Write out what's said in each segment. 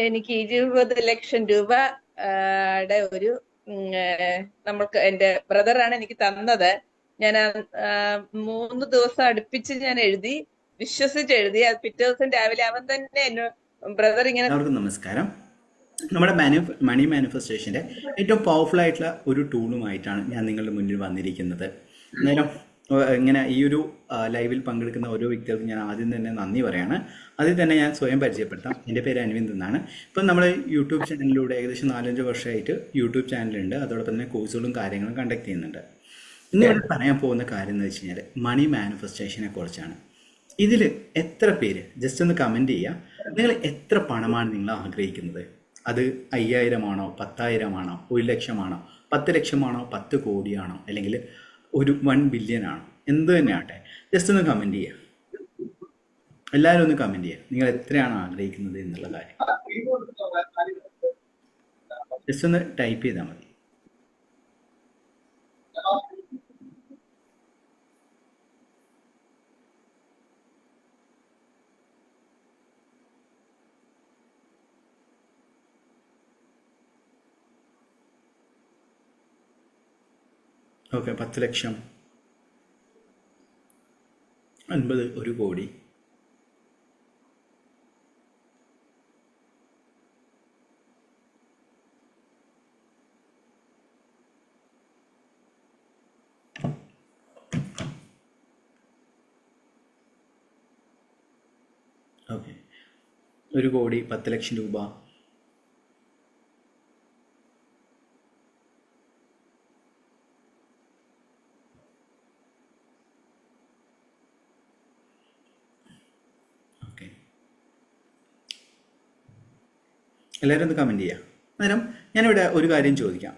എനിക്ക് 20 ലക്ഷം രൂപ യുടെ ഒരു നമ്മൾക്ക് എന്റെ ബ്രദറാണ് എനിക്ക് തന്നത്. ഞാൻ 3 ദിവസം അടുപ്പിച്ച് ഞാൻ എഴുതി, വിശ്വസിച്ച് എഴുതി. അത് പിറ്റേ ദിവസം രാവിലെ അവൻ തന്നെ എന്നെ ബ്രദർ ഇങ്ങനെ. എല്ലാവർക്കും നമസ്കാരം. നമ്മുടെ മണി മാനിഫെസ്റ്റേഷൻ്റെ ഏറ്റവും പവർഫുൾ ആയിട്ടുള്ള ഒരു ടൂളുമായിട്ടാണ് ഞാൻ നിങ്ങളുടെ മുന്നിൽ വന്നിരിക്കുന്നത്. അന്നേരം ഇങ്ങനെ ഈ ഒരു ലൈവിൽ പങ്കെടുക്കുന്ന ഓരോ വ്യക്തികൾക്കും ഞാൻ ആദ്യം തന്നെ നന്ദി പറയാണ്. അതിൽ തന്നെ ഞാൻ സ്വയം പരിചയപ്പെടുത്താം. എൻ്റെ പേര് അൻവിന്ദ് എന്നാണ്. ഇപ്പം നമ്മൾ യൂട്യൂബ് ചാനലിലൂടെ ഏകദേശം 4-5 വർഷമായിട്ട് യൂട്യൂബ് ചാനലുണ്ട്. അതോടൊപ്പം തന്നെ കോഴ്സുകളും കാര്യങ്ങളും കണ്ടക്ട് ചെയ്യുന്നുണ്ട്. ഇന്ന് ഇവിടെ പറയാൻ പോകുന്ന കാര്യം എന്ന് വെച്ച് കഴിഞ്ഞാൽ മണി മാനിഫെസ്റ്റേഷനെ കുറിച്ചാണ്. ഇതിൽ എത്ര പേര് ജസ്റ്റ് ഒന്ന് കമൻറ്റ് ചെയ്യുക. നിങ്ങൾ എത്ര പണമാണ് നിങ്ങൾ ആഗ്രഹിക്കുന്നത്? അത് 5000 ആണോ, 10,000 ആണോ, 1 ലക്ഷമാണോ, 10 ലക്ഷമാണോ, 10 കോടിയാണോ, അല്ലെങ്കിൽ ഒരു 1 ബില്യൺ ആണോ, എന്ത് തന്നെ ആട്ടെ, ജസ്റ്റ് ഒന്ന് കമൻറ്റ് ചെയ്യുക. എല്ലാവരും ഒന്ന് കമൻറ്റ് ചെയ്യുക, നിങ്ങൾ എത്രയാണ് ആഗ്രഹിക്കുന്നത് എന്നുള്ള കാര്യം. ജസ്റ്റ് ഒന്ന് ടൈപ്പ് ചെയ്താൽ മതി. ഓക്കെ, 10 ലക്ഷം, 50, 1 കോടി. ഓക്കെ, 1 കോടി, 10 ലക്ഷം രൂപ. ഓക്കെ, എല്ലാവരും ഒന്ന് കമൻറ്റ് ചെയ്യുക. അന്നേരം ഞാനിവിടെ ഒരു കാര്യം ചോദിക്കാം.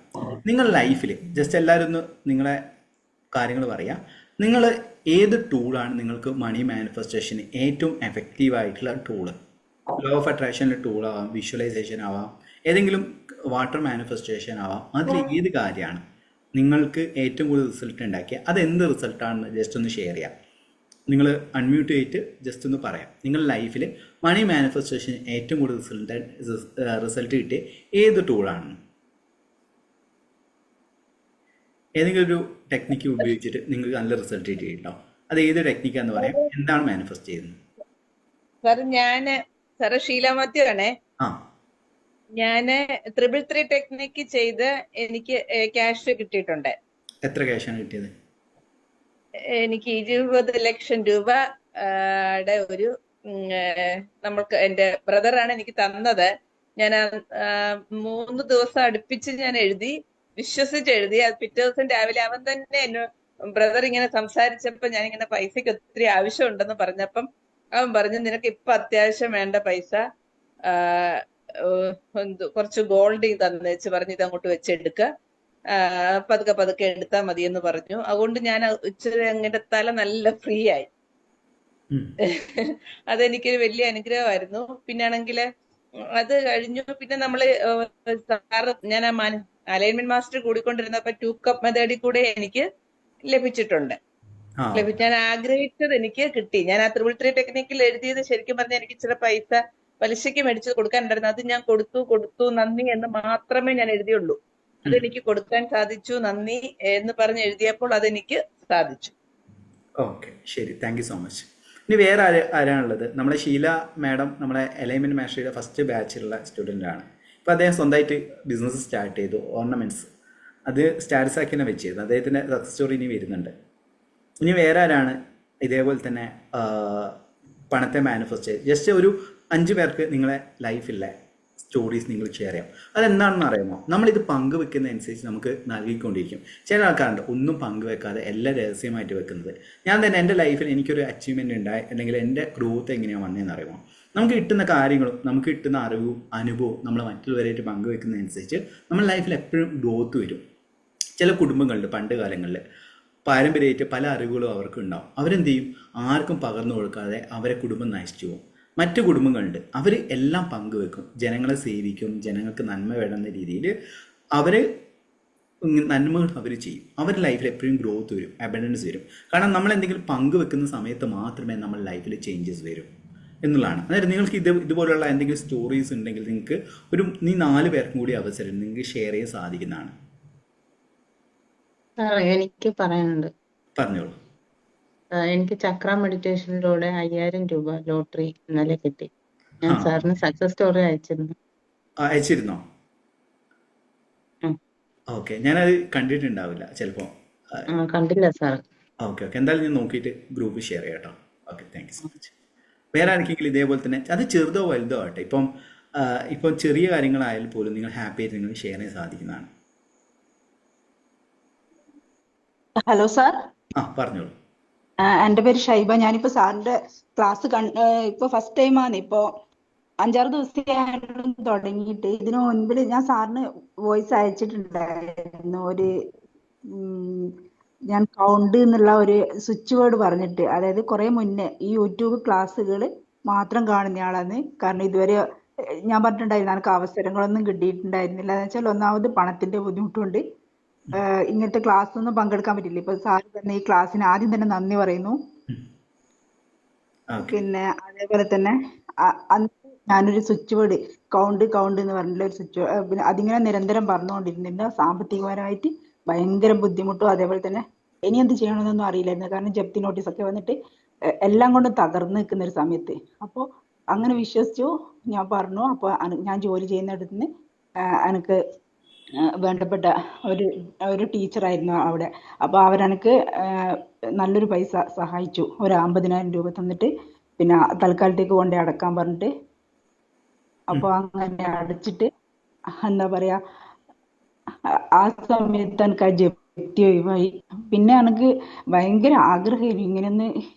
നിങ്ങൾ ലൈഫിൽ ജസ്റ്റ് എല്ലാവരും ഒന്ന് നിങ്ങളെ കാര്യങ്ങൾ പറയാം. നിങ്ങൾ ഏത് ടൂളാണ് നിങ്ങൾക്ക് മണി മാനിഫെസ്റ്റേഷന് ഏറ്റവും എഫക്റ്റീവായിട്ടുള്ള ടൂള്? ലോ ഓഫ് അട്രാക്ഷനിലെ ടൂളാവാം, വിഷ്വലൈസേഷൻ ആവാം, ഏതെങ്കിലും വാട്ടർ മാനിഫെസ്റ്റേഷൻ ആവാം. അതിൽ ഏത് കാര്യമാണ് നിങ്ങൾക്ക് ഏറ്റവും കൂടുതൽ റിസൾട്ട് ഉണ്ടാക്കിയ? അത് എന്ത് റിസൾട്ടാണെന്ന് ജസ്റ്റ് ഒന്ന് ഷെയർ ചെയ്യാം. നിങ്ങൾ അൺമ്യൂട്ട് ചെയ്തിട്ട് ജസ്റ്റ് ഒന്ന് പറയാം. നിങ്ങളുടെ ലൈഫിൽ മണി മാനിഫെസ്റ്റേഷൻ ഏറ്റവും കൂടുതൽ റിസൾട്ട് കിട്ടിയ ഏത് ടൂളാണ്? ഏതെങ്കിലും ഒരു ടെക്നിക്ക് ഉപയോഗിച്ചിട്ട് നിങ്ങൾക്ക് നല്ല റിസൾട്ട് കിട്ടിയിട്ടുണ്ടോ? അത് ഏത് ടെക്നിക്കാന്ന് പറയാം. എന്താണ് മാനിഫെസ്റ്റ് ചെയ്യുന്നത്? സാറ് ഷീല മാത്യു ആണേ. ആ, ഞാന് 333 ടെക്നിക്ക് ചെയ്ത് എനിക്ക് ക്യാഷ് കിട്ടിയിട്ടുണ്ട്. എത്ര ക്യാഷാണ് കിട്ടിയത്? എനിക്ക് 20 ലക്ഷം രൂപ യുടെ ഒരു നമ്മൾക്ക് എന്റെ ബ്രദറാണ് എനിക്ക് തന്നത്. ഞാൻ 3 ദിവസം അടുപ്പിച്ച് ഞാൻ എഴുതി, വിശ്വസിച്ച് എഴുതി. അത് പിറ്റേ ദിവസം രാവിലെ അവൻ തന്നെ എന്നെ ബ്രദർ ഇങ്ങനെ സംസാരിച്ചപ്പോ ഞാനിങ്ങനെ പൈസക്ക് ഒത്തിരി ആവശ്യമുണ്ടെന്ന് പറഞ്ഞപ്പം അവൻ പറഞ്ഞു, നിനക്ക് ഇപ്പൊ അത്യാവശ്യം വേണ്ട പൈസ കുറച്ച് ഗോൾഡ് തന്നേച്ച് പറഞ്ഞ് ഇത് അങ്ങോട്ട് വെച്ചെടുക്ക, പതുക്കെ പതുക്കെ എടുത്താൽ മതി എന്ന് പറഞ്ഞു. അതുകൊണ്ട് ഞാൻ ഇച്ചിരി അങ്ങനെ തല നല്ല ഫ്രീ ആയി. അതെനിക്കൊരു വലിയ അനുഗ്രഹമായിരുന്നു. പിന്നാണെങ്കില് അത് കഴിഞ്ഞു. പിന്നെ നമ്മള് സാറ് ഞാൻ അലൈൻമെന്റ് മാസ്റ്റർ കൂടിക്കൊണ്ടിരുന്നപ്പോ 2 കപ്പ് മെത്തേഡിൽ കൂടെ എനിക്ക് ലഭിച്ചിട്ടുണ്ട്. ഞാൻ ആഗ്രഹിച്ചത് എനിക്ക് കിട്ടി. ഞാൻ ആ 333 ടെക്നിക്കിൽ എഴുതിയത് ശരിക്കും പറഞ്ഞാൽ എനിക്ക് ഇച്ചിരി പൈസ പലിശയ്ക്ക് മേടിച്ച് കൊടുക്കാനുണ്ടായിരുന്നു. അത് ഞാൻ കൊടുത്തു നന്ദി എന്ന് മാത്രമേ ഞാൻ എഴുതിയുള്ളൂ. അതെനിക്ക് കൊടുക്കാൻ സാധിച്ചു, നന്ദി എന്ന് പറഞ്ഞ് എഴുതിയപ്പോൾ അതെനിക്ക് സാധിച്ചു. ഓക്കെ, ശരി, താങ്ക് യു സോ മച്ച്. ഇനി വേറെ ആരാണുള്ളത്? നമ്മുടെ ഷീല മാഡം നമ്മളെ അലൈൻമെന്റ് മാസ്റ്ററിയുടെ ഫസ്റ്റ് ബാച്ചിലുള്ള സ്റ്റുഡൻ്റ് ആണ്. ഇപ്പോൾ അദ്ദേഹം സ്വന്തമായിട്ട് ബിസിനസ് സ്റ്റാർട്ട് ചെയ്തു, ഓർണമെന്റ്സ്. അത് സ്റ്റാറ്റസ് ആക്കി തന്നെ വെച്ചിരുന്നു. അദ്ദേഹത്തിൻ്റെ സക്സസ് സ്റ്റോറി ഇനി വരുന്നുണ്ട്. ഇനി വേറെ ആരാണ് ഇതേപോലെ തന്നെ പണത്തെ മാനിഫെസ്റ്റ് ചെയ്ത്? ജസ്റ്റ് ഒരു 5 പേർക്ക് നിങ്ങളെ ലൈഫിലെ സ്റ്റോറീസ് നിങ്ങൾ ഷെയർ ചെയ്യാം. അതെന്താണെന്ന് അറിയാമോ? നമ്മളിത് പങ്കുവെക്കുന്നതനുസരിച്ച് നമുക്ക് നൽകിക്കൊണ്ടിരിക്കും. ചില ആൾക്കാരുണ്ട് ഒന്നും പങ്കുവെക്കാതെ എല്ലാം രഹസ്യമായിട്ട് വെക്കുന്നത്. ഞാൻ തന്നെ എൻ്റെ ലൈഫിൽ എനിക്കൊരു അച്ചീവ്മെൻ്റ് ഉണ്ടായി, അല്ലെങ്കിൽ എൻ്റെ ഗ്രോത്ത് എങ്ങനെയാണ് വന്നതെന്ന് അറിയാമോ? നമുക്ക് കിട്ടുന്ന കാര്യങ്ങളും നമുക്ക് കിട്ടുന്ന അറിവും അനുഭവവും നമ്മൾ മറ്റുള്ളവരായിട്ട് പങ്കുവെക്കുന്നതനുസരിച്ച് നമ്മുടെ ലൈഫിൽ എപ്പോഴും ഗ്രോത്ത് വരും. ചില കുടുംബങ്ങളിൽ പണ്ട് കാലങ്ങളിൽ പാരമ്പര്യമായിട്ട് പല അറിവുകളും അവർക്ക് ഉണ്ടാവും. അവരെന്ത് ചെയ്യും? ആർക്കും പകർന്നു കൊടുക്കാതെ അവരെ കുടുംബം നശിച്ചു പോകും. മറ്റു കുടുംബങ്ങളുണ്ട്, അവർ എല്ലാം പങ്കുവെക്കും, ജനങ്ങളെ സേവിക്കും, ജനങ്ങൾക്ക് നന്മ വേണമെന്ന രീതിയിൽ അവർ നന്മകൾ അവർ ചെയ്യും. അവരുടെ ലൈഫിൽ എപ്പോഴും ഗ്രോത്ത് വരും, അബൻഡൻസ് വരും. കാരണം നമ്മൾ എന്തെങ്കിലും പങ്കുവെക്കുന്ന സമയത്ത് മാത്രമേ നമ്മുടെ ലൈഫിൽ ചേഞ്ചസ് വരും. എന്നുള്ളതാണ്. അതായത് നിങ്ങൾക്ക് ഇതുപോലുള്ള എന്തെങ്കിലും സ്റ്റോറീസ് ഉണ്ടെങ്കിൽ നിങ്ങൾക്ക് നീ 4 പേർക്കും കൂടി അവസരം നിങ്ങൾക്ക് ഷെയർ ചെയ്യാൻ സാധിക്കുന്നതാണ്. എനിക്ക് പറയാനുണ്ട്. പറഞ്ഞോളൂ. എനിക്ക് ചക്ര മെഡിറ്റേഷനിലൂടെ 5000 രൂപ ലോട്ടറി ഇന്നലെ കിട്ടി. ഞാൻ ആ സാറിന് സക്സസ് സ്റ്റോറി അയച്ചിരുന്നു. അയച്ചിരുന്നോ? ഉം. ഓക്കെ, ഞാനത് കണ്ടിട്ടുണ്ടാവില്ല ചിലപ്പോൾ. കണ്ടില്ല സാർ. ഓക്കെ ഓക്കെ, എന്തായാലും ഞാൻ നോക്കിയിട്ട് ഗ്രൂപ്പ് ഷെയർ ചെയ്യാം കേട്ടോ. Okay, thank you so much. വേറെ ആർക്കെങ്കിലും ഇതേപോലെ തന്നെ അത് ചെറുതോ വലുതോ ആട്ടെ, ഇപ്പം ചെറിയ കാര്യങ്ങളായാലും പോലും നിങ്ങൾ ഹാപ്പി ആയിട്ട് നിങ്ങൾ ഷെയർ ചെയ്യാൻ സാധിക്കുന്നതാണ്. ഹലോ സാർ, പറഞ്ഞോളൂ. എൻ്റെ പേര് ഷൈബ. ഞാനിപ്പോ സാറിന്റെ ക്ലാസ് ഇപ്പൊ ഫസ്റ്റ് ടൈമാണ്. ഇപ്പോ 5-6 ദിവസമായിട്ടും തുടങ്ങിയിട്ട്. ഇതിനു മുൻപിൽ ഞാൻ സാറിന് വോയിസ് അയച്ചിട്ടുണ്ടായിരുന്നു. ഞാൻ കൗണ്ട് എന്നുള്ള ഒരു സ്വിച്ച് വേർഡ് പറഞ്ഞിട്ട്, അതായത് കുറെ മുന്നേ ഈ യൂട്യൂബ് ക്ലാസ്സുകൾ മാത്രം കാണുന്നയാളാണ്. കാരണം ഇതുവരെ ഞാൻ പറഞ്ഞിട്ടുണ്ടായിരുന്നു എനിക്ക് അവസരങ്ങളൊന്നും കിട്ടിയിട്ടുണ്ടായിരുന്നില്ല. എന്ന് വെച്ചാൽ ഒന്നാമത് പണത്തിന്റെ ബുദ്ധിമുട്ടുണ്ട്. ഇങ്ങനത്തെ ക്ലാസ് ഒന്നും പങ്കെടുക്കാൻ പറ്റില്ല. ഇപ്പൊ സാർ തന്നെ ഈ ക്ലാസ്സിന് ആദ്യം തന്നെ നന്ദി പറയുന്നു. പിന്നെ അതേപോലെ തന്നെ അന്ന് ഞാനൊരു സ്വിച്ച് വേർഡ് കൗണ്ട് എന്ന് പറഞ്ഞിട്ടുള്ള ഒരു സ്വിച്ച്, പിന്നെ അതിങ്ങനെ നിരന്തരം പറഞ്ഞുകൊണ്ടിരുന്നില്ല. സാമ്പത്തികപരമായിട്ട് ഭയങ്കര ബുദ്ധിമുട്ടും അതേപോലെ തന്നെ ഇനി എന്ത് ചെയ്യണമെന്നൊന്നും അറിയില്ലായിരുന്നു. കാരണം ജപ്തി നോട്ടീസ് ഒക്കെ വന്നിട്ട് എല്ലാം കൊണ്ടും തകർന്നു നിൽക്കുന്ന ഒരു സമയത്ത്. അപ്പോൾ അങ്ങനെ വിശ്വസിച്ചു ഞാൻ പറഞ്ഞു. അപ്പോൾ ഞാൻ ജോലി ചെയ്യുന്നിടത്ത് നിന്ന് എനിക്ക് വേണ്ടപ്പെട്ട ഒരു ടീച്ചറായിരുന്നു അവിടെ. അപ്പോൾ അവരെനിക്ക് നല്ലൊരു പൈസ സഹായിച്ചു. ഒരു 50,000 രൂപ തന്നിട്ട് പിന്നെ തൽക്കാലത്തേക്ക് കൊണ്ട് അടക്കാൻ പറഞ്ഞിട്ട്. അപ്പോൾ അങ്ങനെ അടച്ചിട്ട് എന്താ പറയാ, ആ സമയത്ത് എനിക്ക് ആ ജപ്തി ഒഴിവായി. പിന്നെ എനിക്ക് ഭയങ്കര ആഗ്രഹമായിരുന്നു ഇങ്ങനെയൊന്ന്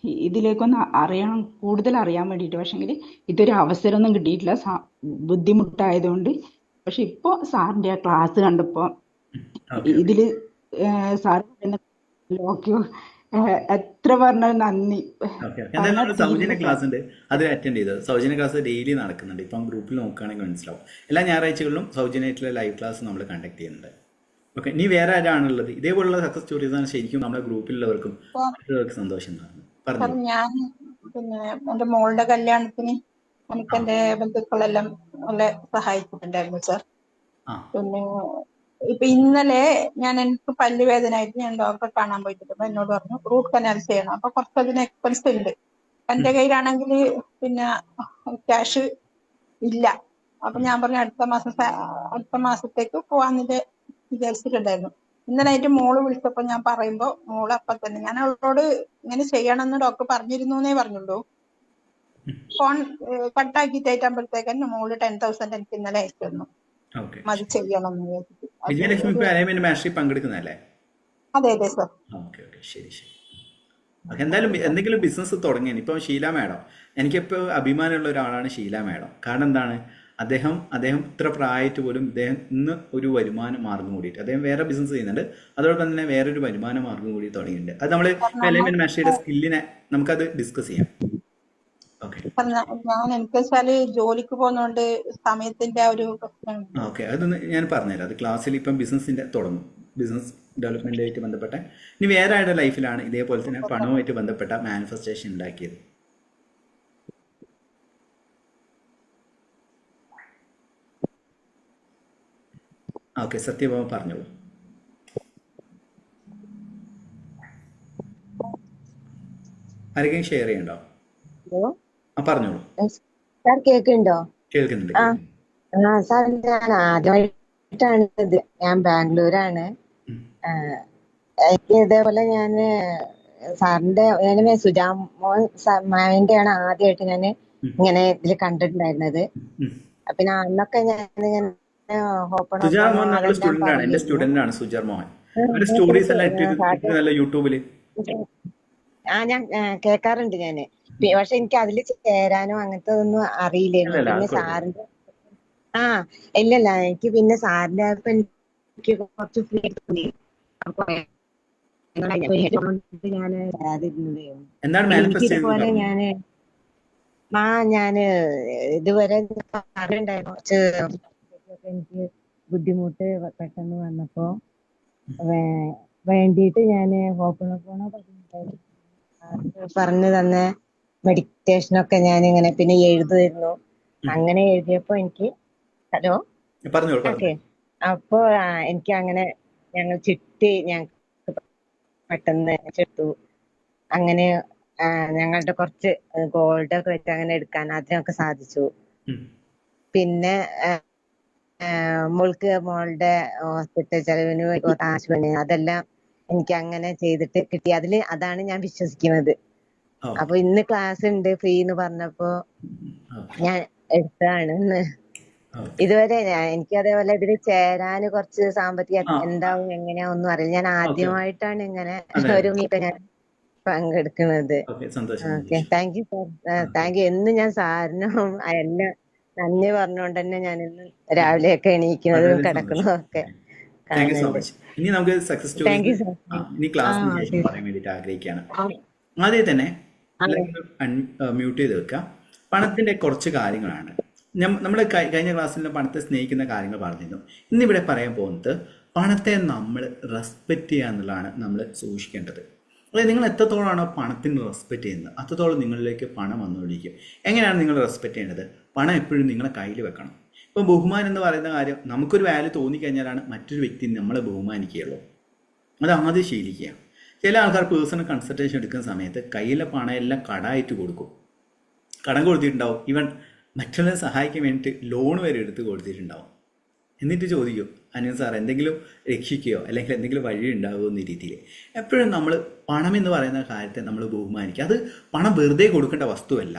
ഇതിലേക്കൊന്ന് അറിയണം, കൂടുതൽ അറിയാൻ വേണ്ടിയിട്ട്. പക്ഷെങ്കിൽ ഇതൊരു അവസരമൊന്നും കിട്ടിയിട്ടില്ല ബുദ്ധിമുട്ടായതുകൊണ്ട്. പക്ഷെ ഇപ്പൊ സാറിന്റെ ആ ക്ലാസ് കണ്ടപ്പോ ഇതില് സാർ എത്ര പറഞ്ഞാലും നന്ദി. എന്തായാലും സൗജന്യ ക്ലാസ് ഉണ്ട്, അത് അറ്റൻഡ് ചെയ്തത്. സൗജന്യ ക്ലാസ് ഡെയിലി നടക്കുന്നുണ്ട്. ഇപ്പം ഗ്രൂപ്പിൽ നോക്കുകയാണെങ്കിൽ മനസ്സിലാവും. എല്ലാ ഞായറാഴ്ചകളിലും സൗജന്യമായിട്ടുള്ള ലൈവ് ക്ലാസ് നമ്മൾ കണ്ടക്ട് ചെയ്യുന്നുണ്ട്. ഓക്കെ, ഇനി വേറെ ആരാണുള്ളത് ഇതേപോലുള്ള സക്സസ് സ്റ്റോറീസ് ആണ് ശരിക്കും നമ്മുടെ ഗ്രൂപ്പിലുള്ളവർക്കും മറ്റുള്ളവർക്ക് സന്തോഷം പറഞ്ഞു. ഞാൻ പിന്നെ എന്റെ മോളുടെ കല്യാണത്തിന് എനിക്ക് എന്റെ ബന്ധുക്കളെല്ലാം നല്ല സഹായിച്ചിട്ടുണ്ടായിരുന്നു സാർ. പിന്നെ ഇപ്പൊ ഇന്നലെ എനിക്ക് പല്ലുവേദനയായിട്ട് ഞാൻ ഡോക്ടറെ കാണാൻ പോയിട്ട് എന്നോട് പറഞ്ഞു റൂട്ട് കനാൽ ചെയ്യണം. അപ്പൊ കുറച്ചതിന് എക്സ്പെൻസ് ഉണ്ട്. എന്റെ കയ്യിലാണെങ്കിൽ പിന്നെ ക്യാഷ് ഇല്ല. അപ്പൊ ഞാൻ പറഞ്ഞു അടുത്ത മാസത്തേക്ക് പോവാന്നിട്ട് വിചാരിച്ചിട്ടുണ്ടായിരുന്നു. ഇന്നലെ ആയിട്ട് മോള് വിളിച്ചപ്പോ ഞാൻ പറയുമ്പോ മോള് അപ്പം തന്നെ, ഞാൻ അവളോട് ഇങ്ങനെ ചെയ്യണമെന്ന് ഡോക്ടർ പറഞ്ഞിരുന്നു എന്നേ പറഞ്ഞുള്ളൂ. ഫോൺ കട്ടാക്കിട്ടാകുമ്പോഴത്തേക്ക് മോള് 10,000 എനിക്ക് ഇന്നലെ അയച്ചു തന്നു. അത് ചെയ്യണം എന്ന് വിജയലക്ഷ്മി പങ്കെടുക്കുന്നല്ലേ? അതെ അതെ സാർ. ശരി ശരി. എന്തായാലും എന്തെങ്കിലും ബിസിനസ് തുടങ്ങിയത് ഇപ്പം ഷീല മാഡം, എനിക്കിപ്പോൾ അഭിമാനമുള്ള ഒരാളാണ് ഷീല മാഡം. കാരണം എന്താണ്, അദ്ദേഹം ഇത്ര പ്രായമായിട്ട് പോലും ഇദ്ദേഹം ഇന്ന് ഒരു വരുമാന മാർഗം കൂടിയിട്ട് അദ്ദേഹം വേറെ ബിസിനസ് ചെയ്യുന്നുണ്ട്. അതോടൊപ്പം തന്നെ വേറൊരു വരുമാന മാർഗം കൂടി തുടങ്ങിയിട്ടുണ്ട്. അത് നമ്മൾ എലൈൻമെന്റ് മാസ്റ്ററിയുടെ സ്കില്ലിനെ നമുക്കത് ഡിസ്കസ് ചെയ്യാം. ഞാൻ എനിക്ക് വെച്ചാല് ജോലിക്ക് പോകുന്നോണ്ട് സമയത്തിന്റെ ഒരു പ്രശ്നം. ഓക്കെ, അതൊന്ന് ഞാൻ പറഞ്ഞുതരാം. അത് ക്ലാസ്സിൽ ഇപ്പം ബിസിനസിന്റെ തുടങ്ങും, ബിസിനസ് ഡെവലപ്മെന്റുമായിട്ട് ബന്ധപ്പെട്ട. ഇനി വേറെ ആരുടെ ലൈഫിലാണ് ഇതേപോലെ തന്നെ പണവുമായിട്ട് ബന്ധപ്പെട്ട മാനിഫെസ്റ്റേഷൻ ഉണ്ടാക്കിയത്? ഓക്കെ, സത്യഭാമ പറഞ്ഞോളൂ. ആരെങ്കിലും ഷെയർ ചെയ്യണ്ടോ? പറഞ്ഞോളൂ സാർ. കേൾക്കുന്നുണ്ടോ? കേൾക്കുന്നുണ്ട്. സാർ, ഞാൻ ആദ്യമായിട്ടാണ് ഇത്. ഞാൻ ബാംഗ്ലൂരാണ്. എനിക്ക് ഇതേപോലെ സാറിന്റെ സുജാമോന്റെ ആണ് ആദ്യമായിട്ട് ഞാൻ ഇങ്ങനെ ഇതിൽ കണ്ടിട്ടുണ്ടായിരുന്നത്. പിന്നെ അന്നൊക്കെ ഞാൻ ഞാൻ കേൾക്കാറുണ്ട് ഞാന്. പക്ഷെ എനിക്ക് അതില് ചേരാനോ അങ്ങനത്തെ ഒന്നും അറിയില്ലായിരുന്നു. പിന്നെ സാറിന്റെ ഇല്ലല്ല, എനിക്ക് പിന്നെ സാറിന്റെ എനിക്ക് കുറച്ച് ഫ്രീ തോന്നി. അപ്പൊ ഞാൻ ഇതുപോലെ ഞാന് ഇതുവരെ അറിയണ്ടായിരുന്നു. കുറച്ച് എനിക്ക് ബുദ്ധിമുട്ട് പെട്ടെന്ന് വന്നപ്പോ വേണ്ടിയിട്ട് ഞാന് ഓപ്പൺ പറഞ്ഞു തന്നെ മെഡിറ്റേഷനൊക്കെ ഞാനിങ്ങനെ പിന്നെ എഴുതുമായിരുന്നു. അങ്ങനെ എഴുതിയപ്പോ എനിക്ക് ഹലോ പറഞ്ഞോളൂ ഓക്കെ പറഞ്ഞോളൂ. അപ്പോ എനിക്ക് അങ്ങനെ ഞങ്ങൾ ചിട്ടി ഞങ്ങൾക്ക് പെട്ടെന്ന് എടുത്തു. അങ്ങനെ ഞങ്ങളുടെ കുറച്ച് ഗോൾഡ് ഒക്കെ വെച്ച് അങ്ങനെ എടുക്കാൻ അതിനൊക്കെ സാധിച്ചു. പിന്നെ മോളുടെ ഹോസ്പിറ്റൽ ചെലവിന് ആശുപത്രി അതെല്ലാം എനിക്ക് അങ്ങനെ ചെയ്തിട്ട് കിട്ടി. അതാണ് ഞാൻ വിശ്വസിക്കുന്നത്. അപ്പൊ ഇന്ന് ക്ലാസ് ഉണ്ട് ഫ്രീ എന്ന് പറഞ്ഞപ്പോ ഞാൻ എടുത്തതാണ്. ഇതുവരെ എനിക്ക് അതേപോലെ ഇതിൽ ചേരാന് കുറച്ച് സാമ്പത്തിക എന്താവും എങ്ങനെയാ ഒന്നും അറിയില്ല. ഞാൻ ആദ്യമായിട്ടാണ് ഇങ്ങനെ ഒരു മീറ്റ് ഞാൻ പങ്കെടുക്കുന്നത്. Okay, thank you sir. Thank U. എന്ന് ഞാൻ സാറിനും എല്ലാം നന്ദി പറഞ്ഞുകൊണ്ട് തന്നെ ഞാൻ ഇന്ന് രാവിലെയൊക്കെ എണീക്കുന്നതും കിടക്കുന്നതും ഒക്കെ കാണുന്നുണ്ട്. ഇനി നമുക്ക് സക്സസ് സ്റ്റോറി ഇനി ക്ലാസ്സിന് ശേഷം പറയാൻ വേണ്ടിയിട്ട് ആഗ്രഹിക്കുകയാണ്. ആദ്യം തന്നെ മ്യൂട്ട് ചെയ്ത് വെക്കുക. പണത്തിന്റെ കുറച്ച് കാര്യങ്ങളാണ് നമ്മൾ കഴിഞ്ഞ ക്ലാസ്സിൽ പണത്തെ സ്നേഹിക്കുന്ന കാര്യങ്ങൾ പറഞ്ഞിരുന്നു. ഇന്നിവിടെ പറയാൻ പോകുന്നത് പണത്തെ നമ്മൾ റെസ്പെക്റ്റ് ചെയ്യുക എന്നുള്ളതാണ് നമ്മൾ സൂക്ഷിക്കേണ്ടത്. അതായത് നിങ്ങൾ എത്രത്തോളമാണോ പണത്തിന് റെസ്പെക്റ്റ് ചെയ്യുന്നത് അത്രത്തോളം നിങ്ങളിലേക്ക് പണം വന്നുകൊണ്ടിരിക്കും. എങ്ങനെയാണ് നിങ്ങൾ റെസ്പെക്റ്റ് ചെയ്യേണ്ടത്? പണം എപ്പോഴും നിങ്ങളെ കയ്യിൽ വെക്കണം. ഇപ്പോൾ ബഹുമാനം എന്ന് പറയുന്ന കാര്യം നമുക്കൊരു വാല്യൂ തോന്നിക്കഴിഞ്ഞാലാണ് മറ്റൊരു വ്യക്തി നമ്മളെ ബഹുമാനിക്കുകയുള്ളൂ. അത് ആദ്യം ശീലിക്കുക. ചില ആൾക്കാർ പേഴ്സണൽ കൺസൾട്ടേഷൻ എടുക്കുന്ന സമയത്ത് കയ്യിലെ പണം എല്ലാം കടമായിട്ട് കൊടുക്കും. കടം കൊടുത്തിട്ടുണ്ടാവും. ഈവൻ മറ്റുള്ളവരെ സഹായിക്കാൻ വേണ്ടിയിട്ട് ലോൺ വരെ എടുത്ത് കൊടുത്തിട്ടുണ്ടാവും. എന്നിട്ട് ചോദിക്കും, അനു സാർ എന്തെങ്കിലും രക്ഷിക്കുകയോ അല്ലെങ്കിൽ എന്തെങ്കിലും വഴി ഉണ്ടാകുമോ എന്ന രീതിയിൽ. എപ്പോഴും നമ്മൾ പണം എന്ന് പറയുന്ന കാര്യത്തെ നമ്മൾ ബഹുമാനിക്കുക. അത് പണം വെറുതെ കൊടുക്കേണ്ട വസ്തുവല്ല.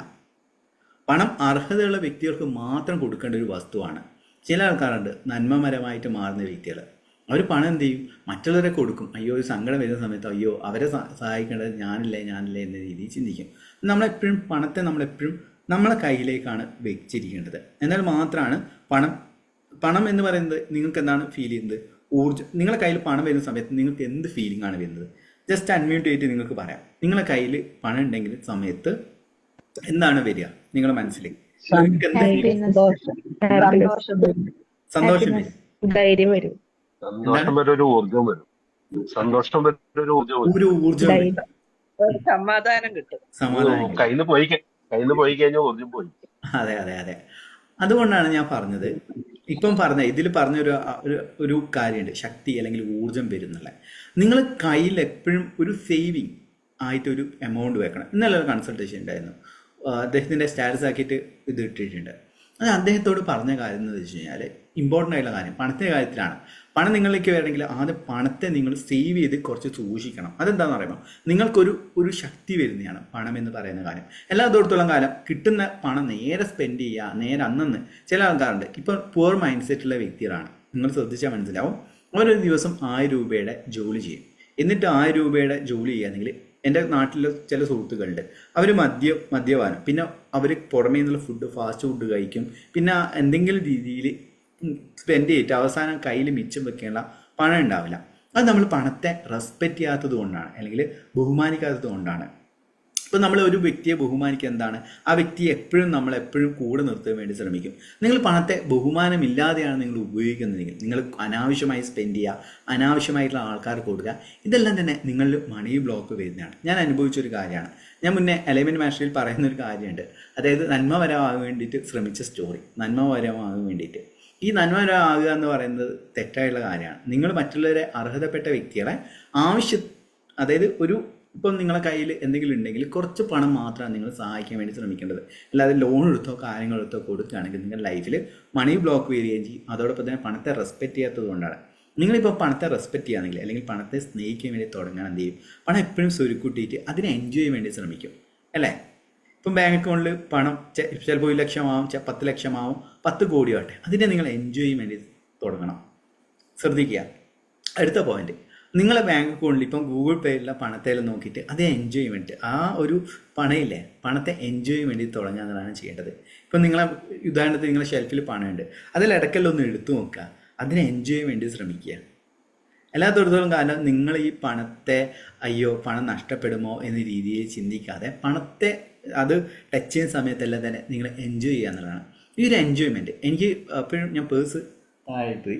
പണം അർഹതയുള്ള വ്യക്തികൾക്ക് മാത്രം കൊടുക്കേണ്ട ഒരു വസ്തുവാണ്. ചില ആൾക്കാരുണ്ട് നന്മമരമായിട്ട് മാറുന്ന വ്യക്തികൾ. അവർ പണം എന്ത് ചെയ്യും? മറ്റുള്ളവരെ കൊടുക്കും. അയ്യോ ഒരു സങ്കടം വരുന്ന സമയത്ത് അയ്യോ അവരെ സഹായിക്കേണ്ടത് ഞാനില്ലേ എന്ന രീതിയിൽ ചിന്തിക്കും. നമ്മളെപ്പോഴും പണത്തെ നമ്മളെപ്പോഴും നമ്മളെ കയ്യിലേക്കാണ് വെച്ചിരിക്കേണ്ടത്. എന്നാൽ മാത്രമാണ് പണം എന്ന് പറയുന്നത് നിങ്ങൾക്ക് എന്താണ് ഫീൽ ചെയ്യുന്നത്? ഊർജ്ജം. നിങ്ങളുടെ കയ്യിൽ പണം വരുന്ന സമയത്ത് നിങ്ങൾക്ക് എന്ത് ഫീലിംഗ് ആണ് വരുന്നത്? ജസ്റ്റ് അൺമ്യൂട്ട് ചെയ്തിട്ട് നിങ്ങൾക്ക് പറയാം. നിങ്ങളുടെ കയ്യിൽ പണം ഉണ്ടെങ്കിൽ സമയത്ത് എന്താണ് വരിക നിങ്ങളുടെ മനസ്സിൽ? സന്തോഷം വരും, ധൈര്യം വരും, ഒരു ഊർജ്ജം വരും, സമാധാനം കിട്ടും. അതെ അതെ അതെ. അതുകൊണ്ടാണ് ഞാൻ പറഞ്ഞത്, ഇപ്പം ഇതിൽ പറഞ്ഞ ഒരു കാര്യമുണ്ട്, ശക്തി അല്ലെങ്കിൽ ഊർജം വരുന്നുള്ള. നിങ്ങൾ കയ്യിൽ എപ്പോഴും ഒരു സേവിങ് ആയിട്ടൊരു എമൗണ്ട് വെക്കണം. ഇന്നലെ ഒരു കൺസൾട്ടേഷൻ ഉണ്ടായിരുന്നു. അദ്ദേഹത്തിൻ്റെ സ്റ്റാറ്റസ് ആക്കിയിട്ട് ഇത് ഇട്ടിട്ടുണ്ട്. അത് അദ്ദേഹത്തോട് പറഞ്ഞ കാര്യം എന്ന് വെച്ച് കഴിഞ്ഞാൽ ഇമ്പോർട്ടൻ്റ് ആയിട്ടുള്ള കാര്യം പണത്തിൻ്റെ കാര്യത്തിലാണ്. പണം നിങ്ങളിലേക്ക് വരണമെങ്കിൽ ആദ്യം പണത്തെ നിങ്ങൾ സേവ് ചെയ്ത് കുറച്ച് സൂക്ഷിക്കണം. അതെന്താണെന്ന് പറയുമ്പോൾ നിങ്ങൾക്കൊരു ശക്തി വരുന്നതാണ് പണം എന്ന് പറയുന്ന കാര്യം. എല്ലാത്തോടത്തോളം കാലം കിട്ടുന്ന പണം നേരെ സ്പെൻഡ് ചെയ്യുക, നേരെ അന്നന്ന്. ചില ആൾക്കാരുണ്ട് ഇപ്പോൾ പുവർ മൈൻഡ് സെറ്റുള്ള വ്യക്തികളാണ്. നിങ്ങൾ ശ്രദ്ധിച്ചാൽ മനസ്സിലാവും. ഓരോ ദിവസം 1000 രൂപയുടെ ജോലി ചെയ്യും. എന്നിട്ട് 1000 രൂപയുടെ ജോലി ചെയ്യുകയാണെങ്കിൽ എൻ്റെ നാട്ടിലെ ചില സുഹൃത്തുക്കളുണ്ട്, അവർ മദ്യപാനം, പിന്നെ അവർ പുറമേ നിന്നുള്ള ഫാസ്റ്റ് ഫുഡ് കഴിക്കും, പിന്നെ എന്തെങ്കിലും രീതിയിൽ സ്പെൻഡ് ചെയ്തിട്ട് അവസാനം കയ്യിൽ മിച്ചം വെക്കാനുള്ള പണം ഉണ്ടാവില്ല. അത് നമ്മൾ പണത്തെ റെസ്പെക്റ്റ് ചെയ്യാത്തത് കൊണ്ടാണ്, അല്ലെങ്കിൽ ബഹുമാനിക്കാത്തത് കൊണ്ടാണ്. ഇപ്പോൾ നമ്മൾ ഒരു വ്യക്തിയെ ബഹുമാനിക്കുക എന്താണ്? ആ വ്യക്തിയെ നമ്മളെപ്പോഴും കൂടെ നിർത്താൻ വേണ്ടി ശ്രമിക്കും. നിങ്ങൾ പണത്തെ ബഹുമാനമില്ലാതെയാണ് നിങ്ങൾ ഉപയോഗിക്കുന്നതെങ്കിൽ നിങ്ങൾ അനാവശ്യമായി സ്പെൻഡ് ചെയ്യുക, അനാവശ്യമായിട്ടുള്ള ആൾക്കാർ കൊടുക്കുക, ഇതെല്ലാം തന്നെ നിങ്ങളിൽ മണി ബ്ലോക്ക് വരുന്നതാണ്. ഞാൻ അനുഭവിച്ചൊരു കാര്യമാണ്. ഞാൻ മുന്നേ അലൈൻമെൻറ്റ് മാസ്റ്ററിൽ പറയുന്നൊരു കാര്യമുണ്ട്. അതായത് നന്മപരമാകാൻ വേണ്ടിയിട്ട് ശ്രമിച്ച സ്റ്റോറി. നന്മപരമാകാൻ വേണ്ടിയിട്ട് ഈ നന്മപരമാകുക എന്ന് പറയുന്നത് തെറ്റായുള്ള കാര്യമാണ്. നിങ്ങൾ മറ്റുള്ളവരെ അർഹതപ്പെട്ട വ്യക്തികളെ അതായത് ഇപ്പം നിങ്ങളുടെ കയ്യിൽ എന്തെങ്കിലും ഉണ്ടെങ്കിൽ കുറച്ച് പണം മാത്രമാണ് നിങ്ങൾ സഹായിക്കാൻ വേണ്ടി ശ്രമിക്കേണ്ടത്. അല്ലാതെ ലോൺ എടുത്തോ കാര്യങ്ങളെടുത്തോ കൊടുക്കുകയാണെങ്കിൽ നിങ്ങളുടെ ലൈഫിൽ മണി ബ്ലോക്ക് വരികയും ചെയ്യും. അതോടൊപ്പം തന്നെ പണത്തെ റെസ്പെക്റ്റ് ചെയ്യാത്തത് കൊണ്ടാണ്. നിങ്ങളിപ്പോൾ പണത്തെ റെസ്പെക്റ്റ് ചെയ്യുകയാണെങ്കിൽ അല്ലെങ്കിൽ പണത്തെ സ്നേഹിക്കാൻ വേണ്ടി തുടങ്ങാൻ എന്ത് ചെയ്യും? പണം എപ്പോഴും സ്വരുക്കൂട്ടിയിട്ട് അതിനെ എൻജോയ് ചെയ്യാൻ വേണ്ടി ശ്രമിക്കും, അല്ലേ? ഇപ്പം ബാങ്ക് അക്കൗണ്ടിൽ പണം ചിലപ്പോൾ 1 ലക്ഷമാവും, 10 ലക്ഷമാവും, 10 കോടി ആവട്ടെ, അതിനെ നിങ്ങൾ എൻജോയ് ചെയ്യാൻ വേണ്ടി തുടങ്ങണം. ശ്രദ്ധിക്കുക. അടുത്ത പോയിന്റ്, നിങ്ങളെ ബാങ്ക് അക്കൗണ്ടിൽ ഇപ്പം ഗൂഗിൾ പേയിലുള്ള പണത്തെല്ലാം നോക്കിയിട്ട് അതേ എൻജോയ് ചെയ്യാൻ വേണ്ടി ആ ഒരു പണയില്ലേ പണത്തെ എൻജോയ് ചെയ്യാൻ വേണ്ടി തുടങ്ങുക എന്നതാണ് ചെയ്യേണ്ടത്. ഇപ്പം നിങ്ങളെ ഉദാഹരണത്തിന് നിങ്ങളുടെ ഷെൽഫിൽ പണമുണ്ട്, അതിൽ ഇടയ്ക്കെല്ലാം ഒന്ന് എടുത്തു നോക്കുക, അതിനെ എൻജോയ് ചെയ്യാൻ വേണ്ടി ശ്രമിക്കുക. എല്ലാത്തോടത്തോളം കാലം നിങ്ങൾ ഈ പണത്തെ അയ്യോ പണം നഷ്ടപ്പെടുമോ എന്ന രീതിയിൽ ചിന്തിക്കാതെ പണത്തെ അത് ടച്ച് ചെയ്യുന്ന സമയത്തെല്ലാം തന്നെ നിങ്ങൾ എൻജോയ് ചെയ്യുക എന്നുള്ളതാണ് ഈ ഒരു എൻജോയ്മെൻറ്റ്. എനിക്ക് എപ്പോഴും ഞാൻ പേഴ്സ് താഴെ പോയി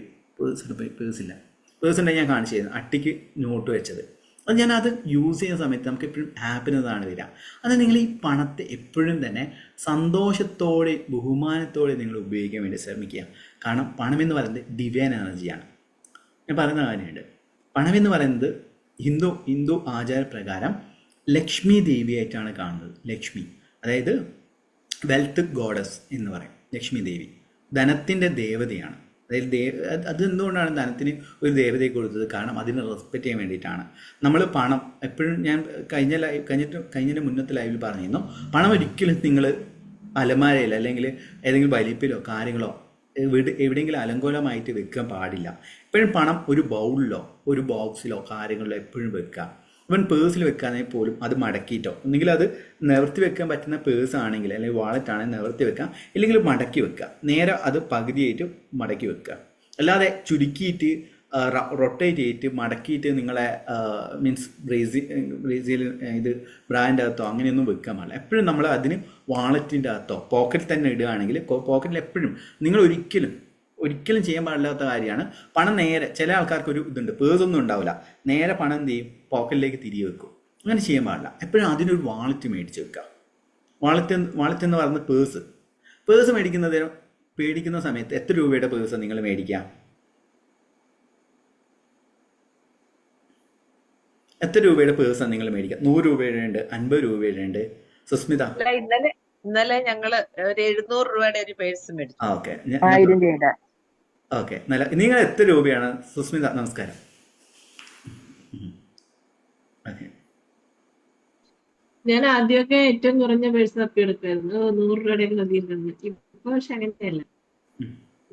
പേഴ്സില്ല, പേഴ്സ് ഉണ്ടെങ്കിൽ ഞാൻ കാണിച്ചു തരുന്നു. അട്ടിക്ക് നോട്ട് വെച്ചത് അത് ഞാനത് യൂസ് ചെയ്യുന്ന സമയത്ത് നമുക്ക് എപ്പോഴും ഹാപ്പിനെസ് ആണ് വരിക. അത് നിങ്ങൾ ഈ പണത്തെ എപ്പോഴും തന്നെ സന്തോഷത്തോടെ ബഹുമാനത്തോടെ നിങ്ങൾ ഉപയോഗിക്കാൻ വേണ്ടി ശ്രമിക്കുക. കാരണം പണം എന്ന് പറയുന്നത് ഡിവൈൻ എനർജിയാണ്. ഞാൻ പറയുന്ന കാര്യമുണ്ട്, പണം എന്ന് പറയുന്നത് ഹിന്ദു ആചാരപ്രകാരം ലക്ഷ്മി ദേവിയായിട്ടാണ് കാണുന്നത്. ലക്ഷ്മി അതായത് വെൽത്ത് ഗോഡസ് എന്ന് പറയും. ലക്ഷ്മി ദേവി ധനത്തിൻ്റെ ദേവതയാണ്. അതായത് അത് എന്തുകൊണ്ടാണ് ധനത്തിന് ഒരു ദേവതയെ കൊടുത്തത്? കാരണം അതിനെ റെസ്പെക്റ്റ് ചെയ്യാൻ വേണ്ടിയിട്ടാണ്. നമ്മൾ പണം എപ്പോഴും, ഞാൻ കഴിഞ്ഞ മുന്നത്തെ ലൈവിൽ പറഞ്ഞിരുന്നു, പണം ഒരിക്കലും നിങ്ങൾ അലമാരയിൽ അല്ലെങ്കിൽ ഏതെങ്കിലും വലിപ്പിലോ കാര്യങ്ങളോ എവിടെയെങ്കിലും അലങ്കോലമായിട്ട് വെക്കാൻ പാടില്ല. എപ്പോഴും പണം ഒരു ബൗളിലോ ഒരു ബോക്സിലോ കാര്യങ്ങളിലോ എപ്പോഴും വെക്കുക. ഇവൻ പേഴ്സിൽ വെക്കാണെങ്കിൽ പോലും അത് മടക്കിയിട്ടോ, ഒന്നുകിൽ അത് നിവർത്തി വെക്കാൻ പറ്റുന്ന പേഴ്സ് ആണെങ്കിൽ അല്ലെങ്കിൽ വാളറ്റ് ആണെങ്കിൽ നിവർത്തി വെക്കാം, ഇല്ലെങ്കിൽ മടക്കി വെക്കുക. നേരെ അത് പകുതിയായിട്ട് മടക്കി വെക്കുക. അല്ലാതെ ചുരുക്കിയിട്ട് റൊട്ടേറ്റ് ചെയ്തിട്ട് മടക്കിയിട്ട് നിങ്ങളെ മീൻസ് ബ്രേസിൽ ഇത് ബ്രാൻഡ് അകത്തോ അങ്ങനെയൊന്നും വെക്കാൻ പാടില്ല. എപ്പോഴും നമ്മൾ അതിന് വാളറ്റിൻ്റെ അകത്തോ പോക്കറ്റിൽ തന്നെ ഇടുകയാണെങ്കിൽ, പോക്കറ്റിൽ എപ്പോഴും നിങ്ങൾ ഒരിക്കലും ചെയ്യാൻ പാടില്ലാത്ത കാര്യമാണ് പണം നേരെ. ചില ആൾക്കാർക്ക് ഒരു ഇതുണ്ട്, പേഴ്സൊന്നും ഉണ്ടാവില്ല, നേരെ പണം എന്ത് ചെയ്യും, പോക്കറ്റിലേക്ക് തിരികെ വെക്കും. അങ്ങനെ ചെയ്യാൻ പാടില്ല. എപ്പോഴും അതിനൊരു വാളറ്റ് മേടിച്ച് വെക്കുക. വാളറ്റ് എന്ന് പറയുന്നത് പേഴ്സ് മേടിക്കുന്ന സമയത്ത് എത്ര രൂപയുടെ പേഴ്സ് നിങ്ങൾ മേടിക്കുക? എത്ര രൂപയുടെ പേഴ്സാണ് നിങ്ങൾ മേടിക്കുക? 100 രൂപയുടെ ഉണ്ട്, 50 രൂപയുടെ ഉണ്ട്. സുസ്മിത, ഇന്നലെ ഞങ്ങള് ഒരു 700 രൂപയുടെ ഒരു പേഴ്സ് മേടിച്ചു. ഓക്കെ ഓക്കെ, നല്ല. നിങ്ങൾ എത്ര രൂപയാണ് സുസ്മിത? നമസ്കാരം. ഓക്കെ, ഞാൻ ആദ്യമൊക്കെ ഏറ്റവും കുറഞ്ഞ പേഴ്സ് തപ്പി എടുക്കുമായിരുന്നു, 100 രൂപയുടെ മതിയിരുന്നു. ഇപ്പൊ പക്ഷെ അങ്ങനത്തെയല്ല,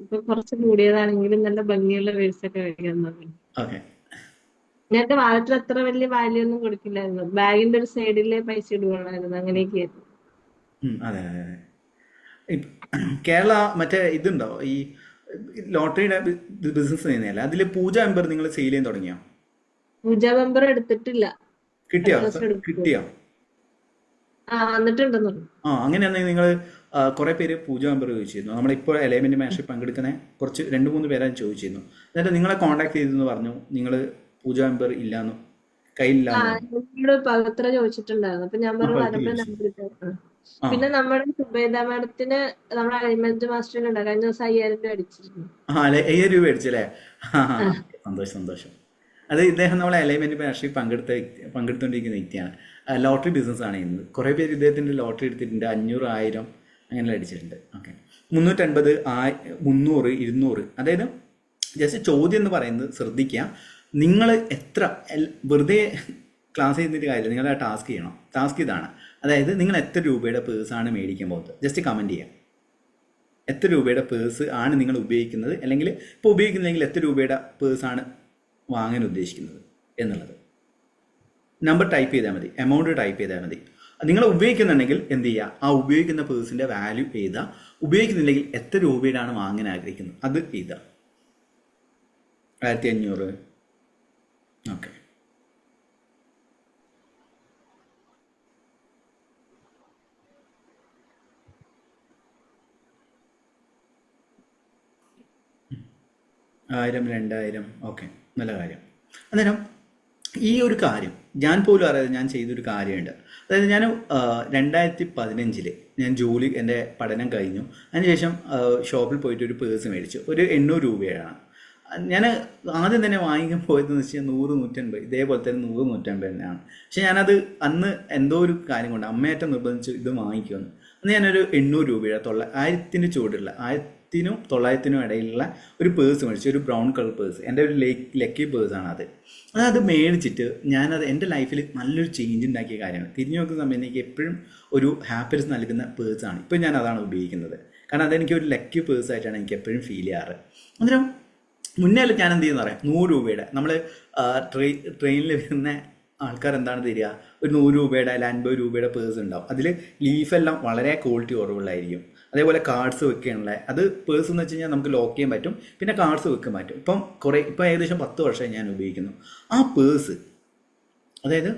ഇപ്പൊ കുറച്ച് കൂടിയതാണെങ്കിലും നല്ല ഭംഗിയുള്ള പേഴ്സ് ഒക്കെ വയ്ക്കുന്നത്. ഞാന്റെ വാലറ്റിൽ അത്ര വലിയ വാല്യൂ ഒന്നും കൊടുക്കില്ലായിരുന്നു, ബാഗിന്റെ ഒരു സൈഡിലെ പൈസ ഇടുകയുള്ളായിരുന്നു, അങ്ങനെയൊക്കെയായിരുന്നു. അതെ അതെ അതെ. കേരള മറ്റേ ഇതുണ്ടോ, ഈ ലോട്ടറിയുടെ ബിസിനസ് ചെയ്യുന്നതല്ല, അതില് പൂജ മെമ്പർ നിങ്ങൾ സെയിൽ ചെയ്യാൻ തുടങ്ങിയോ? പൂജ മെമ്പർ എടുത്തിട്ടില്ല. കിട്ടിയോ? വന്നിട്ടുണ്ടെന്നു. അങ്ങനെയാണെങ്കിൽ നിങ്ങൾ കുറെ പേര് പൂജ മെമ്പർ ചോദിച്ചിരുന്നു. നമ്മളിപ്പോൾ എലൈൻമെന്റ് മാച്ചിൽ പങ്കെടുക്കുന്ന കുറച്ച് 2-3 പേരെ ചോദിച്ചിരുന്നു. എന്നിട്ട് നിങ്ങളെ കോൺടാക്ട് ചെയ്തെന്ന് പറഞ്ഞു നിങ്ങൾ പൂജ മെമ്പർ ഇല്ലാന്ന്, കയ്യിലില്ല. പവിത്ര ചോദിച്ചിട്ടുണ്ടായിരുന്നു. അപ്പൊ ഞാൻ പറഞ്ഞു. പിന്നെ നമ്മുടെ സുബൈദ മാഡത്തിന് നമ്മുടെ അലൈൻമെന്റ് മാസ്റ്ററിനുണ്ട്, കഴിഞ്ഞ ദിവസം 5000 രൂപ അടിച്ചിരുന്നു. 5000 രൂപ അടിച്ചല്ലേ? സന്തോഷം. അത് ഇദ്ദേഹം നമ്മളെ അലൈൻമെന്റ് മാസ്റ്ററിൽ പങ്കെടുത്തുകൊണ്ടിരിക്കുന്ന വ്യക്തിയാണ്. ലോട്ടറി ബിസിനസ് ആണ് ചെയ്യുന്നത്. കുറേ പേര് ഇദ്ദേഹത്തിന്റെ ലോട്ടറി എടുത്തിട്ടുണ്ട്, 500, 1000 അങ്ങനെ അടിച്ചിട്ടുണ്ട്. ഓക്കെ, 350, 300, 200. അതായത് ജസ്റ്റ് ചോദ്യം എന്ന് പറയുന്നത് ശ്രദ്ധിക്കുക, നിങ്ങൾ എത്ര വെറുതെ ക്ലാസ് ചെയ്യുന്നൊരു കാര്യമില്ല, നിങ്ങളുടെ ടാസ്ക് ചെയ്യണം. ടാസ്ക് ഇതാണ്, അതായത് നിങ്ങൾ എത്ര രൂപയുടെ പേഴ്സാണ് മേടിക്കാൻ പോകുന്നത്? ജസ്റ്റ് കമൻറ്റ് ചെയ്യാം. എത്ര രൂപയുടെ പേഴ്സ് ആണ് നിങ്ങൾ ഉപയോഗിക്കുന്നത്, അല്ലെങ്കിൽ ഇപ്പോൾ ഉപയോഗിക്കുന്നില്ലെങ്കിൽ എത്ര രൂപയുടെ പേഴ്സാണ് വാങ്ങാൻ ഉദ്ദേശിക്കുന്നത് എന്നുള്ളത് നമ്പർ ടൈപ്പ് ചെയ്താൽ മതി, എമൗണ്ട് ടൈപ്പ് ചെയ്താൽ മതി. നിങ്ങൾ ഉപയോഗിക്കുന്നുണ്ടെങ്കിൽ എന്ത് ചെയ്യുക, ആ ഉപയോഗിക്കുന്ന പേഴ്സിൻ്റെ വാല്യൂ എഴുതുക. ഉപയോഗിക്കുന്നില്ലെങ്കിൽ എത്ര രൂപയുടെയാണ് വാങ്ങാൻ ആഗ്രഹിക്കുന്നത് അത് എഴുതുക. 1500. ഓക്കെ, ആയിരം, 2000. ഓക്കെ, നല്ല കാര്യം. അന്നേരം ഈ ഒരു കാര്യം ഞാൻ പോലും അറിയാതെ ഞാൻ ചെയ്തൊരു കാര്യമുണ്ട്. അതായത് ഞാൻ 2015 ഞാൻ എൻ്റെ പഠനം കഴിഞ്ഞു. അതിനുശേഷം ഷോപ്പിൽ പോയിട്ട് ഒരു പേഴ്സ് മേടിച്ചു. ഒരു 800 രൂപയാണ്. ഞാൻ ആദ്യം തന്നെ വാങ്ങിക്കാൻ പോയതെന്ന് വെച്ചാൽ 100, 150, ഇതേപോലെ തന്നെ 100, 150 തന്നെയാണ്. പക്ഷെ ഞാനത് അന്ന് എന്തോ ഒരു കാര്യം കൊണ്ട് അമ്മയേറ്റം നിർബന്ധിച്ചു ഇത് വാങ്ങിക്കുമെന്ന്. അന്ന് ഞാനൊരു 800 രൂപയുടെ 1000 ചൂടുള്ള 1000നും 900നും ഇടയിലുള്ള ഒരു പേഴ്സ് മേടിച്ചു, ഒരു ബ്രൗൺ കളർ പേഴ്സ്. എൻ്റെ ഒരു ലക്കി പേഴ്സാണ് അത്. അത് മേടിച്ചിട്ട് ഞാനത് എൻ്റെ ലൈഫിൽ നല്ലൊരു ചേഞ്ച് ഉണ്ടാക്കിയ കാര്യമാണ്. തിരിഞ്ഞു നോക്കുന്ന സമയത്ത് എനിക്ക് എപ്പോഴും ഒരു ഹാപ്പിനെസ് നൽകുന്ന പേഴ്സാണ്. ഇപ്പം ഞാൻ അതാണ് ഉപയോഗിക്കുന്നത്. കാരണം അതെനിക്ക് ഒരു ലക്കി പേഴ്സായിട്ടാണ് എനിക്ക് എപ്പോഴും ഫീൽ ചെയ്യാറ്. അന്നേരം മുന്നേ ഞാൻ എന്ത് ചെയ്യുന്ന പറയാം, 100 രൂപയുടെ നമ്മൾ ട്രെയിനിൽ വരുന്ന ആൾക്കാർ എന്താണ് തരിക, ഒരു 100 രൂപയുടെ അല്ല 50 രൂപയുടെ പേഴ്സ് ഉണ്ടാവും. അതിൽ ലീഫെല്ലാം വളരെ ക്വാളിറ്റി കുറവുള്ളതായിരിക്കും. അതേപോലെ കാർഡ്സ് വെക്കാനുള്ള അത് പേഴ്സ് എന്ന് വെച്ച് കഴിഞ്ഞാൽ നമുക്ക് ലോക്ക് ചെയ്യാൻ പറ്റും, പിന്നെ കാർഡ്സ് വെക്കാൻ പറ്റും. ഇപ്പം ഏകദേശം 10 വർഷമായി ഞാൻ ഉപയോഗിക്കുന്നു ആ പേഴ്സ്. അതായത്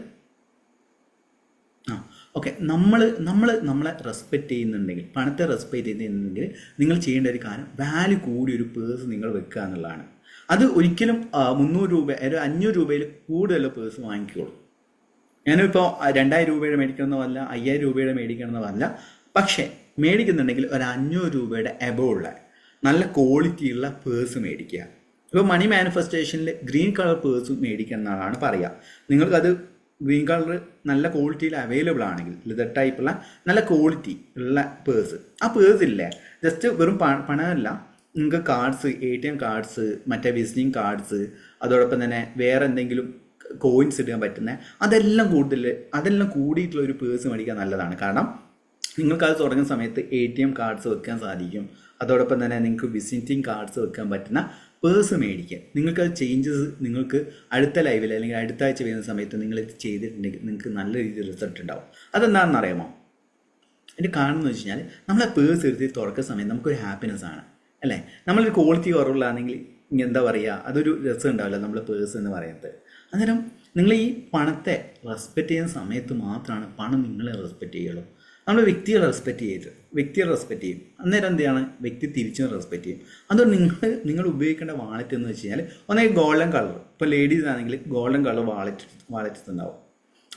ഓക്കെ, നമ്മളെ റെസ്പെക്റ്റ് ചെയ്യുന്നുണ്ടെങ്കിൽ, പണത്തെ റെസ്പെക്റ്റ് ചെയ്യുന്നുണ്ടെങ്കിൽ നിങ്ങൾ ചെയ്യേണ്ട ഒരു കാര്യം വാല്യൂ കൂടി ഒരു പേഴ്സ് നിങ്ങൾ വെക്കുക എന്നുള്ളതാണ്. അത് ഒരിക്കലും 300 രൂപ ഒരു 500 രൂപയിൽ കൂടുതൽ പേഴ്സ് വാങ്ങിക്കുള്ളൂ. ഞാനിപ്പോൾ 2000 രൂപയുടെ മേടിക്കണമെന്നല്ല, 5000 രൂപയുടെ മേടിക്കണമെന്നല്ല. പക്ഷേ മേടിക്കുന്നുണ്ടെങ്കിൽ ഒരു 500 രൂപയുടെ എബോ ഉള്ള നല്ല ക്വാളിറ്റിയുള്ള പേഴ്സ് മേടിക്കുക. ഇപ്പോൾ മണി മാനിഫെസ്റ്റേഷനിൽ ഗ്രീൻ കളർ പേഴ്സ് മേടിക്കണം എന്നാണ് പറയുക. നിങ്ങൾക്കത് ഗ്രീൻ കളർ നല്ല ക്വാളിറ്റിയിൽ അവൈലബിൾ ആണെങ്കിൽ, ലെതർ ടൈപ്പുള്ള നല്ല ക്വാളിറ്റി ഉള്ള പേഴ്സ്, ആ പേഴ്സ് ഇല്ലേ ജസ്റ്റ് വെറും പണമല്ല, നിങ്ങൾക്ക് കാർഡ്സ്, ATM കാർഡ്സ്, മറ്റേ വിസിറ്റിംഗ് കാർഡ്സ്, അതോടൊപ്പം തന്നെ വേറെ എന്തെങ്കിലും കോയിൻസ് ഇടാൻ പറ്റുന്ന അതെല്ലാം കൂടിയിട്ടുള്ള ഒരു പേഴ്സ് മേടിക്കാൻ നല്ലതാണ്. കാരണം നിങ്ങൾക്കത് തുടങ്ങുന്ന സമയത്ത് ATM കാർഡ്സ് വെക്കാൻ സാധിക്കും. അതോടൊപ്പം തന്നെ നിങ്ങൾക്ക് വിസിറ്റിംഗ് കാർഡ്സ് വെക്കാൻ പറ്റുന്ന പേഴ്സ് മേടിക്കുക. നിങ്ങൾക്കത് ചേഞ്ചസ് നിങ്ങൾക്ക് അടുത്ത ലൈവിൽ അല്ലെങ്കിൽ അടുത്ത ആഴ്ച വരുന്ന സമയത്ത് നിങ്ങളിത് ചെയ്തിട്ടുണ്ടെങ്കിൽ നിങ്ങൾക്ക് നല്ല രീതിയിൽ റിസൾട്ട് ഉണ്ടാവും. അതെന്താണെന്ന് അറിയാമോ? എൻ്റെ കാരണം എന്ന് വെച്ച് കഴിഞ്ഞാൽ നമ്മളെ പേഴ്സ് എടുത്ത് തുറക്കുന്ന സമയത്ത് നമുക്കൊരു ഹാപ്പിനെസ് ആണ് അല്ലേ. നമ്മളൊരു ക്വാളിറ്റി കുറവുള്ളതാണെങ്കിൽ എന്താ പറയുക, അതൊരു രസം ഉണ്ടാവില്ല നമ്മൾ പേഴ്സ് എന്ന് പറയുന്നത്. അന്നേരം നിങ്ങൾ ഈ പണത്തെ റെസ്പെക്റ്റ് ചെയ്യുന്ന സമയത്ത് മാത്രമാണ് പണം നിങ്ങളെ റെസ്പെക്റ്റ് ചെയ്യുള്ളൂ. നമ്മൾ വ്യക്തികളെ റെസ്പെക്റ്റ് ചെയ്യും. അന്നേരം എന്താണ്, വ്യക്തി തിരിച്ചും റെസ്പെക്റ്റ് ചെയ്യും. അതുകൊണ്ട് നിങ്ങൾ ഉപയോഗിക്കേണ്ട വാളറ്റ് എന്ന് വെച്ച് കഴിഞ്ഞാൽ ഒന്നെങ്കിൽ ഗോൾഡൻ കളർ, ഇപ്പോൾ ലേഡീസ് ആണെങ്കിൽ ഗോൾഡൻ കളർ വാളറ്റ് ഉണ്ടാവും.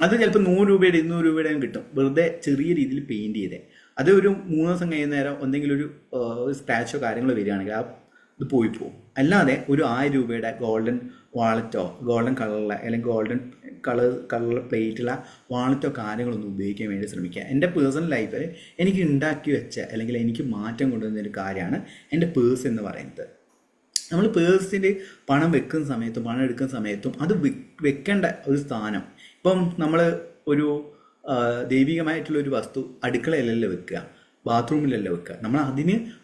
അത് ചിലപ്പോൾ 100 രൂപയുടെ 200 രൂപയുടെയും കിട്ടും, വെറുതെ ചെറിയ രീതിയിൽ പെയിൻറ്റ് ചെയ്തേ. അത് ഒരു 3 ദിവസം കഴിയുന്നേരം എന്തെങ്കിലും ഒരു സ്ക്രാച്ചോ കാര്യങ്ങളോ വരികയാണെങ്കിൽ ഇത് പോയി പോകും. അല്ലാതെ ഒരു 1000 രൂപയുടെ ഗോൾഡൻ വാളറ്റോ, ഗോൾഡൻ കളറിലെ അല്ലെങ്കിൽ ഗോൾഡൻ കളർ പ്ലേറ്റുള്ള വാളറ്റോ കാര്യങ്ങളൊന്നും ഉപയോഗിക്കാൻ വേണ്ടി ശ്രമിക്കുക. എൻ്റെ പേഴ്സണൽ ലൈഫിൽ എനിക്ക് ഉണ്ടാക്കി വെച്ച അല്ലെങ്കിൽ എനിക്ക് മാറ്റം കൊണ്ടുവന്നൊരു കാര്യമാണ് എൻ്റെ പേഴ്സ് എന്ന് പറയുന്നത്. നമ്മൾ പേഴ്സിൻ്റെ പണം വെക്കുന്ന സമയത്തും പണം എടുക്കുന്ന സമയത്തും അത് വെക്കേണ്ട ഒരു സ്ഥാനം, ഇപ്പം നമ്മൾ ഒരു ദൈവികമായിട്ടുള്ളൊരു വസ്തു അടുക്കളയിലല്ല വെക്കുക, ബാത്റൂമിലല്ല വെക്കുക. നമ്മൾ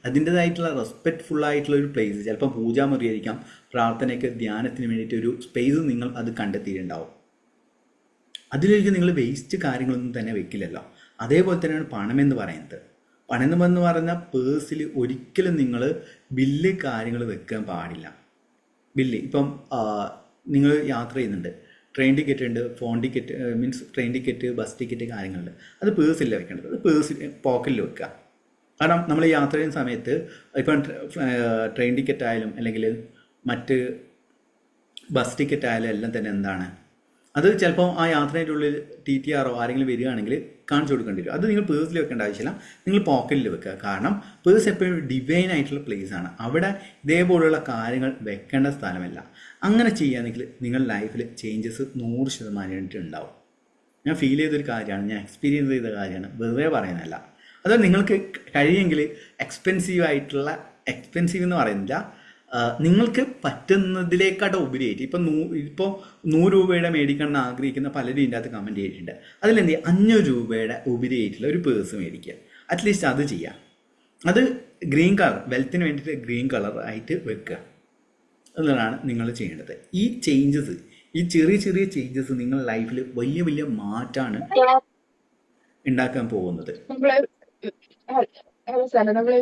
അതിൻ്റെതായിട്ടുള്ള റെസ്പെക്റ്റ്ഫുൾ ആയിട്ടുള്ള ഒരു പ്ലേസ്, ചിലപ്പോൾ പൂജാമുറി ആയിരിക്കാം, പ്രാർത്ഥനയ്ക്ക് ധ്യാനത്തിന് വേണ്ടിയിട്ട് ഒരു സ്പേസ് നിങ്ങൾ അത് കണ്ടെത്തിയിട്ടുണ്ടാവും. അതിലേക്ക് നിങ്ങൾ വേസ്റ്റ് കാര്യങ്ങളൊന്നും തന്നെ വെക്കില്ലല്ലോ. അതേപോലെ തന്നെയാണ് പണമെന്ന് പറയുന്നത്. പണമെന്ന് പറഞ്ഞാൽ പേഴ്സിൽ ഒരിക്കലും നിങ്ങൾ ബില്ല് കാര്യങ്ങൾ വെക്കാൻ പാടില്ല. ബില്ല് ഇപ്പം നിങ്ങൾ യാത്ര ചെയ്യുന്നുണ്ട്, ട്രെയിൻ ടിക്കറ്റ് ഉണ്ട്, phone ticket means train ticket, bus ticket കാര്യങ്ങളുണ്ട്, അത് പേഴ്സില്ല വെക്കേണ്ടത്. അത് പോക്കറ്റിൽ വെക്കുക. കാരണം നമ്മൾ യാത്ര ചെയ്യുന്ന സമയത്ത് ഇപ്പം ട്രെയിൻ ടിക്കറ്റ് ആയാലും അല്ലെങ്കിൽ മറ്റ് ബസ് ടിക്കറ്റ് ആയാലും എല്ലാം തന്നെ എന്താണ്, അത് ചിലപ്പോൾ ആ യാത്രയുടെ ഉള്ളിൽ TTR ആരെങ്കിലും വരികയാണെങ്കിൽ കാണിച്ചു കൊടുക്കേണ്ടി വരും. അത് നിങ്ങൾ പേഴ്സിൽ വെക്കേണ്ട ആവശ്യമില്ല, നിങ്ങൾ പോക്കറ്റിൽ വെക്കുക. കാരണം പേഴ്സ് എപ്പോഴും ഡിവൈൻ ആയിട്ടുള്ള പ്ലേസ് ആണ്, അവിടെ ഇതേപോലുള്ള കാര്യങ്ങൾ വെക്കേണ്ട സ്ഥലമല്ല. അങ്ങനെ ചെയ്യുകയാണെങ്കിൽ നിങ്ങളുടെ ലൈഫിൽ ചേഞ്ചസ് 100% ഉണ്ടാവും. ഞാൻ ഫീൽ ചെയ്തൊരു കാര്യമാണ്, ഞാൻ എക്സ്പീരിയൻസ് ചെയ്ത കാര്യമാണ്, വെറുതെ പറയുന്നതല്ല. അത് നിങ്ങൾക്ക് കഴിയുമെങ്കിൽ എക്സ്പെൻസീവ് എന്ന് പറയുന്നില്ല, നിങ്ങൾക്ക് പറ്റുന്നതിലേക്കാട്ട് ഉപരിയായിട്ട് ഇപ്പോൾ 100 രൂപയുടെ മേടിക്കണം എന്ന് ആഗ്രഹിക്കുന്ന പലരും ഇതിൻ്റെ അകത്ത് കമൻറ്റ് ചെയ്തിട്ടുണ്ട്. അതിലെന്ത് 500 രൂപയുടെ ഉപരിയായിട്ടുള്ള ഒരു പേഴ്സ് മേടിക്കുക. അറ്റ്ലീസ്റ്റ് അത് ചെയ്യാം. അത് ഗ്രീൻ കളർ, വെൽത്തിന് വേണ്ടിയിട്ട് ഗ്രീൻ കളർ ആയിട്ട് വെക്കുക എന്നതാണ് നിങ്ങൾ ചെയ്യേണ്ടത്. ഈ ചേഞ്ചസ്, ഈ ചെറിയ ചേഞ്ചസ് നിങ്ങളുടെ ലൈഫിൽ വലിയ മാറ്റമാണ് ഉണ്ടാക്കാൻ പോകുന്നത്. നമ്മള്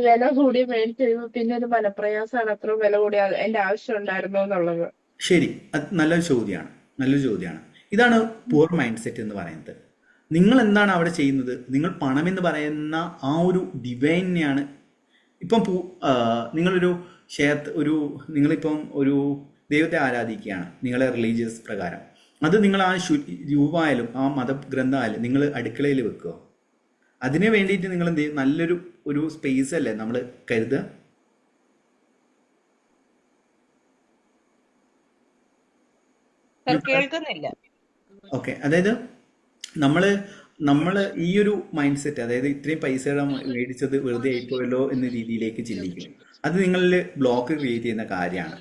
വില കൂടി മേടിച്ച് കഴിയുമ്പോ പിന്നെ ഒരു മനപ്രയാസമാണ്, അത്ര വില കൂടിയ എന്റെ ആവശ്യം ഉണ്ടായിരുന്നോ എന്നുള്ളത്. ശരി, അത് നല്ലൊരു ചോദ്യമാണ്. ഇതാണ് പൂർ മൈൻഡ് സെറ്റ് എന്ന് പറയുന്നത്. നിങ്ങൾ എന്താണ് അവിടെ ചെയ്യുന്നത്? നിങ്ങൾ പണം എന്ന് പറയുന്ന ആ ഒരു ഡിവൈനെയാണ് ഇപ്പം നിങ്ങളിപ്പം ഒരു ദൈവത്തെ ആരാധിക്കുകയാണ് നിങ്ങളെ റിലീജിയസ് പ്രകാരം. അത് നിങ്ങൾ ആ രൂപമായാലും ആ മതഗ്രന്ഥമായാലും നിങ്ങൾ അടുക്കളയിൽ വെക്കുക. അതിന് വേണ്ടിയിട്ട് നിങ്ങൾ എന്ത് ചെയ്യും? നല്ലൊരു സ്പേസ് അല്ലേ നമ്മൾ കരുതുക. കേൾക്കുന്നില്ല. ഓക്കെ, അതായത് നമ്മൾ ഈ ഒരു മൈൻഡ് സെറ്റ്, അതായത് ഇത്രയും പൈസ മേടിച്ചത് വെറുതെ ആയിപ്പോയല്ലോ എന്ന രീതിയിലേക്ക് ചിന്തിക്കും. അത് നിങ്ങളിൽ ബ്ലോക്ക് ക്രിയേറ്റ് ചെയ്യുന്ന കാര്യമാണ്.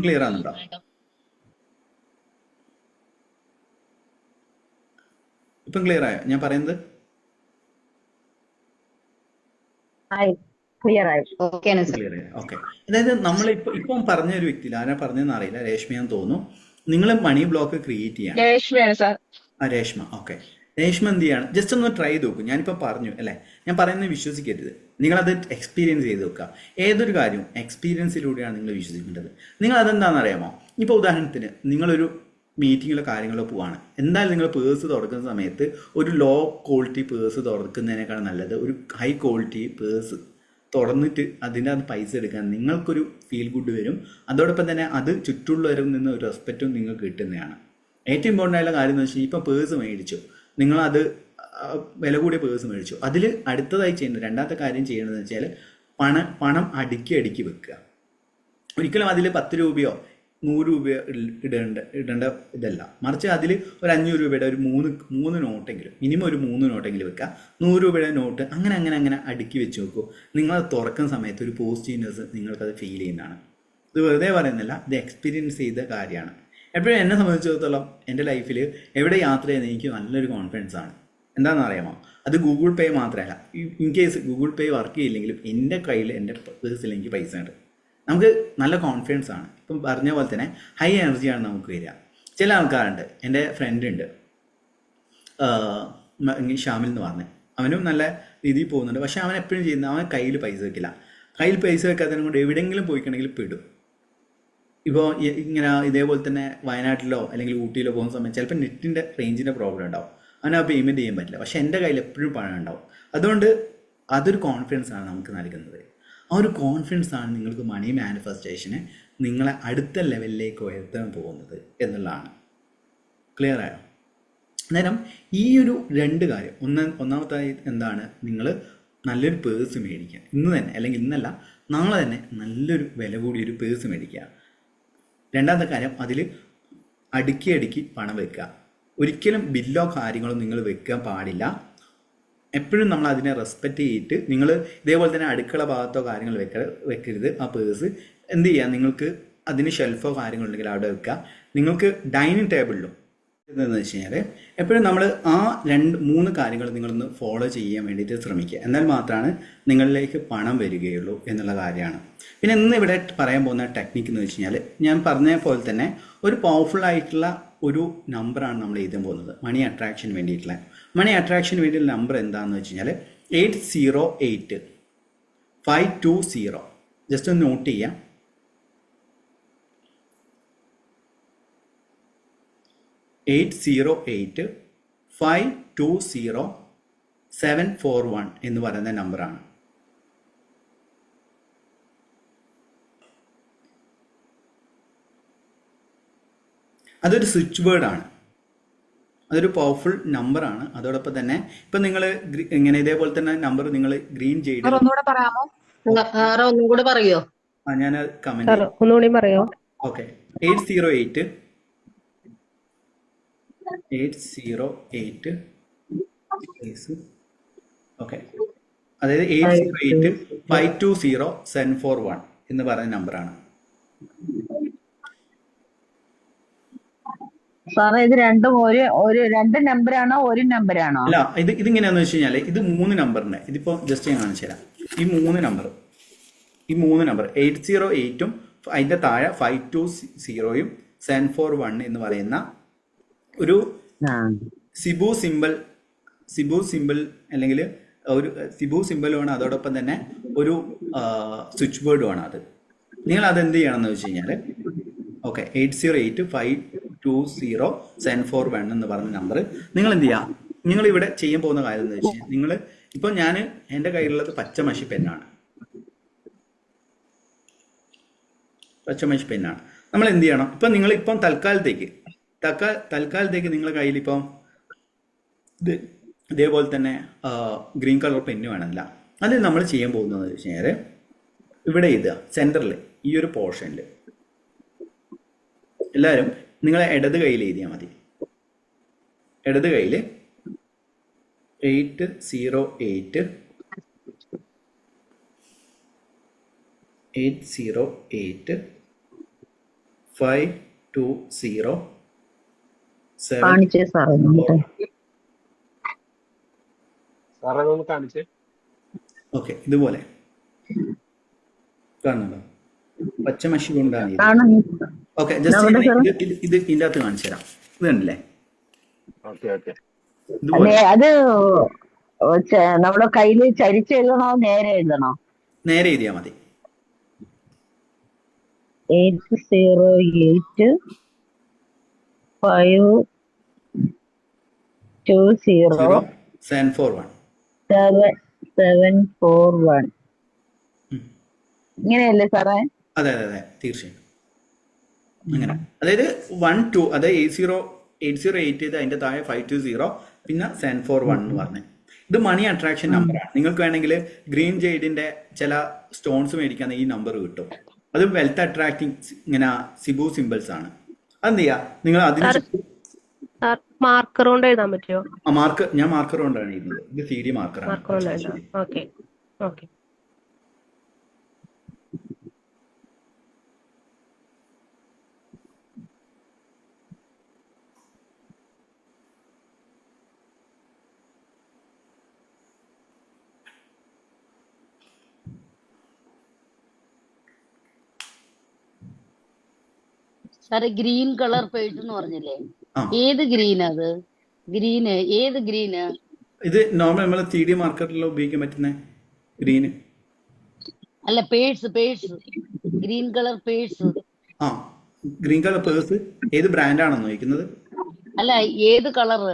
ക്ലിയർ ആണെന്നുണ്ടോ? ഇപ്പം ക്ലിയർ ആയോ ഞാൻ പറയുന്നത്? ക്ലിയർ ആയി. ഓക്കെ. അതായത് നമ്മളിപ്പം പറഞ്ഞ ഒരു വ്യക്തിയിൽ ആരാ പറഞ്ഞതെന്ന് അറിയില്ല, രേഷ്മയാന്ന് തോന്നുന്നു. നിങ്ങൾ മണി ബ്ലോക്ക് ക്രിയേറ്റ് ചെയ്യാൻ. രേഷ്മ. ഓക്കെ, രേഷ്മ എന്ത് ചെയ്യാണ്? ജസ്റ്റ് ഒന്ന് ട്രൈ ചെയ്ത് നോക്കും. ഞാനിപ്പോൾ പറഞ്ഞു അല്ലേ, ഞാൻ പറയുന്നത് വിശ്വസിക്കരുത്, നിങ്ങളത് എക്സ്പീരിയൻസ് ചെയ്ത് നോക്കുക. ഏതൊരു കാര്യവും എക്സ്പീരിയൻസിലൂടെയാണ് നിങ്ങൾ വിശ്വസിക്കേണ്ടത്. നിങ്ങൾ അതെന്താണെന്ന് അറിയാമോ? ഇപ്പോൾ ഉദാഹരണത്തിന് നിങ്ങളൊരു മീറ്റിങ്ങിലോ കാര്യങ്ങളോ പോവാണ്, എന്തായാലും നിങ്ങൾ പേഴ്സ് തുറക്കുന്ന സമയത്ത് ഒരു ലോ ക്വാളിറ്റി പേഴ്സ് തുറക്കുന്നതിനേക്കാൾ നല്ലത് ഒരു ഹൈ ക്വാളിറ്റി പേഴ്സ് തുറന്നിട്ട് അതിൻ്റെ അത് പൈസ എടുക്കാൻ നിങ്ങൾക്കൊരു ഫീൽ ഗുഡ് വരും. അതോടൊപ്പം തന്നെ അത് ചുറ്റുള്ളവരിൽ നിന്ന് ഒരു റെസ്പെക്റ്റും നിങ്ങൾക്ക് കിട്ടുന്നതാണ്. ഏറ്റവും ഇമ്പോർട്ടൻ്റ് ആയിട്ടുള്ള കാര്യം എന്ന് വെച്ചാൽ ഇപ്പോൾ പേഴ്സ് മേടിച്ചു, നിങ്ങളത് വില കൂടിയ പേഴ്സ് മേടിച്ചു, അതിൽ അടുത്തതായി ചെയ്യേണ്ടത് രണ്ടാമത്തെ കാര്യം ചെയ്യേണ്ടതെന്ന് വെച്ചാൽ പണം അടുക്കി വെക്കുക. ഒരിക്കലും അതിൽ 10 രൂപയോ 100 രൂപയോ ഇടേണ്ട ഇതല്ല, മറിച്ച് അതിൽ ഒരു 500 രൂപയുടെ ഒരു മൂന്ന് നോട്ടെങ്കിലും, മിനിമം ഒരു 3 നോട്ടെങ്കിലും വെക്കുക. 100 രൂപയുടെ നോട്ട് അങ്ങനെ അടുക്കി വെച്ച് നോക്കൂ. നിങ്ങളത് തുറക്കുന്ന സമയത്ത് ഒരു പോസിറ്റീവ്നെസ് നിങ്ങൾക്കത് ഫീൽ ചെയ്യുന്നതാണ്. ഇത് വെറുതെ പറയുന്നില്ല, ഇത് എക്സ്പീരിയൻസ് ചെയ്ത കാര്യമാണ്. എപ്പോഴും എന്നെ സംബന്ധിച്ചിടത്തോളം എൻ്റെ ലൈഫിൽ എവിടെ യാത്ര ചെയ്യുന്നത് എനിക്ക് നല്ലൊരു കോൺഫിഡൻസ് ആണ്. എന്താണെന്ന് അറിയാമോ? അത് ഗൂഗിൾ പേ മാത്രമല്ല, in case Google Pay work ചെയ്യില്ലെങ്കിലും എൻ്റെ കയ്യിൽ എൻ്റെ പേഴ്സിൽ എനിക്ക് പൈസ ഉണ്ട്. നമുക്ക് നല്ല കോൺഫിഡൻസ് ആണ്. ഇപ്പം പറഞ്ഞ പോലെ തന്നെ ഹൈ എനർജിയാണ് നമുക്ക് വരിക. ചില ആൾക്കാരുണ്ട്, എൻ്റെ ഫ്രണ്ട് ഉണ്ട് ഷാമിൽ എന്ന് പറഞ്ഞ്, അവനും നല്ല രീതിയിൽ പോകുന്നുണ്ട്. പക്ഷെ അവൻ എപ്പോഴും ചെയ്യുന്നത് അവൻ കയ്യിൽ പൈസ വെക്കില്ല. കയ്യിൽ പൈസ വെക്കാത്തതിനെ കൊണ്ട് എവിടെയെങ്കിലും പോയിക്കണമെങ്കിൽ പെടും. ഇപ്പോൾ ഇങ്ങനെ ഇതേപോലെ തന്നെ വയനാട്ടിലോ അല്ലെങ്കിൽ ഊട്ടിയിലോ പോകുന്ന സമയത്ത് ചിലപ്പോൾ നെറ്റിൻ്റെ റേഞ്ചിൻ്റെ പ്രോബ്ലം ഉണ്ടാവും, അവന് ആ പേയ്മെൻറ്റ് ചെയ്യാൻ പറ്റില്ല. പക്ഷെ എൻ്റെ കയ്യിൽ എപ്പോഴും പണം ഉണ്ടാവും. അതുകൊണ്ട് അതൊരു കോൺഫിഡൻസ് ആണ് നമുക്ക് നൽകുന്നത്. ആ ഒരു കോൺഫിഡൻസ് ആണ് നിങ്ങൾക്ക് മണി മാനിഫെസ്റ്റേഷനെ നിങ്ങളെ അടുത്ത ലെവലിലേക്ക് ഉയർത്താൻ പോകുന്നത് എന്നുള്ളതാണ്. ക്ലിയർ ആയോ? അന്നേരം ഈ ഒരു 2 കാര്യം, ഒന്നാമത്തായി എന്താണ്, നിങ്ങൾ നല്ലൊരു പേഴ്സ് മേടിക്കുക. ഇന്ന് തന്നെ, അല്ലെങ്കിൽ ഇന്നല്ല നാളെ തന്നെ നല്ലൊരു വില കൂടിയൊരു പേഴ്സ് മേടിക്കുക. രണ്ടാമത്തെ കാര്യം, അതിൽ അടുക്കി പണം വെക്കുക. ഒരിക്കലും ബില്ലോ കാര്യങ്ങളോ നിങ്ങൾ വെക്കാൻ പാടില്ല. എപ്പോഴും നമ്മൾ അതിനെ റെസ്പെക്റ്റ് ചെയ്തിട്ട് നിങ്ങൾ ഇതേപോലെ തന്നെ അടുക്കള ഭാഗത്തോ കാര്യങ്ങൾ വെക്കരുത്. ആ പേഴ്സ് എന്ത് ചെയ്യുക, നിങ്ങൾക്ക് അതിന് ഷെൽഫോ കാര്യങ്ങളുണ്ടെങ്കിൽ അവിടെ വെക്കുക. നിങ്ങൾക്ക് ഡൈനിങ് ടേബിളിലും എന്താണെന്ന് വെച്ച് കഴിഞ്ഞാൽ എപ്പോഴും നമ്മൾ ആ 2-3 കാര്യങ്ങൾ നിങ്ങളൊന്ന് ഫോളോ ചെയ്യാൻ വേണ്ടിയിട്ട് ശ്രമിക്കുക. എന്നാൽ മാത്രമാണ് നിങ്ങളിലേക്ക് പണം വരികയുള്ളൂ എന്നുള്ള കാര്യമാണ്. പിന്നെ ഇന്ന് ഇവിടെ പറയാൻ പോകുന്ന ടെക്നിക്ക് എന്ന് വെച്ച് കഴിഞ്ഞാൽ, ഞാൻ പറഞ്ഞ പോലെ തന്നെ ഒരു പവർഫുൾ ആയിട്ടുള്ള ഒരു നമ്പറാണ് നമ്മൾ എഴുതാൻ പോകുന്നത് മണി അട്രാക്ഷന് വേണ്ടിയിട്ടുള്ള. മണി അട്രാക്ഷന് വേണ്ടിയുള്ള നമ്പർ എന്താണെന്ന് വെച്ച് കഴിഞ്ഞാൽ 808-520. ജസ്റ്റ് ഒന്ന് നോട്ട് ചെയ്യാം. 808-520-741 എന്ന് പറയുന്ന നമ്പറാണ്. അതൊരു സ്വിച്ച് വേർഡാണ്, അതൊരു പവർഫുൾ നമ്പറാണ്. അതോടൊപ്പം തന്നെ ഇപ്പം നിങ്ങൾ ഇങ്ങനെ ഇതേപോലെ തന്നെ നമ്പർ നിങ്ങൾ ഗ്രീൻ ചെയ്ത് ഒന്നുകൂടെ പറയാമോ? ഒന്നും കൂടെ പറയോ? ഞാൻ കമന്റ് ഒന്നുകൂടി പറയോ? ഓക്കെ. 808 ഓക്കെ, അതായത് 808-520-741 എന്ന് പറയുന്ന നമ്പറാണ്. സാറേ ഇത് രണ്ടും ഒരു 2 നമ്പറാണോ 1 നമ്പറാണോ? അല്ല, ഇതിങ്ങനെയാന്ന് വെച്ച് കഴിഞ്ഞാൽ ഇത് 3 നമ്പറിന്റെ, ഇതിപ്പോ ജസ്റ്റ് ഞാൻ കാണിച്ചു തരാം. ഈ 3 നമ്പർ 808-ഉം അതിന്റെ താഴെ 520-ഉം 741 എന്ന് പറയുന്ന ഒരു സിബു സിമ്പിൾ അല്ലെങ്കിൽ ഒരു സിബു സിമ്പിളുമാണ്. അതോടൊപ്പം തന്നെ ഒരു സ്വിച്ച് ബോർഡുമാണ്. അത് നിങ്ങൾ അതെന്ത് ചെയ്യണമെന്ന് വെച്ച് കഴിഞ്ഞാൽ, ഓക്കെ, 808-520-741 എന്ന് പറഞ്ഞ നമ്പർ നിങ്ങൾ എന്ത് ചെയ്യുക, നിങ്ങൾ ഇവിടെ ചെയ്യാൻ പോകുന്ന കാര്യം എന്ന് വെച്ച് കഴിഞ്ഞാൽ, നിങ്ങൾ ഇപ്പം ഞാൻ എൻ്റെ കയ്യിലുള്ളത് പച്ചമഷി പെന്നാണ്. നമ്മൾ എന്ത് ചെയ്യണം, ഇപ്പം നിങ്ങളിപ്പം തൽക്കാലത്തേക്ക് നിങ്ങളുടെ കയ്യിൽ ഇപ്പം ഇതേപോലെ തന്നെ ഗ്രീൻ കളർ പെന്ന് വേണമല്ല. അത് നമ്മൾ ചെയ്യാൻ പോകുന്നത് വെച്ച് കഴിഞ്ഞാൽ, ഇവിടെ എഴുതുക സെൻറ്ററിൽ ഈ ഒരു പോർഷനിൽ എല്ലാവരും നിങ്ങളെ ഇടത് കയ്യിൽ എഴുതിയാൽ മതി. ഇടത് കയ്യിൽ 808-520-741. ഓക്കെ, ഇതുപോലെ കാണുന്നുണ്ടോ? പച്ചമഷി കൊണ്ടാണ്. ഓക്കെ, ജസ്റ്റ് ഇത് ഇതിൻ്റെ അകത്ത് കാണിച്ചു തരാം. ഇത് കണ്ടില്ലേ? അത് നമ്മുടെ കയ്യിൽ ചരിച്ചെഴുതണോ നേരെ എഴുതണോ? നേരെ എഴുതിയാൽ മതി. 808-520-741. ഇങ്ങനെയല്ലേ സാറേ? അതെ അതെ അതെ തീർച്ചയായും അങ്ങനെ. അതായത് 1 2 അതായത് 80 ചെയ്ത് അതിന്റെ താഴെ 520 പിന്നെ 741 എന്ന് പറഞ്ഞത്. ഇത് മണി അട്രാക്ഷൻ നമ്പറാണ്. നിങ്ങൾക്ക് വേണമെങ്കിൽ ഗ്രീൻ ജെയ്ഡിന്റെ ചില സ്റ്റോൺസ് മേടിക്കാൻ ഈ നമ്പർ കിട്ടും. അത് വെൽത്ത് അട്രാക്ടിങ് ഇങ്ങനെ സിബു സിമ്പിൾസ് ആണ്. അതെന്ത് ചെയ്യാ നിങ്ങൾ അതിന് മാർക്കർ കൊണ്ട് എഴുതാൻ പറ്റുമോ? ഞാൻ മാർക്കർ കൊണ്ടാണ് എഴുതുന്നത്. ഇത് 3D മാർക്കറാണ്. Okay okay. സാറേ ഗ്രീൻ കളർ പേഴ്സ് എന്ന് പറഞ്ഞില്ലേ, ഏത് ഗ്രീൻ? അത് ഗ്രീന് ഏത് ഗ്രീന്? ഇത് നോർമൽ നമ്മൾ 3D മാർക്കറ്റിൽ ഉപയോഗിക്കാൻ പറ്റുന്ന ഗ്രീന് അല്ല, പേഴ്സ് ഗ്രീൻ കളർ പേഴ്സ്. ആ ഗ്രീൻ കളർ പേഴ്സ് ഏത് ബ്രാൻഡാണോ ചോദിക്കുന്നത്? അല്ല, ഏത് colour?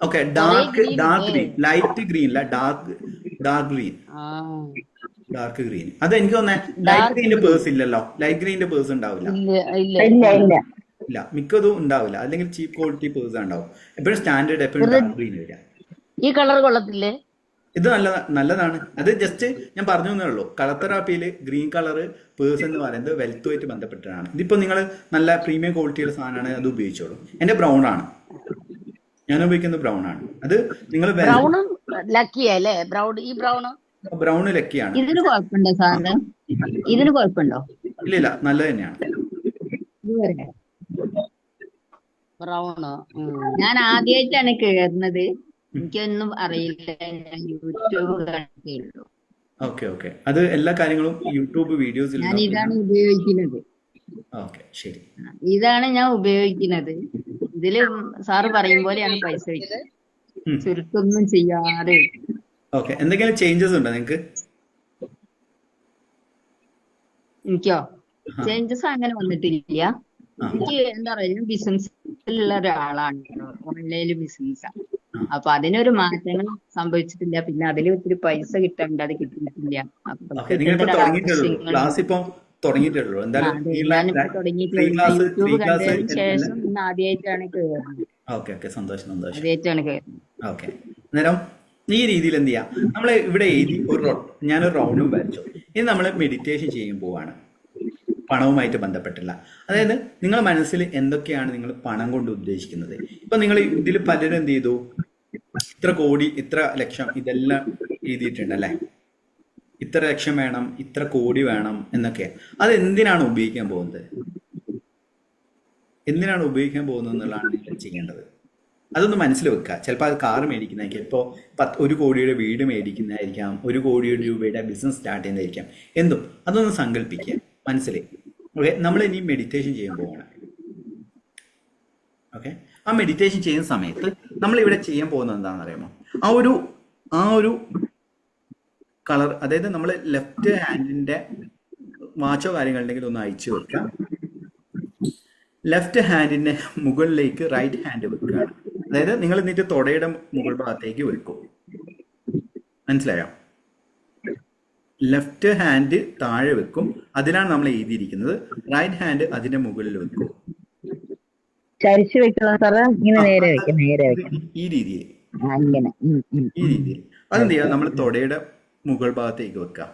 Okay, dark green, light green അല്ല, ഡാർക്ക് ഗ്രീൻ. അത് എനിക്ക് തോന്നുന്നത് ലൈറ്റ് ഗ്രീനിന്റെ പേഴ്സ് ഇല്ലല്ലോ. ലൈറ്റ് ഗ്രീനിന്റെ പേഴ്സ് ഉണ്ടാവില്ല. ഇല്ല, മിക്കതും ഉണ്ടാവില്ല. അല്ലെങ്കിൽ ചീപ്പ് ക്വാളിറ്റി പേഴ്സ് ഉണ്ടാവും. എപ്പോഴും സ്റ്റാൻഡേർഡ് എപ്പോഴും ഡാർക്ക് ഗ്രീൻ വരിക. ഈ കളർ കൊള്ളത്തില്ലേ? ഇത് നല്ലതാണ്. അത് ജസ്റ്റ് ഞാൻ പറഞ്ഞു തന്നേ ഉള്ളൂ. കളർ തെറാപ്പിയിൽ ഗ്രീൻ കളർ പേഴ്സ് എന്ന് പറയുന്നത് വെൽത്തുമായിട്ട് ബന്ധപ്പെട്ടാണ്. ഇതിപ്പോ നിങ്ങൾ നല്ല പ്രീമിയം ക്വാളിറ്റിയുടെ സാധനമാണ്, അത് ഉപയോഗിച്ചോളൂ. എന്റെ ബ്രൗൺ ആണ്, ഞാൻ ഉപയോഗിക്കുന്നത് ബ്രൗൺ ആണ്. അത് നിങ്ങൾ ലക്കിയല്ലേ? ബ്രൗൺ ലക്കിയാണ്. ഇതിന് കുഴപ്പമുണ്ടോ സാറിന്? ഇതിന് കുഴപ്പമുണ്ടോ? ഇല്ല, നല്ലത് തന്നെയാണ്. ബ്രൗണോ? ഞാൻ ആദ്യമായിട്ടാണ് കേറുന്നത്, എനിക്കൊന്നും അറിയില്ല, ഞാൻ യൂട്യൂബ് കണ്ടിട്ടുള്ളൂ. ഓക്കെ. അത് എല്ലാ കാര്യങ്ങളും യൂട്യൂബ് വീഡിയോസിൽ ഞാൻ ഇതാണ് ഉപയോഗിക്കുന്നത്. ഓക്കെ, ശരി. ഇതാണ് ഞാൻ ഉപയോഗിക്കുന്നത്. ഇതില് സാറ് പറയും പോലെയാണ് പൈസ വെച്ചത്, ചുരുക്കൊന്നും ചെയ്യാതെ. ഓക്കെ, എന്തെങ്കിലും ചേഞ്ചസ് ഉണ്ടോ നിങ്ങൾക്ക്? എനിക്കോ ചേഞ്ചസ് അങ്ങനെ വന്നിട്ടില്ല. എനിക്ക് എന്താ പറയുക, ബിസിനസ്സിലുള്ള ഒരാളാണ്, ഓൺലൈനിൽ ബിസിനസ്സാണ്. അപ്പൊ അതിനൊരു മാറ്റങ്ങൾ സംഭവിച്ചിട്ടില്ല. പിന്നെ അതിൽ ഒത്തിരി പൈസ കിട്ടാണ്ട്, അത് കിട്ടിയിട്ടില്ല. യൂട്യൂബ് കണ്ടതിന് ശേഷം ഇന്ന് ആദ്യമായിട്ടാണ് കയറുന്നത്. ആദ്യമായിട്ടാണ് കയറുന്നത്. ഈ രീതിയിൽ എന്ത് ചെയ്യാം, നമ്മൾ ഇവിടെ എഴുതി ഞാനൊരു റൗണ്ടും വരച്ചു. ഇനി നമ്മൾ മെഡിറ്റേഷൻ ചെയ്യാൻ പോവാണ്, പണവുമായിട്ട് ബന്ധപ്പെട്ടില്ല. അതായത് നിങ്ങളുടെ മനസ്സിൽ എന്തൊക്കെയാണ് നിങ്ങൾ പണം കൊണ്ട് ഉദ്ദേശിക്കുന്നത്. ഇപ്പൊ നിങ്ങൾ ഇതിൽ പലരും എന്ത് ചെയ്തു, ഇത്ര കോടി, ഇത്ര ലക്ഷം, ഇതെല്ലാം എഴുതിയിട്ടുണ്ട് അല്ലെ. ഇത്ര ലക്ഷം വേണം, ഇത്ര കോടി വേണം എന്നൊക്കെ. അത് എന്തിനാണ് ഉപയോഗിക്കാൻ പോകുന്നത് എന്നുള്ളതാണ് നിങ്ങൾ ചെയ്യേണ്ടത്. അതൊന്ന് മനസ്സിൽ വെക്കുക. ചിലപ്പോൾ അത് കാർ മേടിക്കുന്നതായിരിക്കും, ഇപ്പോൾ 1 കോടിയുടെ വീട് മേടിക്കുന്നതായിരിക്കാം, 1 കോടി രൂപയുടെ ബിസിനസ് സ്റ്റാർട്ട് ചെയ്യുന്നതായിരിക്കാം, എന്തും അതൊന്ന് സങ്കല്പിക്കുക മനസ്സിൽ. ഓക്കെ, നമ്മൾ ഇനി മെഡിറ്റേഷൻ ചെയ്യാൻ പോവാണ്. ഓക്കെ, ആ മെഡിറ്റേഷൻ ചെയ്യുന്ന സമയത്ത് നമ്മൾ ഇവിടെ ചെയ്യാൻ പോകുന്നത് എന്താണെന്ന് അറിയാമോ? ആ ഒരു കളർ, അതായത് നമ്മൾ ലെഫ്റ്റ് ഹാൻഡിന്റെ വാച്ചോ കാര്യങ്ങളുണ്ടെങ്കിൽ ഒന്ന് അയച്ചു വെക്കുക. ലെഫ്റ്റ് ഹാൻഡിന്റെ മുകളിലേക്ക് റൈറ്റ് ഹാൻഡ് വെക്കുകയാണ്. അതായത് നിങ്ങൾ എന്നിട്ട് തൊടയുടെ മുകൾ ഭാഗത്തേക്ക് വെക്കും. മനസ്സിലായോ? ലെഫ്റ്റ് ഹാൻഡ് താഴെ വെക്കും, അതിലാണ് നമ്മൾ എഴുതിയിരിക്കുന്നത്. റൈറ്റ് ഹാൻഡ് അതിന്റെ മുകളിൽ വെക്കും. ചരിച്ചു വെക്കണം സാറേ, ഇങ്ങനെ നേരെ വെക്കണം. ഈ രീതിയിൽ അതെന്ത് ചെയ്യാം, നമ്മൾ തൊടയുടെ മുകൾ ഭാഗത്തേക്ക് വെക്കാം.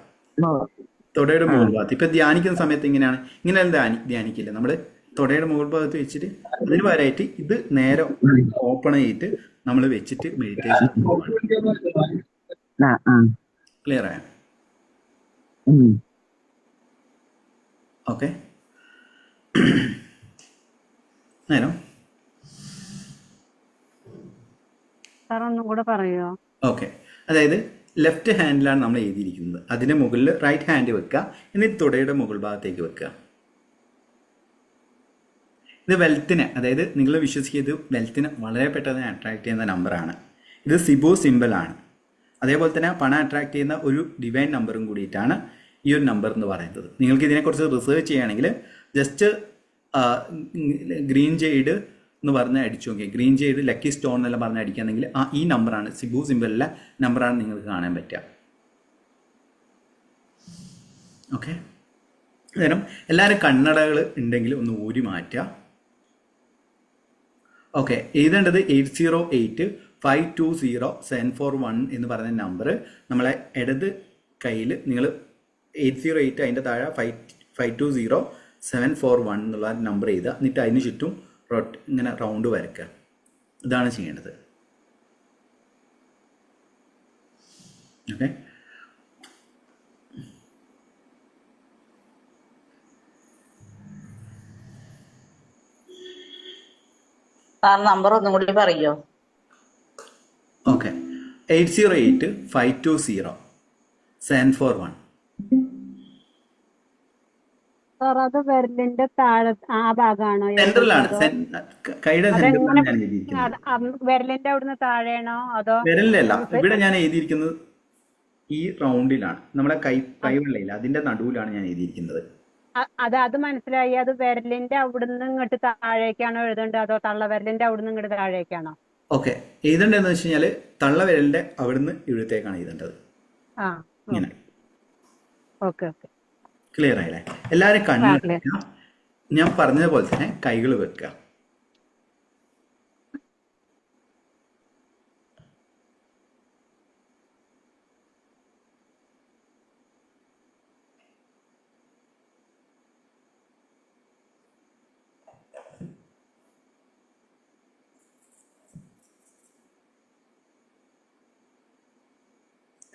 തൊടയുടെ മുകൾ ഭാഗത്ത് ഇപ്പൊ ധ്യാനിക്കുന്ന സമയത്ത് ഇങ്ങനെ ധ്യാനിക്കില്ല. നമ്മള് തൊടയുടെ മുകൾ ഭാഗത്ത് വെച്ചിട്ട് അതിന് പകരമായിട്ട് ഇത് നേരെ ഓപ്പൺ ചെയ്തിട്ട് നമ്മൾ വെച്ചിട്ട് മെഡിറ്റേഷൻ. ക്ലിയർ ആയോ? ഓക്കെ, നേരം ഒന്നും കൂടെ പറയോ? ഓക്കെ, അതായത് ലെഫ്റ്റ് ഹാൻഡിലാണ് നമ്മൾ എഴുതിയിരിക്കുന്നത്, അതിന്റെ മുകളിൽ റൈറ്റ് ഹാൻഡ് വെക്കുക, എന്നിട്ട് തൊടയുടെ മുകൾ ഭാഗത്തേക്ക് വെക്കുക. ഇത് വെൽത്തിനെ, അതായത് നിങ്ങൾ വിശ്വസിക്കുന്നത് വെൽത്തിനെ വളരെ പെട്ടെന്ന് അട്രാക്ട് ചെയ്യുന്ന നമ്പറാണ്. ഇത് സിബു സിമ്പിൾ ആണ്. അതേപോലെ തന്നെ പണം അട്രാക്ട് ചെയ്യുന്ന ഒരു ഡിവൈൻ നമ്പറും കൂടിയിട്ടാണ് ഈ ഒരു നമ്പർ എന്ന് പറയുന്നത്. നിങ്ങൾക്ക് ഇതിനെക്കുറിച്ച് റിസർച്ച് ചെയ്യുകയാണെങ്കിൽ ജസ്റ്റ് ഗ്രീൻ ജെയ്ഡ് എന്ന് പറഞ്ഞ് അടിച്ചു നോക്കി, ഗ്രീൻ ജെയ്ഡ് ലക്കി സ്റ്റോൺ എന്നെല്ലാം പറഞ്ഞ് അടിക്കുകയാണെങ്കിൽ ഈ നമ്പറാണ്, സിബു സിമ്പിളിലെ നമ്പറാണ് നിങ്ങൾക്ക് കാണാൻ പറ്റുക. ഓക്കെ. അന്നേരം എല്ലാവരും കണ്ണടകൾ ഉണ്ടെങ്കിൽ ഒന്ന് ഊരി മാറ്റുക. ഓക്കെ, എഴുതേണ്ടത് 808-520-741 എന്ന് പറയുന്ന നമ്പർ നമ്മളെ ഇടത് കയ്യിൽ നിങ്ങൾ 808 അതിൻ്റെ താഴെ 520-741 എന്നുള്ള നമ്പർ എഴുതുക. എന്നിട്ട് അതിന് ചുറ്റും ഇങ്ങനെ റൗണ്ട് വരയ്ക്കുക. ഇതാണ് ചെയ്യേണ്ടത്. ഓക്കെ. സാർ നമ്പർ ഒന്നും കൂടി പറയോ? ഓക്കെ, 808-520-741. സാർ അത് വിരലിന്റെ താഴെ ആ ഭാഗമാണോ? സെൻട്രലാണ്, കൈയുടെ സെൻട്രലാണ് ഞാൻ എഴുതിയിരിക്കുന്നത്. വിരലിന്റെ അവിടുന്ന് താഴെയാണോ അതോ? വിരലിലല്ല, ഇവിടെ ഞാൻ എഴുതിയിരിക്കുന്നത് ഈ റൗണ്ടിലാണ്, നമ്മുടെ കൈവെള്ളയില്ല, അതിന്റെ നടുവിലാണ് ഞാൻ എഴുതിയിരിക്കുന്നത്. അത് മനസ്സിലായി. അത് വിരലിന്റെ അവിടുന്ന് ഇങ്ങോട്ട് താഴേക്കാണോ എഴുതേണ്ടത് അതോ തള്ളവിരലിന്റെ അവിടുന്ന് ഇങ്ങോട്ട് താഴേക്കാണോ? ഓക്കെ, എഴുതേണ്ടതെന്ന് വെച്ച് കഴിഞ്ഞാൽ തള്ളവിരലിന്റെ അവിടുന്ന് ഇവിടത്തേക്കാണ് എഴുതേണ്ടത്. ഇങ്ങനെ. ഓക്കെ ഓക്കെ, ക്ലിയർ ആയില്ലേ? എല്ലാവരും കണ്ണിൽ ഞാൻ പറഞ്ഞതുപോലെ തന്നെ കൈകൾ വെക്കുക.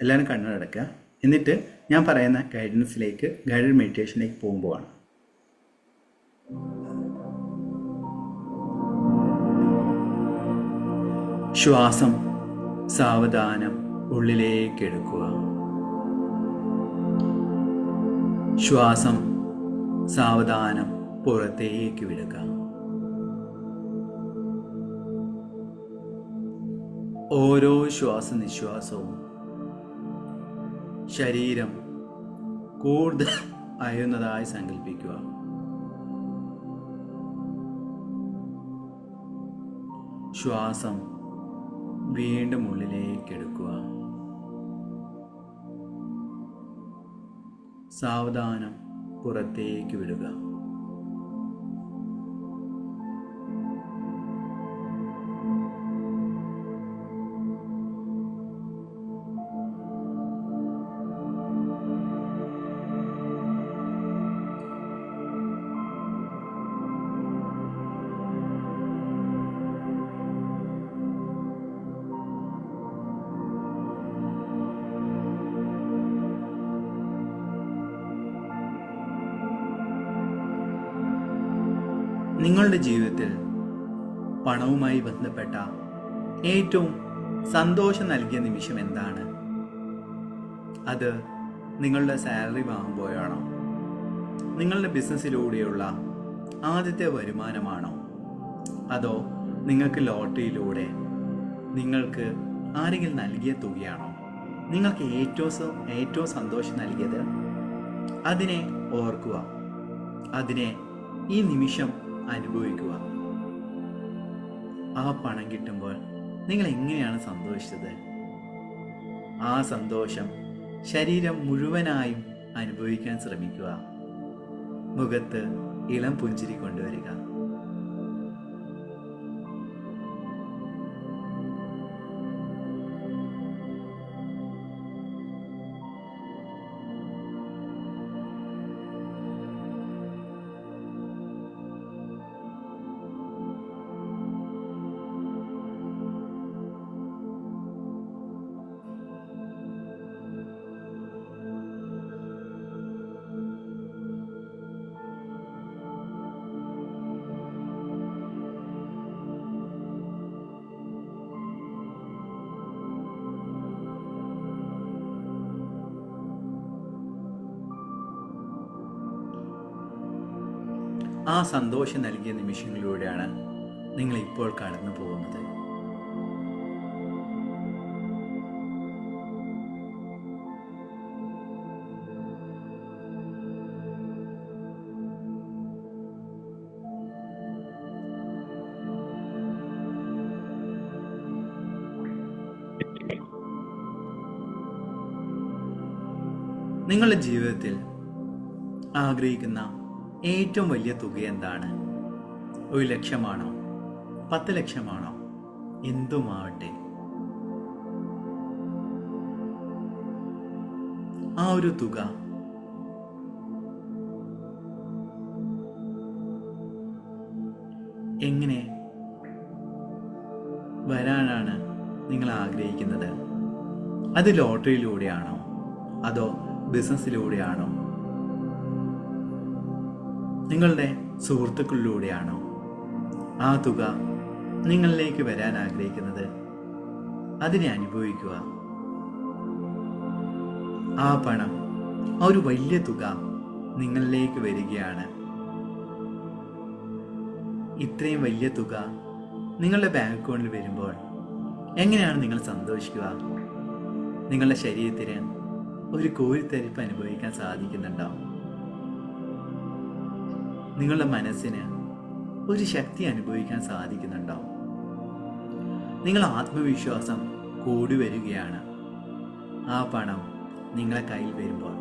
എല്ലാവരും കണ്ണടക്കുക. എന്നിട്ട് ഞാൻ പറയുന്ന ഗൈഡൻസിലേക്ക്, ഗൈഡഡ് മെഡിറ്റേഷനിലേക്ക് പോകുമ്പോഴാണ് ശ്വാസം സാവധാനം ഉള്ളിലേക്ക് എടുക്കുക. ശ്വാസം സാവധാനം പുറത്തേക്ക് വിടുക. ഓരോ ശ്വാസനിശ്വാസവും ശരീരം കൂടുതൽ അയയുന്നതായി സങ്കല്പിക്കുക. ശ്വാസം വീണ്ടും ഉള്ളിലേക്ക് എടുക്കുക. സാവധാനം പുറത്തേക്ക് വിടുക. നിങ്ങളുടെ ജീവിതത്തിൽ പണവുമായി ബന്ധപ്പെട്ട ഏറ്റവും സന്തോഷം നൽകിയ നിമിഷം എന്താണ്? അത് നിങ്ങളുടെ സാലറി വാങ്ങുമ്പോഴാണോ? നിങ്ങളുടെ ബിസിനസ്സിലൂടെയുള്ള ആദ്യത്തെ വരുമാനമാണോ? അതോ നിങ്ങൾക്ക് ലോട്ടറിയിലൂടെ നിങ്ങൾക്ക് ആരെങ്കിലും നൽകിയ തുകയാണോ? നിങ്ങൾക്ക് ഏറ്റവും സന്തോഷം നൽകിയത്? അതിനെ ഓർക്കുക. അതിനെ ഈ നിമിഷം അനുഭവിക്കുക. ആ പണം കിട്ടുമ്പോൾ നിങ്ങൾ എങ്ങനെയാണ് സന്തോഷിച്ചത്? ആ സന്തോഷം ശരീരം മുഴുവനായും അനുഭവിക്കാൻ ശ്രമിക്കുക. മുഖത്ത് ഇളം പുഞ്ചിരി കൊണ്ടുവരിക. ആ സന്തോഷം നൽകിയ നിമിഷങ്ങളിലൂടെയാണ് നിങ്ങൾ ഇപ്പോൾ കടന്നു പോകുന്നത്. നിങ്ങളുടെ ജീവിതത്തിൽ ആഗ്രഹിക്കുന്ന ഏറ്റവും വലിയ തുക എന്താണ്? 1 ലക്ഷമാണോ? 10 ലക്ഷമാണോ? എന്തുമാവട്ടെ, ആ ഒരു തുക എങ്ങനെ വരാനാണ് നിങ്ങൾ ആഗ്രഹിക്കുന്നത്? അത് ലോട്ടറിയിലൂടെയാണോ അതോ ബിസിനസ്സിലൂടെയാണോ? നിങ്ങളുടെ സുഹൃത്തുക്കളിലൂടെയാണോ ആ തുക നിങ്ങളിലേക്ക് വരാൻ ആഗ്രഹിക്കുന്നത്? അതിനെ അനുഭവിക്കുക. ആ പണം, ആ ഒരു വലിയ തുക നിങ്ങളിലേക്ക് വരികയാണ്. ഇത്രയും വലിയ തുക നിങ്ങളുടെ ബാങ്ക് അക്കൗണ്ടിൽ വരുമ്പോൾ എങ്ങനെയാണ് നിങ്ങൾ സന്തോഷിക്കുക? നിങ്ങളുടെ ശരീരത്തിന് ഒരു കോരിത്തരിപ്പ് അനുഭവിക്കാൻ സാധിക്കുന്നുണ്ടോ? നിങ്ങളുടെ മനസ്സിന് ഒരു ശക്തി അനുഭവിക്കാൻ സാധിക്കുന്നുണ്ടോ? നിങ്ങളുടെ ആത്മവിശ്വാസം കൂടി വരികയാണ് ആ പണം നിങ്ങളെ കയ്യിൽ വരുമ്പോൾ.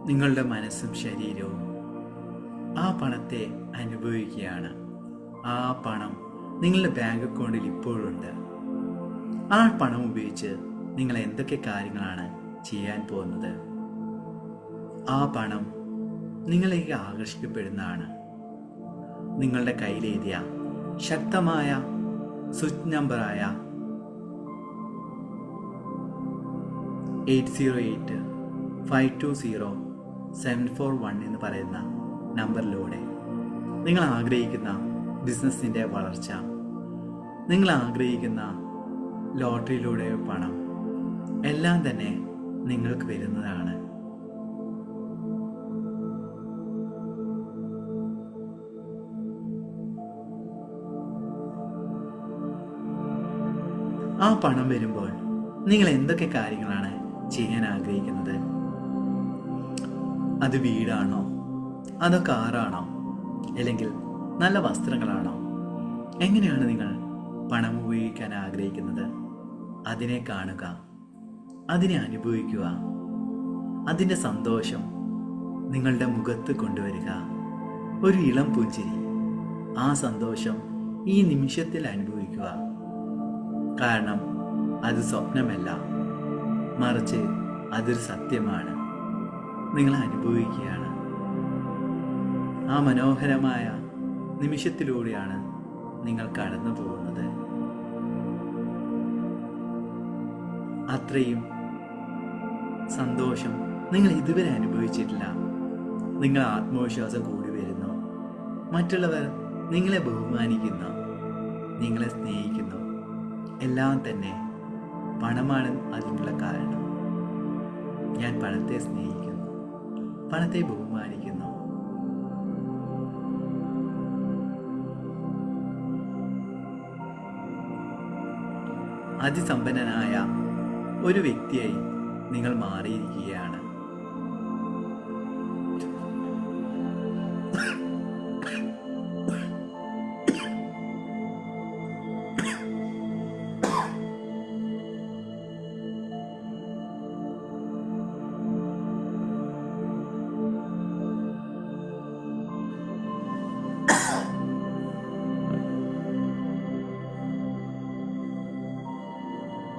നിങ്ങളുടെ മനസ്സും ശരീരവും ആ പണത്തെ അനുഭവിക്കുകയാണ്. ആ പണം നിങ്ങളുടെ ബാങ്ക് അക്കൗണ്ടിൽ ഇപ്പോഴുണ്ട്. ആ പണം ഉപയോഗിച്ച് നിങ്ങൾ എന്തൊക്കെ കാര്യങ്ങളാണ് ചെയ്യാൻ പോകുന്നത്? ആ പണം നിങ്ങളിലേക്ക് ആകർഷിക്കപ്പെടുന്നതാണ്. നിങ്ങളുടെ കയ്യിലെഴുതിയ ശക്തമായ സ്വിച്ച് നമ്പറായ 808-520-741 എന്ന് പറയുന്ന നമ്പറിലൂടെ നിങ്ങൾ ആഗ്രഹിക്കുന്ന ബിസിനസ്സിൻ്റെ വളർച്ച, നിങ്ങൾ ആഗ്രഹിക്കുന്ന ലോട്ടറിയിലൂടെ പണം എല്ലാം തന്നെ നിങ്ങൾക്ക് വരുന്നതാണ്. ആ പണം വരുമ്പോൾ നിങ്ങൾ എന്തൊക്കെ കാര്യങ്ങളാണ് ചെയ്യാൻ ആഗ്രഹിക്കുന്നത്? അത് വീടാണോ അതോ കാറാണോ അല്ലെങ്കിൽ നല്ല വസ്ത്രങ്ങളാണോ? എങ്ങനെയാണ് നിങ്ങൾ പണം ഉപയോഗിക്കാൻ ആഗ്രഹിക്കുന്നത്? അതിനെ കാണുക, അതിനെ അനുഭവിക്കുക, അതിൻ്റെ സന്തോഷം നിങ്ങളുടെ മുഖത്ത് കൊണ്ടുവരിക. ഒരു ഇളം പുഞ്ചിരി, ആ സന്തോഷം ഈ നിമിഷത്തിൽ അനുഭവിക്കുക. കാരണം അത് സ്വപ്നമല്ല, മറിച്ച് അതൊരു സത്യമാണ്. നിങ്ങൾ അനുഭവിക്കുകയാണ്. ആ മനോഹരമായ നിമിഷത്തിലൂടെയാണ് നിങ്ങൾ കടന്നു പോകുന്നത്. അത്രയും സന്തോഷം നിങ്ങൾ ഇതുവരെ അനുഭവിച്ചിട്ടില്ല. നിങ്ങൾ ആത്മവിശ്വാസം കൂടി വരുന്നു. മറ്റുള്ളവർ നിങ്ങളെ ബഹുമാനിക്കുന്നു, നിങ്ങളെ സ്നേഹിക്കുന്നു. എല്ലാം തന്നെ പണമാണ് അതിനുള്ള കാരണം. ഞാൻ പണത്തെ സ്നേഹിക്കുന്നു, പണത്തെ ബഹുമാനിക്കുന്നു. അതിസമ്പന്നനായ ഒരു വ്യക്തിയായി നിങ്ങൾ മാറിയിരിക്കുകയാണ്.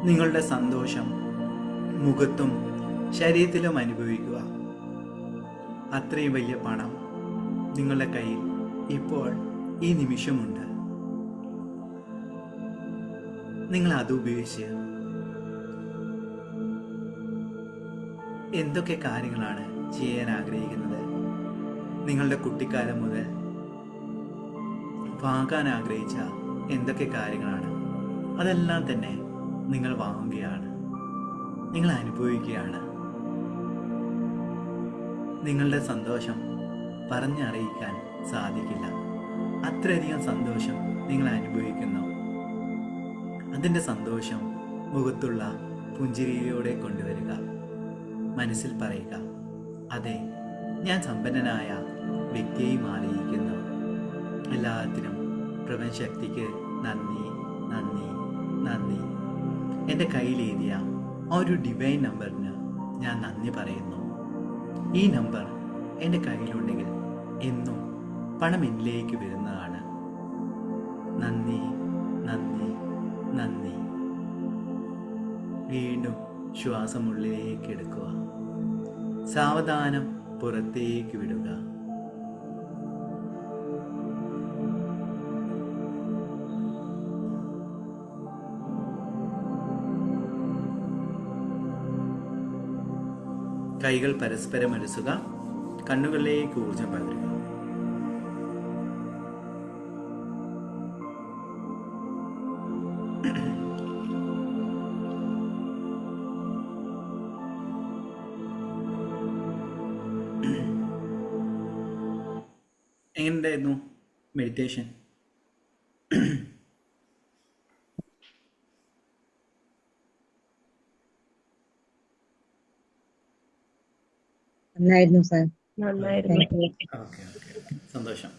നിങ്ങളുടെ സന്തോഷം മുഖത്തും ശരീരത്തിലും അനുഭവിക്കുക. അത്രയും വലിയ പണം നിങ്ങളുടെ കയ്യിൽ ഇപ്പോൾ ഈ നിമിഷമുണ്ട്. നിങ്ങൾ അത് ഉപയോഗിച്ച് എന്തൊക്കെ കാര്യങ്ങളാണ് ചെയ്യാൻ ആഗ്രഹിക്കുന്നത്? നിങ്ങളുടെ കുട്ടിക്കാലം മുതൽ വാങ്ങാൻ ആഗ്രഹിച്ച എന്തൊക്കെ കാര്യങ്ങളാണ്, അതെല്ലാം തന്നെ നിങ്ങൾ വാങ്ങുകയാണ്, നിങ്ങൾ അനുഭവിക്കുകയാണ്. നിങ്ങളുടെ സന്തോഷം പറഞ്ഞറിയിക്കാൻ സാധിക്കില്ല. അത്രയധികം സന്തോഷം നിങ്ങൾ അനുഭവിക്കുന്നു. അതിൻ്റെ സന്തോഷം മുഖത്തുള്ള പുഞ്ചിരിയിലൂടെ കൊണ്ടുവരിക. മനസ്സിൽ പറയുക, അതെ, ഞാൻ സമ്പന്നനായ വ്യക്തിയായി മാറിയിരിക്കുന്നു. എല്ലാത്തിനും പ്രപഞ്ചശക്തിക്ക് നന്ദി, നന്ദി, നന്ദി. എൻ്റെ കയ്യിലെഴുതിയ ആ ഒരു ഡിവൈൻ നമ്പറിന് ഞാൻ നന്ദി പറയുന്നു. ഈ നമ്പർ എൻ്റെ കയ്യിലുണ്ടെങ്കിൽ എന്നും പണം എന്നിലേക്ക് വരുന്നതാണ്. നന്ദി, നന്ദി, നന്ദി. വീണ്ടും ശ്വാസം ഉള്ളിലേക്ക് എടുക്കുക, സാവധാനം പുറത്തേക്ക് വിടുക. കൈകൾ പരസ്പരം അലസുക, കണ്ണുകളിലേക്ക് ഊർജം പകരുക. എങ്ങനെയുണ്ടായിരുന്നു മെഡിറ്റേഷൻ? നന്നായിരുന്നു സാർ. നന്നായിരുന്നു. സന്തോഷം.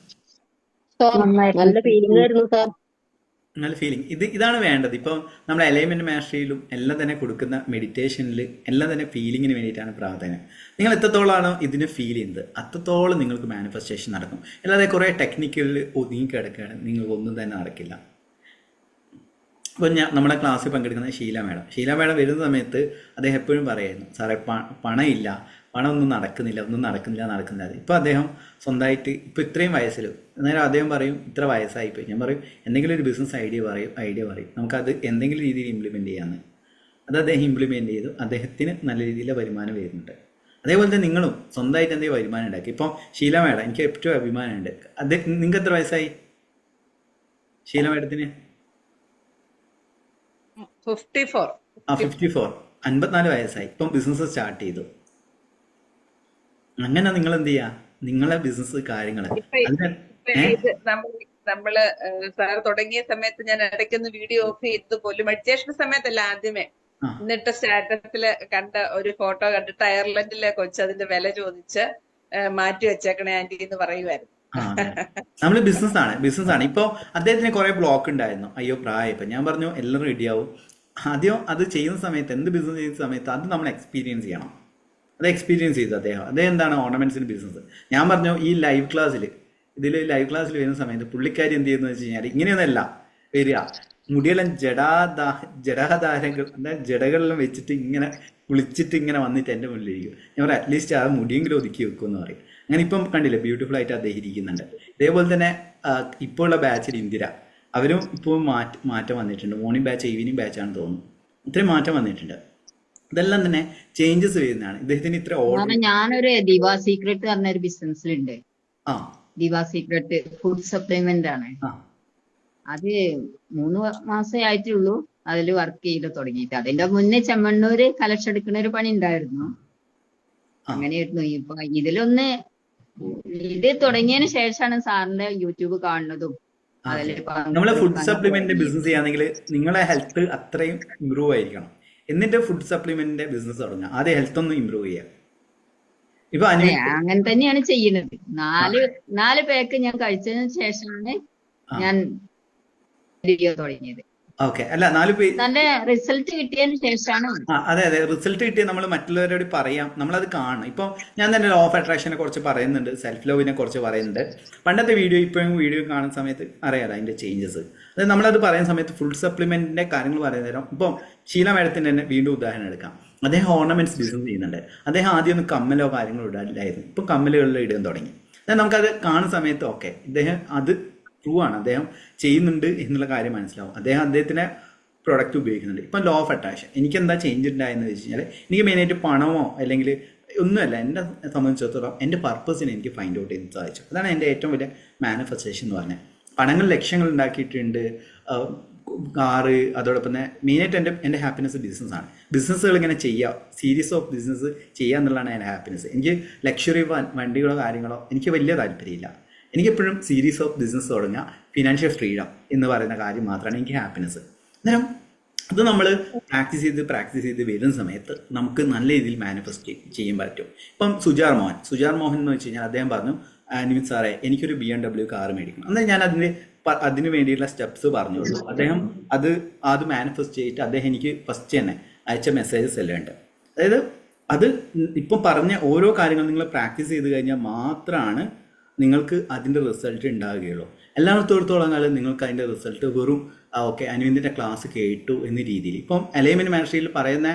നല്ല ഫീലിംഗ് ആയിരുന്നു സാർ. നല്ല ഫീലിംഗ്. ഇതാണ് വേണ്ടത്. ഇപ്പോൾ നമ്മൾ അലൈൻമെന്റ് മാസ്റ്ററിയിലും എല്ലാം തന്നെ കൊടുക്കുന്ന മെഡിറ്റേഷനിൽ എല്ലാം തന്നെ ഫീലിങ്ങിന് വേണ്ടിയിട്ടാണ് പ്രാധാന്യം. നിങ്ങൾ എത്രത്തോളമാണോ ഇതിന് ഫീൽ ചെയ്യുന്നത് അത്രത്തോളം നിങ്ങൾക്ക് മാനിഫെസ്റ്റേഷൻ നടക്കും. അല്ലാതെ കുറേ ടെക്നിക്കുകളിൽ ഒതുങ്ങിക്കിടക്കുകയാണ്, നിങ്ങൾക്കൊന്നും തന്നെ നടക്കില്ല. ഇപ്പോൾ നമ്മളെ ക്ലാസ്സിൽ പങ്കെടുക്കുന്ന ഷീല മേഡം വരുന്ന സമയത്ത് അദ്ദേഹം എപ്പോഴും പറയായിരുന്നു, സാറേ പണമില്ല, പണമൊന്നും നടക്കുന്നില്ല. ഇപ്പോൾ അദ്ദേഹം സ്വന്തമായിട്ട് ഇപ്പോൾ ഇത്രയും വയസ്സിൽ അന്നേരം അദ്ദേഹം പറയും ഇത്ര വയസ്സായിപ്പോയി. ഞാൻ പറയും എന്തെങ്കിലും ഒരു ബിസിനസ് ഐഡിയ പറയും, നമുക്കത് എന്തെങ്കിലും രീതിയിൽ ഇംപ്ലിമെൻറ്റ് ചെയ്യാമെന്ന്. അത് അദ്ദേഹം ഇംപ്ലിമെൻറ്റ് ചെയ്തു. അദ്ദേഹത്തിന് നല്ല രീതിയിലെ വരുമാനം വരുന്നുണ്ട്. അതേപോലെ തന്നെ നിങ്ങളും സ്വന്തമായിട്ട് എന്തെങ്കിലും വരുമാനം ഉണ്ടാക്കി. ഇപ്പോൾ ഷീല മേഡം എനിക്ക് ഏറ്റവും അഭിമാനമുണ്ട്. നിങ്ങൾക്ക് എത്ര വയസ്സായി ഷീല മേഡത്തിന്? 54. 54 വയസ്സായി. ഇപ്പം ബിസിനസ് സ്റ്റാർട്ട് ചെയ്തു. അങ്ങനെ നിങ്ങൾ എന്ത് ചെയ്യാ, നിങ്ങളെ ബിസിനസ് കാര്യങ്ങൾ നമ്മള് സാർ തുടങ്ങിയ സമയത്ത് ഞാൻ ഇടയ്ക്കൊന്ന് വീഡിയോ ഓഫ് ചെയ്തത് പോലും മെഡിറ്റേഷൻ സമയത്തല്ല ആദ്യമേ. എന്നിട്ട് സ്റ്റാറ്റസില് കണ്ട ഒരു ഫോട്ടോ കണ്ടിട്ട് അയർലൻഡിലെ കൊച്ച് അതിന്റെ വില ചോദിച്ച് മാറ്റി വെച്ചേക്കണേ ആന്റി എന്ന് പറയുമായിരുന്നു. നമ്മള് ബിസിനസ്സാണ്. ഇപ്പൊ അദ്ദേഹത്തിന് കുറെ ബ്ലോക്ക് ഉണ്ടായിരുന്നു. അയ്യോ പ്രായം. ഇപ്പൊ ഞാൻ പറഞ്ഞു എല്ലാം റെഡിയാവും. ആദ്യം അത് ചെയ്യുന്ന സമയത്ത്, എന്ത് ബിസിനസ് ചെയ്യുന്ന സമയത്ത് അത് നമ്മൾ എക്സ്പീരിയൻസ് ചെയ്യണം. അത് എക്സ്പീരിയൻസ് ചെയ്തു അദ്ദേഹം എന്താണ് ഓർണമെന്റ്സിന്റെ ബിസിനസ്. ഞാൻ പറഞ്ഞു ഈ ലൈവ് ക്ലാസ്സിൽ വരുന്ന സമയത്ത് പുള്ളിക്കാരി എന്ത് ചെയ്യുന്നത് വെച്ച് കഴിഞ്ഞാൽ ഇങ്ങനെയൊന്നല്ല വരിക, മുടിയെല്ലാം ജടാധാരങ്ങൾ ജടകളെല്ലാം വെച്ചിട്ട് ഇങ്ങനെ കുളിച്ചിട്ട് ഇങ്ങനെ വന്നിട്ട് എൻ്റെ മുന്നിലിരിക്കും. ഞാൻ പറയാം അറ്റ്ലീസ്റ്റ് ആ മുടിയെങ്കിലും ഒതുക്കി വെക്കുമെന്ന് പറയും. അങ്ങനെ ഇപ്പം കണ്ടില്ലേ ബ്യൂട്ടിഫുൾ ആയിട്ട് അദ്ദേഹം ഇരിക്കുന്നുണ്ട്. ഇതേപോലെ തന്നെ ഇപ്പോൾ ഉള്ള ബാച്ചിൽ ഇന്ദിര, അവരും ഇപ്പോൾ മാറ്റം വന്നിട്ടുണ്ട്. മോർണിംഗ് ബാച്ച് ഈവനിങ് ബാച്ചാണെന്ന് തോന്നുന്നു. ഇത്രയും മാറ്റം വന്നിട്ടുണ്ട്. ഇതെല്ലാം തന്നെ ചേഞ്ചസ് വരുന്നതാണ്. ഇദ്ദേഹത്തിന് ഇത്ര ഞാനൊരു ദിവാ സീക്രട്ട് പറഞ്ഞ ഒരു ബിസിനസ്സിലുണ്ട്. ദിവാ സീക്രട്ട് ഫുഡ് സപ്ലിമെന്റ് ആണ്. അത് 3 മാസേ ആയിട്ടുള്ളൂ അതിൽ വർക്ക് ചെയ്ത് തുടങ്ങിയിട്ട്. അതിന്റെ മുന്നേ ചെമ്മണ്ണൂര് കലക്ഷൻ എടുക്കുന്ന ഒരു പണി ഉണ്ടായിരുന്നു. അങ്ങനെയായിരുന്നു. ഇപ്പൊ ഇതിലൊന്ന് ഇത് തുടങ്ങിയതിന് ശേഷമാണ് സാറിന്റെ യൂട്യൂബ് കാണുന്നതും. നമ്മളെ ഫുഡ് സപ്ലിമെന്റ് ബിസിനസ് ചെയ്യുകയാണെങ്കിൽ നിങ്ങളെ ഹെൽത്ത് അത്രയും ഇമ്പ്രൂവ് ആയിരിക്കണം. എന്നിട്ട് ഫുഡ് സപ്ലിമെന്റിന്റെ ബിസിനസ് തുടങ്ങുക. ആദ്യം ഹെൽത്ത് ഒന്ന് ഇമ്പ്രൂവ് ചെയ്യാം. ഇപ്പൊ അങ്ങനെ തന്നെയാണ് ചെയ്യുന്നത്. 4 പാക്ക് ഞാൻ കഴിച്ചതിന് ശേഷമാണ് ഞാൻ വീഡിയോ തുടങ്ങിയത്. ഓക്കെ. അല്ല 4 നല്ല റിസൾട്ട് കിട്ടിയതിന് ശേഷമാണ്. അതെ റിസൾട്ട് കിട്ടിയ നമ്മൾ മറ്റുള്ളവരോട് പറയാം, നമ്മളത് കാണണം. ഇപ്പൊ ഞാൻ തന്നെ ലോ ഓഫ് അട്രാക്ഷനെ കുറിച്ച് പറയുന്നുണ്ട്, സെൽഫ് ലവിനെ കുറിച്ച് പറയുന്നുണ്ട്. പണ്ടത്തെ വീഡിയോ ഇപ്പോഴും വീഡിയോ കാണുന്ന സമയത്ത് അറിയാലോ അതിന്റെ ചേഞ്ചസ്. അതായത് നമ്മളത് പറയുന്ന സമയത്ത് ഫുഡ് സപ്ലിമെന്റിന്റെ കാര്യങ്ങൾ പറയുന്ന നേരം ഇപ്പം ഷീല മേഡത്തിന്റെ തന്നെ വീണ്ടും ഉദാഹരണം എടുക്കാം. അദ്ദേഹം ഓർണമെന്റ്സ് ബിസിനസ് ചെയ്യുന്നുണ്ട്. അദ്ദേഹം ആദ്യം ഒന്നും കമ്മലോ കാര്യങ്ങളോ ഇടാനില്ലായിരുന്നു. ഇപ്പൊ കമ്മലുകളിൽ ഇടാൻ തുടങ്ങി. അതായത് നമുക്കത് കാണുന്ന സമയത്ത് ഓക്കെ ഇദ്ദേഹം അത് ട്രൂ ആണ്, അദ്ദേഹം ചെയ്യുന്നുണ്ട് എന്നുള്ള കാര്യം മനസ്സിലാവും. അദ്ദേഹത്തിന്റെ പ്രൊഡക്റ്റ് ഉപയോഗിക്കുന്നുണ്ട്. ഇപ്പം ലോ ഓഫ് അട്രാക്ഷൻ എനിക്ക് എന്താ ചേഞ്ച് ഉണ്ടായെന്ന് വെച്ച് കഴിഞ്ഞാൽ എനിക്ക് മെയിനായിട്ട് പണമോ അല്ലെങ്കിൽ ഒന്നുമല്ല, എന്നെ സംബന്ധിച്ചിടത്തോളം എൻ്റെ പർപ്പസിനെ എനിക്ക് ഫൈൻഡ് ഔട്ട് ചെയ്യാൻ സാധിച്ചു. അതാണ് എൻ്റെ ഏറ്റവും വലിയ മാനിഫെസ്റ്റേഷൻ എന്ന് പറഞ്ഞാൽ. പണങ്ങൾ ലക്ഷ്യങ്ങൾ ഉണ്ടാക്കിയിട്ടുണ്ട്, കാറ്, അതോടൊപ്പം തന്നെ മെയിനായിട്ട് എൻ്റെ ഹാപ്പിനെസ് ബിസിനസ്സാണ്. ബിസിനസ്സുകൾ ഇങ്ങനെ ചെയ്യുക, സീരീസ് ഓഫ് ബിസിനസ് ചെയ്യുക എന്നുള്ളതാണ് എൻ്റെ ഹാപ്പിനെസ്. എനിക്ക് ലക്ഷറി വണ്ടികളോ കാര്യങ്ങളോ എനിക്ക് വലിയ താല്പര്യമില്ല. എനിക്കെപ്പോഴും സീരീസ് ഓഫ് ബിസിനസ് തുടങ്ങുക, ഫിനാൻഷ്യൽ ഫ്രീഡം എന്ന് പറയുന്ന കാര്യം മാത്രമാണ് എനിക്ക് ഹാപ്പിനെസ്. അന്നേരം അത് നമ്മൾ പ്രാക്ടീസ് ചെയ്ത് വരുന്ന സമയത്ത് നമുക്ക് നല്ല രീതിയിൽ മാനിഫെസ്റ്റ് ചെയ്യാൻ പറ്റും. ഇപ്പം സുജാർ മോഹൻ എന്ന് വെച്ച് കഴിഞ്ഞാൽ അദ്ദേഹം പറഞ്ഞു, നിമിത് സാറേ എനിക്കൊരു BMW കാർ മേടിക്കണം. എന്നാൽ ഞാൻ അതിന് വേണ്ടിയിട്ടുള്ള സ്റ്റെപ്സ് പറഞ്ഞുള്ളൂ. അദ്ദേഹം അത് മാനിഫെസ്റ്റ് ചെയ്തിട്ട് അദ്ദേഹം എനിക്ക് ഫസ്റ്റ് തന്നെ അയച്ച മെസ്സേജസ് എല്ലാം ഉണ്ട്. അതായത് അത് ഇപ്പം പറഞ്ഞ ഓരോ കാര്യങ്ങളും നിങ്ങൾ പ്രാക്ടീസ് ചെയ്ത് കഴിഞ്ഞാൽ മാത്രമാണ് നിങ്ങൾക്ക് അതിൻ്റെ റിസൾട്ട് ഉണ്ടാവുകയുള്ളൂ. എല്ലായിടത്തോളം കാലം നിങ്ങൾക്ക് അതിൻ്റെ റിസൾട്ട് വെറും ഓക്കെ അനുവിൻ്റെ ക്ലാസ് കേട്ടു എന്ന രീതിയിൽ. ഇപ്പം അലൈൻമെൻറ്റ് മാസ്റ്ററിയിൽ പറയുന്ന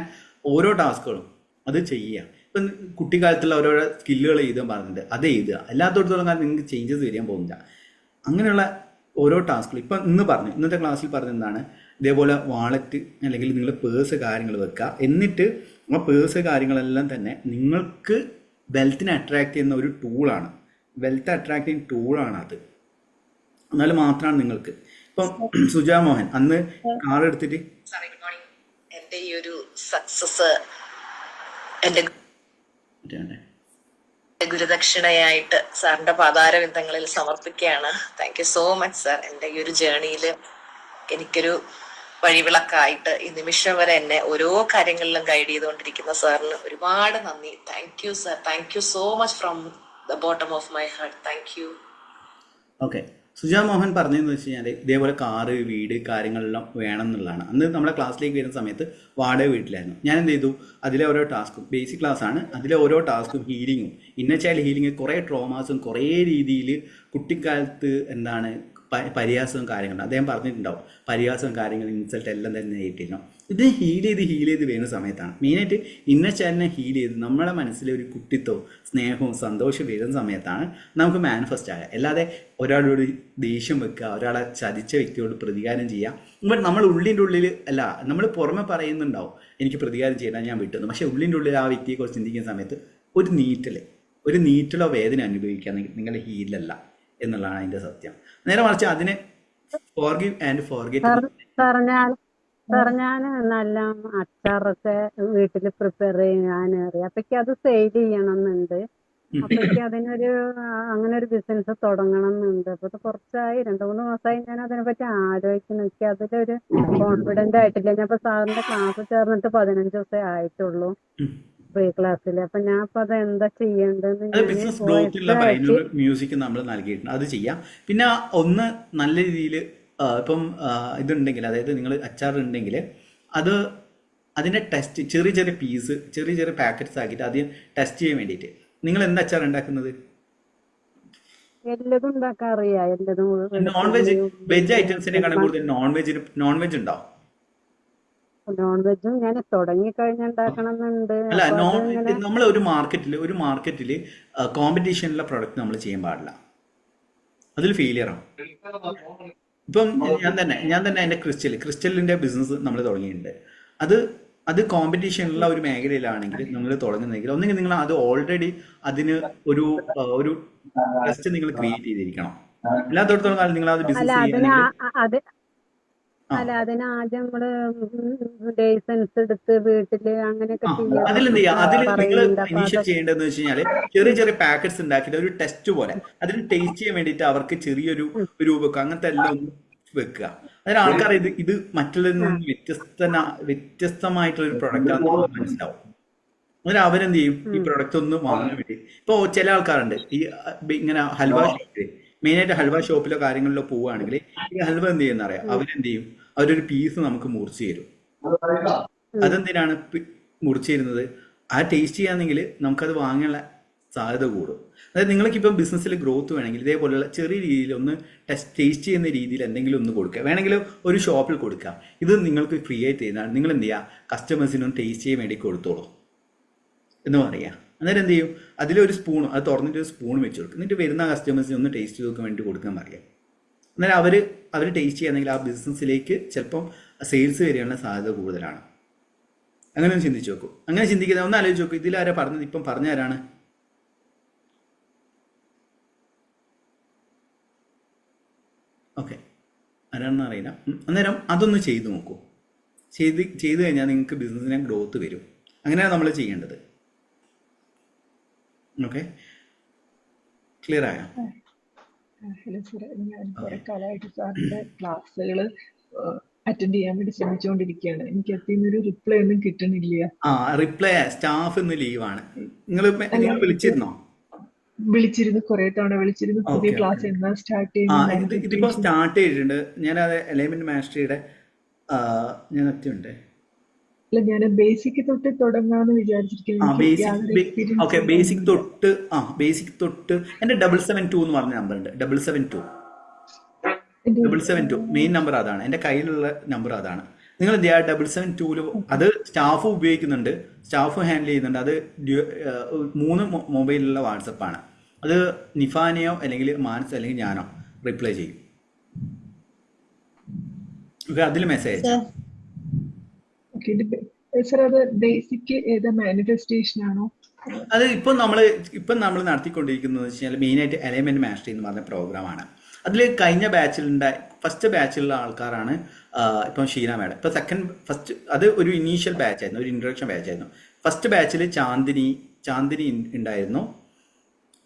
ഓരോ ടാസ്കുകളും അത് ചെയ്യുക. ഇപ്പം കുട്ടിക്കാലത്തുള്ള ഓരോരോ സ്കില്ലുകൾ എഴുതാൻ പറഞ്ഞിട്ടുണ്ട്, അത് എഴുതുക. എല്ലാത്തോടത്തോളം കാലം നിങ്ങൾക്ക് ചേഞ്ചസ് വരാൻ പോകുന്നില്ല. അങ്ങനെയുള്ള ഓരോ ടാസ്കുകൾ ഇപ്പം ഇന്നത്തെ ക്ലാസ്സിൽ പറഞ്ഞെന്താണ്, ഇതേപോലെ വാളറ്റ് അല്ലെങ്കിൽ നിങ്ങൾ പേഴ്സ് കാര്യങ്ങൾ വെക്കുക. എന്നിട്ട് ആ പേഴ്സ് കാര്യങ്ങളെല്ലാം തന്നെ നിങ്ങൾക്ക് വെൽത്തിനെ അട്രാക്ട് ചെയ്യുന്ന ഒരു ടൂളാണ്, വെൽത്ത് അട്രാക്റ്റിംഗ് ടൂളാണ് അത്. എന്നാലും മാത്രമാണ് നിങ്ങൾക്ക്. ഇപ്പം സുജാ മോഹൻ അന്ന് കാർ എടുത്തിട്ട് ഗുഡ് മോർണിംഗ്. എൻ്റെ ഈ ഒരു സക്സസ് എൻ്റെ ഗുരുദക്ഷിണയായിട്ട് സാറിന്റെ പാതാരവിന്ദങ്ങളിൽ സമർപ്പിക്കുകയാണ്. Thank you so much sir. എൻ്റെ ഈ ഒരു ജേണിയിൽ എനിക്കൊരു വഴിവിളക്കായിട്ട് ഈ നിമിഷം വരെ എന്നെ ഓരോ കാര്യങ്ങളിലും ഗൈഡ് ചെയ്തുകൊണ്ടിരിക്കുന്ന സാറിന് ഒരുപാട് നന്ദി. Thank you sir. Thank you so much from the bottom of my heart. Thank you. Okay, Suja Mohan പറഞ്ഞതെന്ന് വെച്ച് കഴിഞ്ഞാൽ ഇതേപോലെ കാറ്, വീട് കാര്യങ്ങളെല്ലാം വേണം എന്നുള്ളതാണ്. അന്ന് നമ്മുടെ ക്ലാസ്സിലേക്ക് വരുന്ന സമയത്ത് വാടക വീട്ടിലായിരുന്നു. ഞാൻ എന്ത് ചെയ്തു, അതിലെ ഓരോ ടാസ്കും ബേസിക് ക്ലാസ്സാണ്, അതിലെ ഓരോ ടാസ്കും ഹീലിങ്ങും ഇന്നർ ചൈൽഡ് ഹീലിംഗ്, കുറേ ട്രോമാസും കുറേ രീതിയിൽ കുട്ടിക്കാലത്ത് എന്താണ് പരിഹാസവും കാര്യങ്ങളും അദ്ദേഹം പറഞ്ഞിട്ടുണ്ടാവും. പരിഹാസവും കാര്യങ്ങളും ഇൻസൾട്ട് എല്ലാം തന്നെ നേരിട്ടിരുന്നു. ഇത് ഹീൽ ചെയ്ത് വരുന്ന സമയത്താണ് മെയിനായിട്ട് ഇന്നർ ചൈൽഡിനെ ഹീൽ ചെയ്ത് നമ്മുടെ മനസ്സിലെ ഒരു കുട്ടിത്വവും സ്നേഹവും സന്തോഷവും വരുന്ന സമയത്താണ് നമുക്ക് മാനിഫെസ്റ്റ് ആകുക. അല്ലാതെ ഒരാളോട് ദേഷ്യം വെക്കുക, ഒരാളെ ചതിച്ച വ്യക്തിയോട് പ്രതികാരം ചെയ്യുക. ബട്ട് നമ്മൾ ഉള്ളിൻ്റെ ഉള്ളിൽ അല്ല, നമ്മൾ പുറമെ പറയുന്നുണ്ടാവും എനിക്ക് പ്രതികാരം ചെയ്യണം, ഞാൻ വിട്ടുന്നു. പക്ഷേ ഉള്ളിൻ്റെ ഉള്ളിൽ ആ വ്യക്തിയെക്കുറിച്ച് ചിന്തിക്കുന്ന സമയത്ത് ഒരു നീറ്റലോ വേദന അനുഭവിക്കുക നിങ്ങളുടെ ഹീലല്ല എന്നുള്ളതാണ് അതിൻ്റെ സത്യം. നേരെ മറിച്ച് അതിനെ ഫോർഗിവ് ആൻഡ് ഫോർഗെറ്റ്. ഞാൻ നല്ല അച്ചാറൊക്കെ വീട്ടിൽ പ്രിപ്പയർ ചെയ്യാൻ അറിയാം. അപ്പൊക്ക് അത് സെയിൽ ചെയ്യണമെന്നുണ്ട്. അപ്പൊക്ക് അങ്ങനെ ഒരു ബിസിനസ് തുടങ്ങണം എന്നുണ്ട്. അപ്പൊ ഇത് കുറച്ചായി 2-3 മാസമായി ഞാൻ അതിനെ പറ്റി ആലോചിക്കുന്നു. എനിക്ക് അതിലൊരു കോൺഫിഡന്റ് ആയിട്ടില്ല. ഞാൻ ഇപ്പൊ സാറിന്റെ ക്ലാസ് ചേർന്നിട്ട് 15 ദിവസമേ ആയിട്ടുള്ളൂ പ്രീ ക്ലാസ്സിൽ. അപ്പൊ ഞാൻ ഇപ്പൊ അത് എന്താ ചെയ്യേണ്ടതെന്ന് ബിസിനസ് ഗ്രോത്തിലുള്ള മ്യൂസിക് നമ്മൾ നൽകിയിട്ടുണ്ട്, അത് ചെയ്യാം. പിന്നെ ഒന്ന് നല്ല രീതിയിൽ ഇപ്പം ഇതുണ്ടെങ്കിൽ, അതായത് നിങ്ങൾ അച്ചാർ ഉണ്ടെങ്കിൽ അതിൻ്റെ ടെസ്റ്റ് ചെറിയ പീസ് ചെറിയ പാക്കറ്റ്സ് ആക്കിയിട്ട് ആദ്യം ടെസ്റ്റ് ചെയ്യാൻ വേണ്ടിയിട്ട്. നിങ്ങൾ എന്ത് അച്ചാർ ഉണ്ടാക്കുന്നത്? എല്ലതും ഉണ്ടാക്കാൻ അറിയാം. എല്ലതും വെജ് ഐറ്റംസിനെക്കാളും കൂടുതൽ നോൺ വെജ് ഉണ്ടാവും. നോൺ വെജും ഞാൻ തുടങ്ങിക്കഴിഞ്ഞാൽ ഉണ്ടാക്കണമെന്നുണ്ട്. അല്ല, നമ്മൾ ഒരു മാർക്കറ്റിൽ കോമ്പറ്റീഷനിലുള്ള പ്രൊഡക്റ്റ് നമ്മൾ ചെയ്യാൻ പാടില്ല, അതിൽ ഫെയിലിയർ ആണ്. ഇപ്പം ഞാൻ തന്നെ എൻ്റെ ക്രിസ്റ്റലിൻ്റെ ബിസിനസ് നമ്മൾ തുടങ്ങിയിട്ടുണ്ട്. അത് കോമ്പറ്റീഷനുള്ള ഒരു മേഖലയിലാണെങ്കിൽ നമ്മൾ തുടങ്ങുന്നെങ്കിൽ ഒന്നെങ്കിൽ നിങ്ങൾ അത് ഓൾറെഡി അതിന് ഒരു ടെസ്റ്റ് നിങ്ങൾ ക്രിയേറ്റ് ചെയ്തിരിക്കണം. എല്ലാത്തോടത്തോളം കാലം നിങ്ങൾ അത് ബിസിനസ് ചെയ്യുകയാണെങ്കിൽ അതിന് ആദ്യം നമ്മള് ലൈസൻസ് എടുത്ത് വീട്ടില് അങ്ങനെയൊക്കെ അതിലെന്ത് ചെയ്യാം, അതിൽ നിങ്ങൾ ഇനീഷ്യൽ ചെയ്യേണ്ടതെന്ന് വെച്ച് കഴിഞ്ഞാൽ ചെറിയ പാക്കറ്റ്സ് ഉണ്ടാക്കിയിട്ട് ഒരു ടെസ്റ്റ് പോലെ അതിന് ടേസ്റ്റ് ചെയ്യാൻ വേണ്ടിയിട്ട് അവർക്ക് ചെറിയൊരു രൂപക്ക് അങ്ങനത്തെ എല്ലാം ഒന്ന് വെക്കുക. അതിന് ആൾക്കാർ ഇത് മറ്റുള്ളതിൽ നിന്ന് വ്യത്യസ്തമായിട്ടുള്ള ഒരു പ്രൊഡക്റ്റ് ആണെന്ന് മനസ്സിലാവും. അങ്ങനെ അവരെന്ത് ചെയ്യും, ഈ പ്രൊഡക്റ്റ് ഒന്ന് വാങ്ങാൻ വേണ്ടി. ഇപ്പോൾ ചില ആൾക്കാരുണ്ട് ഈ ഇങ്ങനെ ഹൽവ ഷോപ്പിൽ, മെയിനായിട്ട് ഹൽവ ഷോപ്പിലോ കാര്യങ്ങളിലോ പോവുകയാണെങ്കിൽ ഈ ഹൽവ എന്ത് ചെയ്യുന്ന അറിയാം, അവരെന്ത് ചെയ്യും, അവരൊരു പീസ് നമുക്ക് മുറിച്ച് തരും. അതെന്തിനാണ് മുറിച്ച് തരുന്നത്? ആ ടേസ്റ്റ് ചെയ്യാന്നെങ്കിൽ നമുക്കത് വാങ്ങാനുള്ള സാധ്യത കൂടും. അതായത് നിങ്ങൾക്കിപ്പം ബിസിനസ്സിൽ ഗ്രോത്ത് വേണമെങ്കിൽ ഇതേപോലെയുള്ള ചെറിയ രീതിയിൽ ഒന്ന് ടേസ്റ്റ് ചെയ്യുന്ന രീതിയിൽ എന്തെങ്കിലും ഒന്ന് കൊടുക്കുക. വേണമെങ്കിൽ ഒരു ഷോപ്പിൽ കൊടുക്കുക. ഇത് നിങ്ങൾക്ക് ക്രിയേറ്റ് ചെയ്യുന്നതാണ്. നിങ്ങൾ എന്ത് ചെയ്യുക, കസ്റ്റമേഴ്സിനൊന്ന് ടേസ്റ്റ് ചെയ്യാൻ വേണ്ടി കൊടുത്തോളൂ എന്ന് പറയുക. അന്നേരം എന്ത് ചെയ്യും, അതിലൊരു സ്പൂൺ അത് തുറന്നിട്ട് ഒരു സ്പൂൺ വെച്ച് കൊടുക്കും. എന്നിട്ട് വരുന്ന കസ്റ്റമേഴ്സിന് ഒന്ന് ടേസ്റ്റ് ചെയ്തൊക്കെ വേണ്ടി കൊടുക്കാൻ പറയുക. അന്നേരം അവർ ടേസ്റ്റ് ചെയ്യുകയാണെങ്കിൽ ആ ബിസിനസ്സിലേക്ക് ചിലപ്പം സെയിൽസ് വരെയുള്ള സാധ്യത കൂടുതലാണ്. അങ്ങനെ ഒന്ന് ചിന്തിച്ച് നോക്കൂ. അങ്ങനെ ചിന്തിക്കുന്നത് ഒന്ന് ആലോചിച്ച് നോക്കൂ. ഇതിലാരാ പറഞ്ഞത്? ഇപ്പം പറഞ്ഞ ആരാണ്? ഓക്കെ, ആരാണെന്ന് അറിയില്ല. അന്നേരം അതൊന്ന് ചെയ്തു നോക്കൂ. ചെയ്തു കഴിഞ്ഞാൽ നിങ്ങൾക്ക് ബിസിനസ്സിന് ഗ്രോത്ത് വരും. അങ്ങനെയാണ് നമ്മൾ ചെയ്യേണ്ടത്. ഓക്കെ, ക്ലിയർ ആയോ? ഹലോ സാർ, ഞാൻ കുറെ കാലമായിട്ട് സാറിന്റെ ക്ലാസ്സുകൾ അറ്റൻഡ് ചെയ്യാൻ വേണ്ടി ശ്രമിച്ചുകൊണ്ടിരിക്കുകയാണ്. എനിക്ക് അതിൽ നിന്നൊരു റിപ്ലൈ ഒന്നും കിട്ടണില്ല. റിപ്ലൈ സ്റ്റാഫ് ഇന്ന് ലീവാണ്. നിങ്ങൾ വിളിച്ചിരുന്നോ? വിളിച്ചിരുന്നു, കുറെ തവണ വിളിച്ചിരുന്നു. പുതിയ ക്ലാസ് എന്നാ സ്റ്റാർട്ട് ചെയ്യുന്നത്? ഇതിപ്പോ സ്റ്റാർട്ട് ചെയ്തിട്ടുണ്ട്. ഞാനത് അലൈൻമെന്റ് മാസ്റ്ററിയുടെ ഞാൻ എത്തിയുണ്ട്. അല്ല, ഞാൻ ബേസിക് തൊട്ട് തുടങ്ങാന്ന് വിചാരിച്ചിരിക്കുന്നു. ബേസിക് തൊട്ട് എന്റെ 772 എന്ന് പറഞ്ഞ നമ്പർ ഉണ്ട്. 772 മെയിൻ നമ്പർ അതാണ്. എന്റെ കയ്യിലുള്ള നമ്പർ അതാണ്. നിങ്ങൾ എന്ത് ചെയ്യുക, 772 അത് സ്റ്റാഫ് ഉപയോഗിക്കുന്നുണ്ട്, സ്റ്റാഫ് ഹാൻഡിൽ ചെയ്യുന്നുണ്ട്. അത് 3 മൊബൈലിലുള്ള വാട്സപ്പാണ്. അത് നിഫാനെയോ അല്ലെങ്കിൽ മാനസ് അല്ലെങ്കിൽ ഞാനോ റിപ്ലൈ ചെയ്യും. അതിൽ മെസ്സേജ് അത് ഇപ്പം നമ്മൾ നടത്തിക്കൊണ്ടിരിക്കുന്നത് വെച്ചാൽ മെയിനായിട്ട് എലൈൻമെന്റ് മാസ്റ്ററി എന്ന് പറഞ്ഞ പ്രോഗ്രാമാണ്. അതിൽ കഴിഞ്ഞ ഫസ്റ്റ് ബാച്ചിലുള്ള ആൾക്കാരാണ് ഇപ്പം ഷീന മാഡം. ഇപ്പം ഫസ്റ്റ് അത് ഒരു ഇനീഷ്യൽ ബാച്ചായിരുന്നു, ഒരു ഇൻട്രൊഡക്ഷൻ ബാച്ചായിരുന്നു. ഫസ്റ്റ് ബാച്ചിൽ ചാന്ദിനി ഉണ്ടായിരുന്നു.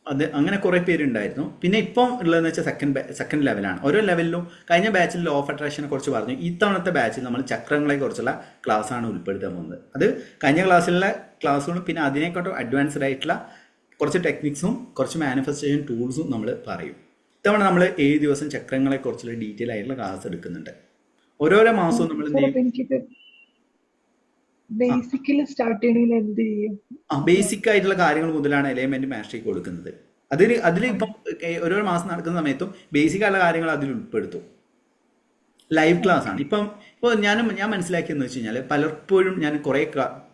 അത് അങ്ങനെ കുറേ പേരുണ്ടായിരുന്നു. പിന്നെ ഇപ്പം ഉള്ളതെന്ന് വെച്ചാൽ സെക്കൻഡ് ലെവലാണ്. ഓരോ ലെവലിലും കഴിഞ്ഞ ബാച്ചിൽ ലോ ഓഫ് അട്രാക്ഷനെ കുറിച്ച് പറഞ്ഞു. ഇത്തവണത്തെ ബാച്ചിൽ നമ്മൾ ചക്രങ്ങളെ കുറിച്ചുള്ള ക്ലാസ്സാണ് ഉൾപ്പെടുത്താൻ പോകുന്നത്. അത് കഴിഞ്ഞ ക്ലാസ്സിലുള്ള ക്ലാസ്സുകളും പിന്നെ അതിനേക്കാട്ടും അഡ്വാൻസ്ഡ് ആയിട്ടുള്ള കുറച്ച് ടെക്നിക്സും കുറച്ച് മാനിഫെസ്റ്റേഷൻ ടൂൾസും നമ്മൾ പറയും. ഇത്തവണ നമ്മൾ 7 ദിവസം ചക്രങ്ങളെ കുറിച്ചുള്ള ഡീറ്റെയിൽ ആയിട്ടുള്ള ക്ലാസ് എടുക്കുന്നുണ്ട്. ഓരോരോ മാസവും നമ്മൾ ബേസിക് ആയിട്ടുള്ള കാര്യങ്ങൾ മുതലാണ് എലൈൻമെന്റ് മാസ്റ്ററി കൊടുക്കുന്നത്. അതിൽ ഇപ്പം ഓരോ മാസം നടക്കുന്ന സമയത്തും ബേസിക് ആയിട്ടുള്ള കാര്യങ്ങൾ അതിൽ ഉൾപ്പെടുത്തും. ലൈവ് ക്ലാസ് ആണ്. ഇപ്പോൾ ഞാൻ മനസ്സിലാക്കിയെന്ന് വെച്ച് കഴിഞ്ഞാൽ പലപ്പോഴും ഞാൻ കുറേ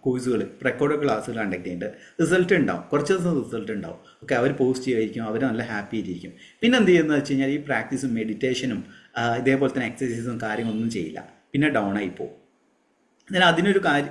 കോഴ്സുകൾ റെക്കോർഡ് ക്ലാസ്സുകൾ കണ്ടക്ട് ചെയ്യുന്നുണ്ട്. റിസൾട്ട് ഉണ്ടാവും, കുറച്ച് ദിവസം റിസൾട്ട് ഉണ്ടാവും. ഓക്കെ, അവർ പോസ്റ്റ് ചെയ്യുമായിരിക്കും, അവർ നല്ല ഹാപ്പി ആയിരിക്കും. പിന്നെ എന്ത് ചെയ്യുന്നത് വെച്ച് കഴിഞ്ഞാൽ ഈ പ്രാക്ടീസും മെഡിറ്റേഷനും ഇതേപോലെ തന്നെ എക്സസൈസും കാര്യങ്ങളൊന്നും ചെയ്യില്ല, പിന്നെ ഡൗൺ ആയി പോകും. എന്നാൽ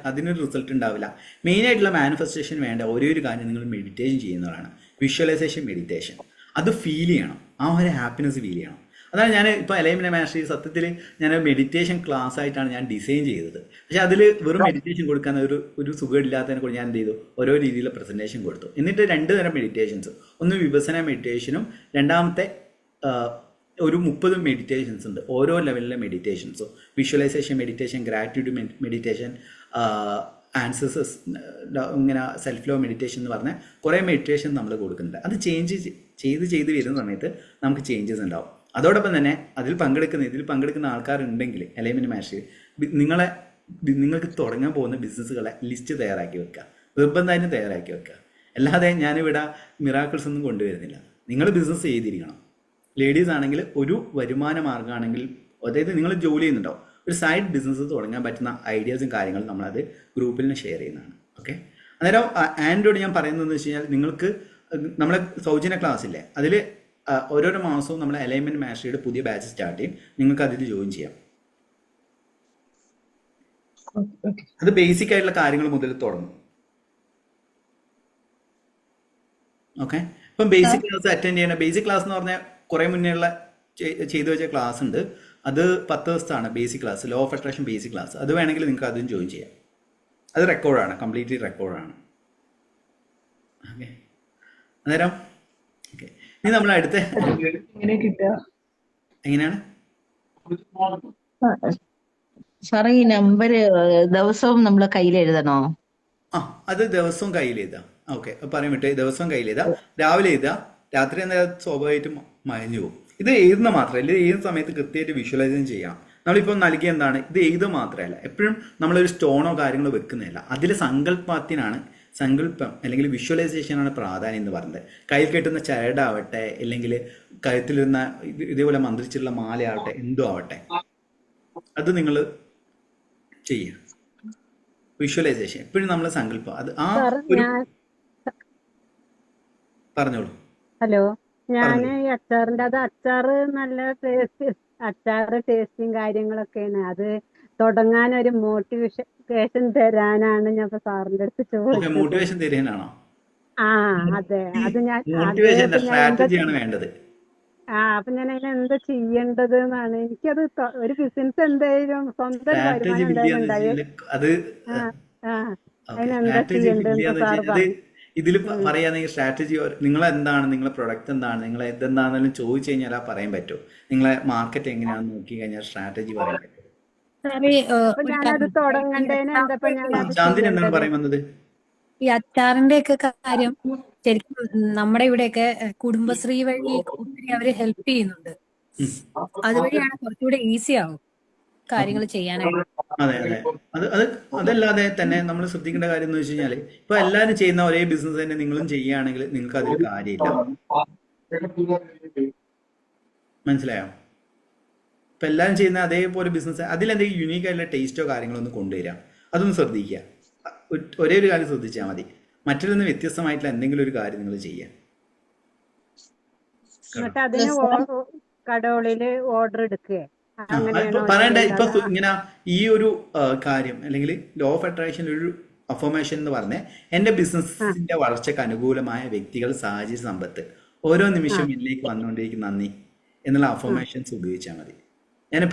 അതിനൊരു റിസൾട്ട് ഉണ്ടാവില്ല. മെയിനായിട്ടുള്ള മാനിഫെസ്റ്റേഷൻ വേണ്ട ഒരേ ഒരു കാര്യം നിങ്ങൾ മെഡിറ്റേഷൻ ചെയ്യുന്നതാണ്. Visualisation meditation. അത് ഫീൽ ചെയ്യണം, ആ ഒരു ഹാപ്പിനെസ് ഫീൽ ചെയ്യണം. അതാണ് ഞാൻ ഇപ്പോൾ എലൈൻമെന്റ് മാസ്റ്ററി സത്യത്തിൽ ഞാൻ മെഡിറ്റേഷൻ ക്ലാസ് ആയിട്ടാണ് ഞാൻ ഡിസൈൻ ചെയ്തത്. പക്ഷെ അതിൽ വെറും മെഡിറ്റേഷൻ കൊടുക്കാൻ ഒരു സുഖമില്ലാത്തതിനെ കൂടി ഞാൻ എന്ത് ചെയ്തു, ഓരോ രീതിയിലുള്ള പ്രസന്റേഷൻ കൊടുത്തു. എന്നിട്ട് 2 തരം മെഡിറ്റേഷൻസ്, ഒന്ന് വിപസന മെഡിറ്റേഷനും രണ്ടാമത്തെ ഒരു 30 മെഡിറ്റേഷൻസ് ഉണ്ട്. ഓരോ ലെവലിലെ മെഡിറ്റേഷൻസും വിഷ്വലൈസേഷൻ മെഡിറ്റേഷൻ, ഗ്രാറ്റിറ്റ്യൂഡ് മെഡിറ്റേഷൻ, ആൻസേഴ്സസ്, ഇങ്ങനെ സെൽഫ് ലോ മെഡിറ്റേഷൻ എന്ന് പറഞ്ഞ കുറേ മെഡിറ്റേഷൻ നമ്മൾ കൊടുക്കുന്നുണ്ട്. അത് ചെയ്ത് വരുന്ന സമയത്ത് നമുക്ക് ചേഞ്ചസ് ഉണ്ടാവും. അതോടൊപ്പം തന്നെ ഇതിൽ പങ്കെടുക്കുന്ന ആൾക്കാരുണ്ടെങ്കിൽ എലൈൻമെന്റ് മാസ്റ്ററി നിങ്ങൾക്ക് തുടങ്ങാൻ പോകുന്ന ബിസിനസ്സുകളെ ലിസ്റ്റ് തയ്യാറാക്കി വെക്കുക, നിർബന്ധമായിട്ടും തയ്യാറാക്കി വെക്കുക. അല്ലാതെ ഞാനിവിടെ മിറാക്കിൾസ് ഒന്നും കൊണ്ടുവരുന്നില്ല. നിങ്ങൾ ബിസിനസ് ചെയ്തിരിക്കണം. ലേഡീസ് ആണെങ്കിൽ ഒരു വരുമാന മാർഗ്ഗമാണെങ്കിൽ, അതായത് നിങ്ങൾ ജോലി ചെയ്യുന്നുണ്ടോ, ഒരു സൈഡ് ബിസിനസ് തുടങ്ങാൻ പറ്റുന്ന ഐഡിയാസും കാര്യങ്ങളും നമ്മളത് ഗ്രൂപ്പിൽ നിന്ന് ഷെയർ ചെയ്യുന്നതാണ്. ഓക്കെ, അന്നേരം ആൻഡ്രോട് ഞാൻ പറയുന്നതെന്ന് വെച്ച് കഴിഞ്ഞാൽ നിങ്ങൾക്ക് നമ്മളെ സൗജന്യ ക്ലാസ് ഇല്ലേ, അതിൽ ഓരോരോ മാസവും നമ്മൾ അലൈൻമെന്റ് മാസ്റ്ററിയുടെ പുതിയ ബാച്ച് സ്റ്റാർട്ട് ചെയ്യും. നിങ്ങൾക്ക് അതിൽ ജോയിൻ ചെയ്യാം. അത് ബേസിക് ആയിട്ടുള്ള കാര്യങ്ങൾ മുതൽ തുടങ്ങും. ഓക്കെ, ഇപ്പം ബേസിക് ക്ലാസ് അറ്റൻഡ് ചെയ്യണം. ബേസിക് ക്ലാസ് എന്ന് പറഞ്ഞാൽ കുറേ മുന്നേ ഉള്ള ചെയ്തു വെച്ച ക്ലാസ് ഉണ്ട്. അത് 10 ദിവസത്താണ് basic class, law of attraction basic class. അത് വേണമെങ്കിൽ നിങ്ങൾക്ക് അതും ജോയിൻ ചെയ്യാം. അത് റെക്കോർഡാണ്, കംപ്ലീറ്റ്ലി റെക്കോർഡാണ്. ഓക്കെ, അന്നേരം ഓക്കെ, ഇനി നമ്മൾ അടുത്ത എങ്ങനെയാണ് സാറേ ഈ നമ്പർ ദിവസവും നമ്മൾ കയ്യിൽ എഴുതണോ? അത് ദിവസവും കയ്യിൽ എഴുതാം. ഓക്കെ, പറയാൻ വിട്ടേ, ദിവസവും കയ്യിൽ എഴുതാം. രാവിലെ എഴുതാം, രാത്രി എന്നാൽ സ്വാഭാവികമായിട്ടും മയഞ്ഞു പോകും. ഇത് എഴുതുന്ന മാത്രമല്ല, ഇത് ഏത് സമയത്ത് കൃത്യമായിട്ട് വിഷ്വലൈസും ചെയ്യാം. നമ്മളിപ്പോൾ നൽകിയ എന്താണ്, ഇത് എഴുതുക മാത്രമല്ല, എപ്പോഴും നമ്മളൊരു സ്റ്റോണോ കാര്യങ്ങളോ വെക്കുന്നില്ല. അതിൽ സങ്കല്പം അല്ലെങ്കിൽ വിഷ്വലൈസേഷനാണ് പ്രാധാന്യം എന്ന് പറയുന്നത്. കയ്യിൽ കെട്ടുന്ന ചരടാവട്ടെ, അല്ലെങ്കിൽ കഴുത്തിലിരുന്ന ഇതേപോലെ മന്ത്രിച്ചിട്ടുള്ള മാലയാവട്ടെ, എന്തോ ആവട്ടെ, അത് നിങ്ങൾ ചെയ്യുക. വിഷ്വലൈസേഷൻ എപ്പോഴും നമ്മൾ സങ്കല്പം അത് പറഞ്ഞോളൂ. ഹലോ, ഞാൻ ഈ അച്ചാറിന്റെ അച്ചാറ് നല്ല ടേസ്റ്റ്, അച്ചാറ് ടേസ്റ്റും കാര്യങ്ങളൊക്കെയാണ്. അത് തുടങ്ങാൻ ഒരു മോട്ടിവേഷൻ തരാനാണ് ഞാൻ ഇപ്പൊ സാറിന്റെ അടുത്ത് ചോദിച്ചത്. മോട്ടിവേഷൻ തരാനാണോ? ആ അതെ, അത് ഞാൻ മോട്ടിവേഷൻ ഞാൻ എന്താ സ്ട്രാറ്റജിയാണ് വേണ്ടത്. അപ്പൊ ഞാൻ അതിന് എന്താ ചെയ്യേണ്ടത് എന്നാണ്. എനിക്കത് ഒരു ബിസിനസ് എന്തായാലും സ്വന്തം ഒരു സ്ട്രാറ്റജി വരുമാനം എന്തായാലും ഉണ്ടായി. അത് അതിനെന്താ ചെയ്യേണ്ടതെന്ന് സാറ് പറഞ്ഞു. ഇതിൽ പറയുകയാണെങ്കിൽ സ്ട്രാറ്റജി നിങ്ങൾ എന്താണ്, നിങ്ങളെ പ്രൊഡക്റ്റ് എന്താണ്, നിങ്ങൾ ഇതെന്താണെങ്കിലും ചോദിച്ചു കഴിഞ്ഞാൽ പറയാൻ പറ്റും. നിങ്ങളെ മാർക്കറ്റ് എങ്ങനെയാണെന്ന് നോക്കി കഴിഞ്ഞാൽ സ്ട്രാറ്റജി പറയാൻ പറ്റും. അപ്പൊ ഞാനത് തുടങ്ങണ്ടേന് എന്താ ഞാനത് ശാന്തിന് എന്താണ് പറയാൻ വന്നത്? ഈ അച്ചാറിന്റെ ഒക്കെ കാര്യം ശരിക്കും നമ്മുടെ ഇവിടെയൊക്കെ കുടുംബശ്രീ വഴി ഒത്തിരി അവര് ഹെൽപ്പ് ചെയ്യുന്നുണ്ട്. അതുവഴിയാണ് കുറച്ചുകൂടെ ഈസി ആവും കാര്യങ്ങൾ ചെയ്യാനായിട്ട്. അതെ അതെ, അതല്ലാതെ തന്നെ നമ്മൾ ശ്രദ്ധിക്കേണ്ട കാര്യം എന്ന് വെച്ച് കഴിഞ്ഞാൽ ഇപ്പൊ എല്ലാവരും ചെയ്യുന്ന ഒരേ ബിസിനസ് തന്നെ നിങ്ങളും ചെയ്യുകയാണെങ്കിൽ നിങ്ങൾക്ക് അതിൽ കാര്യമില്ല. മനസ്സിലായോ? ഇപ്പൊ എല്ലാവരും ചെയ്യുന്ന അതേപോലെ ബിസിനസ് അതിലെന്തെങ്കിലും യുണീക്ക് ആയിട്ടുള്ള ടേസ്റ്റോ കാര്യങ്ങളോ ഒന്ന് കൊണ്ടുവരാം. അതൊന്ന് ശ്രദ്ധിക്കുക. ഒരേ ഒരു കാര്യം ശ്രദ്ധിച്ചാൽ മതി. മറ്റൊരു നിന്ന് വ്യത്യസ്തമായിട്ടുള്ള എന്തെങ്കിലും ഒരു കാര്യം നിങ്ങൾ ചെയ്യാം. എന്നിട്ട് അതിന് കടകളില് ഓർഡർ എടുക്കുക പറയണ്ട. ഇപ്പൊ ഇങ്ങനെ ഈ ഒരു കാര്യം അല്ലെങ്കിൽ ലോ ഓഫ് അട്രാക്ഷൻ ഒരു അഫർമേഷൻ എന്ന് പറഞ്ഞ എന്റെ ബിസിനസിന്റെ വളർച്ചയ്ക്ക് അനുകൂലമായ വ്യക്തികൾ, സാഹചര്യ, സമ്പത്ത് ഓരോ നിമിഷവും എന്നിലേക്ക് വന്നുകൊണ്ടിരിക്കുന്ന നന്ദി എന്നുള്ള അഫർമേഷൻസ് ഉപയോഗിച്ചാൽ മതി. ഞാൻ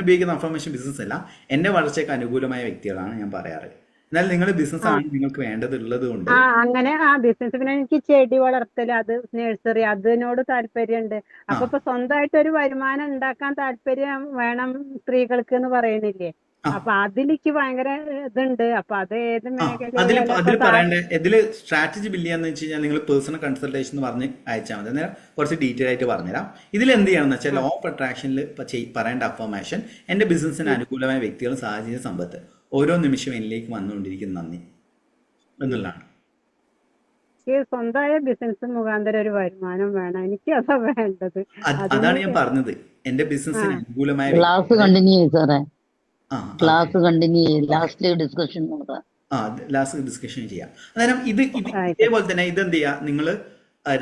ഉപയോഗിക്കുന്ന അഫർമേഷൻ ബിസിനസ് അല്ല, എന്റെ വളർച്ചയ്ക്ക് അനുകൂലമായ വ്യക്തികളാണ് ഞാൻ പറയാറ്. എന്നാൽ നിങ്ങൾ ബിസിനസ് ആണ് നിങ്ങൾക്ക് വേണ്ടതുള്ളത് കൊണ്ട് അങ്ങനെ ബിസിനസ്. പിന്നെ എനിക്ക് ചെടി വളർത്തല്, അത് നഴ്സറി, അതിനോട് താല്പര്യമുണ്ട്. അപ്പൊ ഇപ്പൊ സ്വന്തമായിട്ട് ഒരു വരുമാനം ഉണ്ടാക്കാൻ താല്പര്യം വേണം സ്ത്രീകൾക്ക് എന്ന് പറയുന്നില്ലേ? അപ്പൊ അതിലേക്ക് ഭയങ്കര ഇതുണ്ട്. അപ്പൊ അത് ഏത് അതിൽ പറയണ്ടേ, ഇതില് സ്ട്രാറ്റജി ബില്ല് ചെയ്യാന്ന് വെച്ച് കഴിഞ്ഞാൽ നിങ്ങൾ പേഴ്സണൽ കൺസൾട്ടേഷൻ എന്ന് പറഞ്ഞ് അയച്ചാൽ മതി. അന്നേരം കുറച്ച് ഡീറ്റെയിൽ ആയിട്ട് പറഞ്ഞുതരാം. ഇതിൽ എന്ത് ചെയ്യണമെന്ന് വെച്ചാൽ ലോ ഓഫ് അട്രാക്ഷനിൽ പറയേണ്ട അഫർമേഷൻ എന്റെ ബിസിനസിന് അനുകൂലമായ വ്യക്തികൾ, സാഹചര്യ, സമ്പത്ത് ഓരോ നിമിഷവും എന്നിലേക്ക് വന്നുകൊണ്ടിരിക്കുന്ന നന്ദി എന്നുള്ളതാണ്. സ്വന്തമായ ബിസിനസ് മുഖാന്തരം ഒരു വരുമാനം വേണം. എനിക്ക് അതാ വേണ്ടത്. അതാണ് ഞാൻ പറഞ്ഞത്. എന്റെ ബിസിനസിന് അനുകൂലമായ ക്ലാസ് കണ്ടിന്യൂ ചെയ്യും സാറേ. ക്ലാസ് കണ്ടിന്യൂ ചെയ്യും. ലാസ്റ്റ് ഡിസ്കഷൻ ചെയ്യാം. അന്നേരം ഇതേപോലെ തന്നെ ഇതെന്ത് ചെയ്യാ, നിങ്ങൾ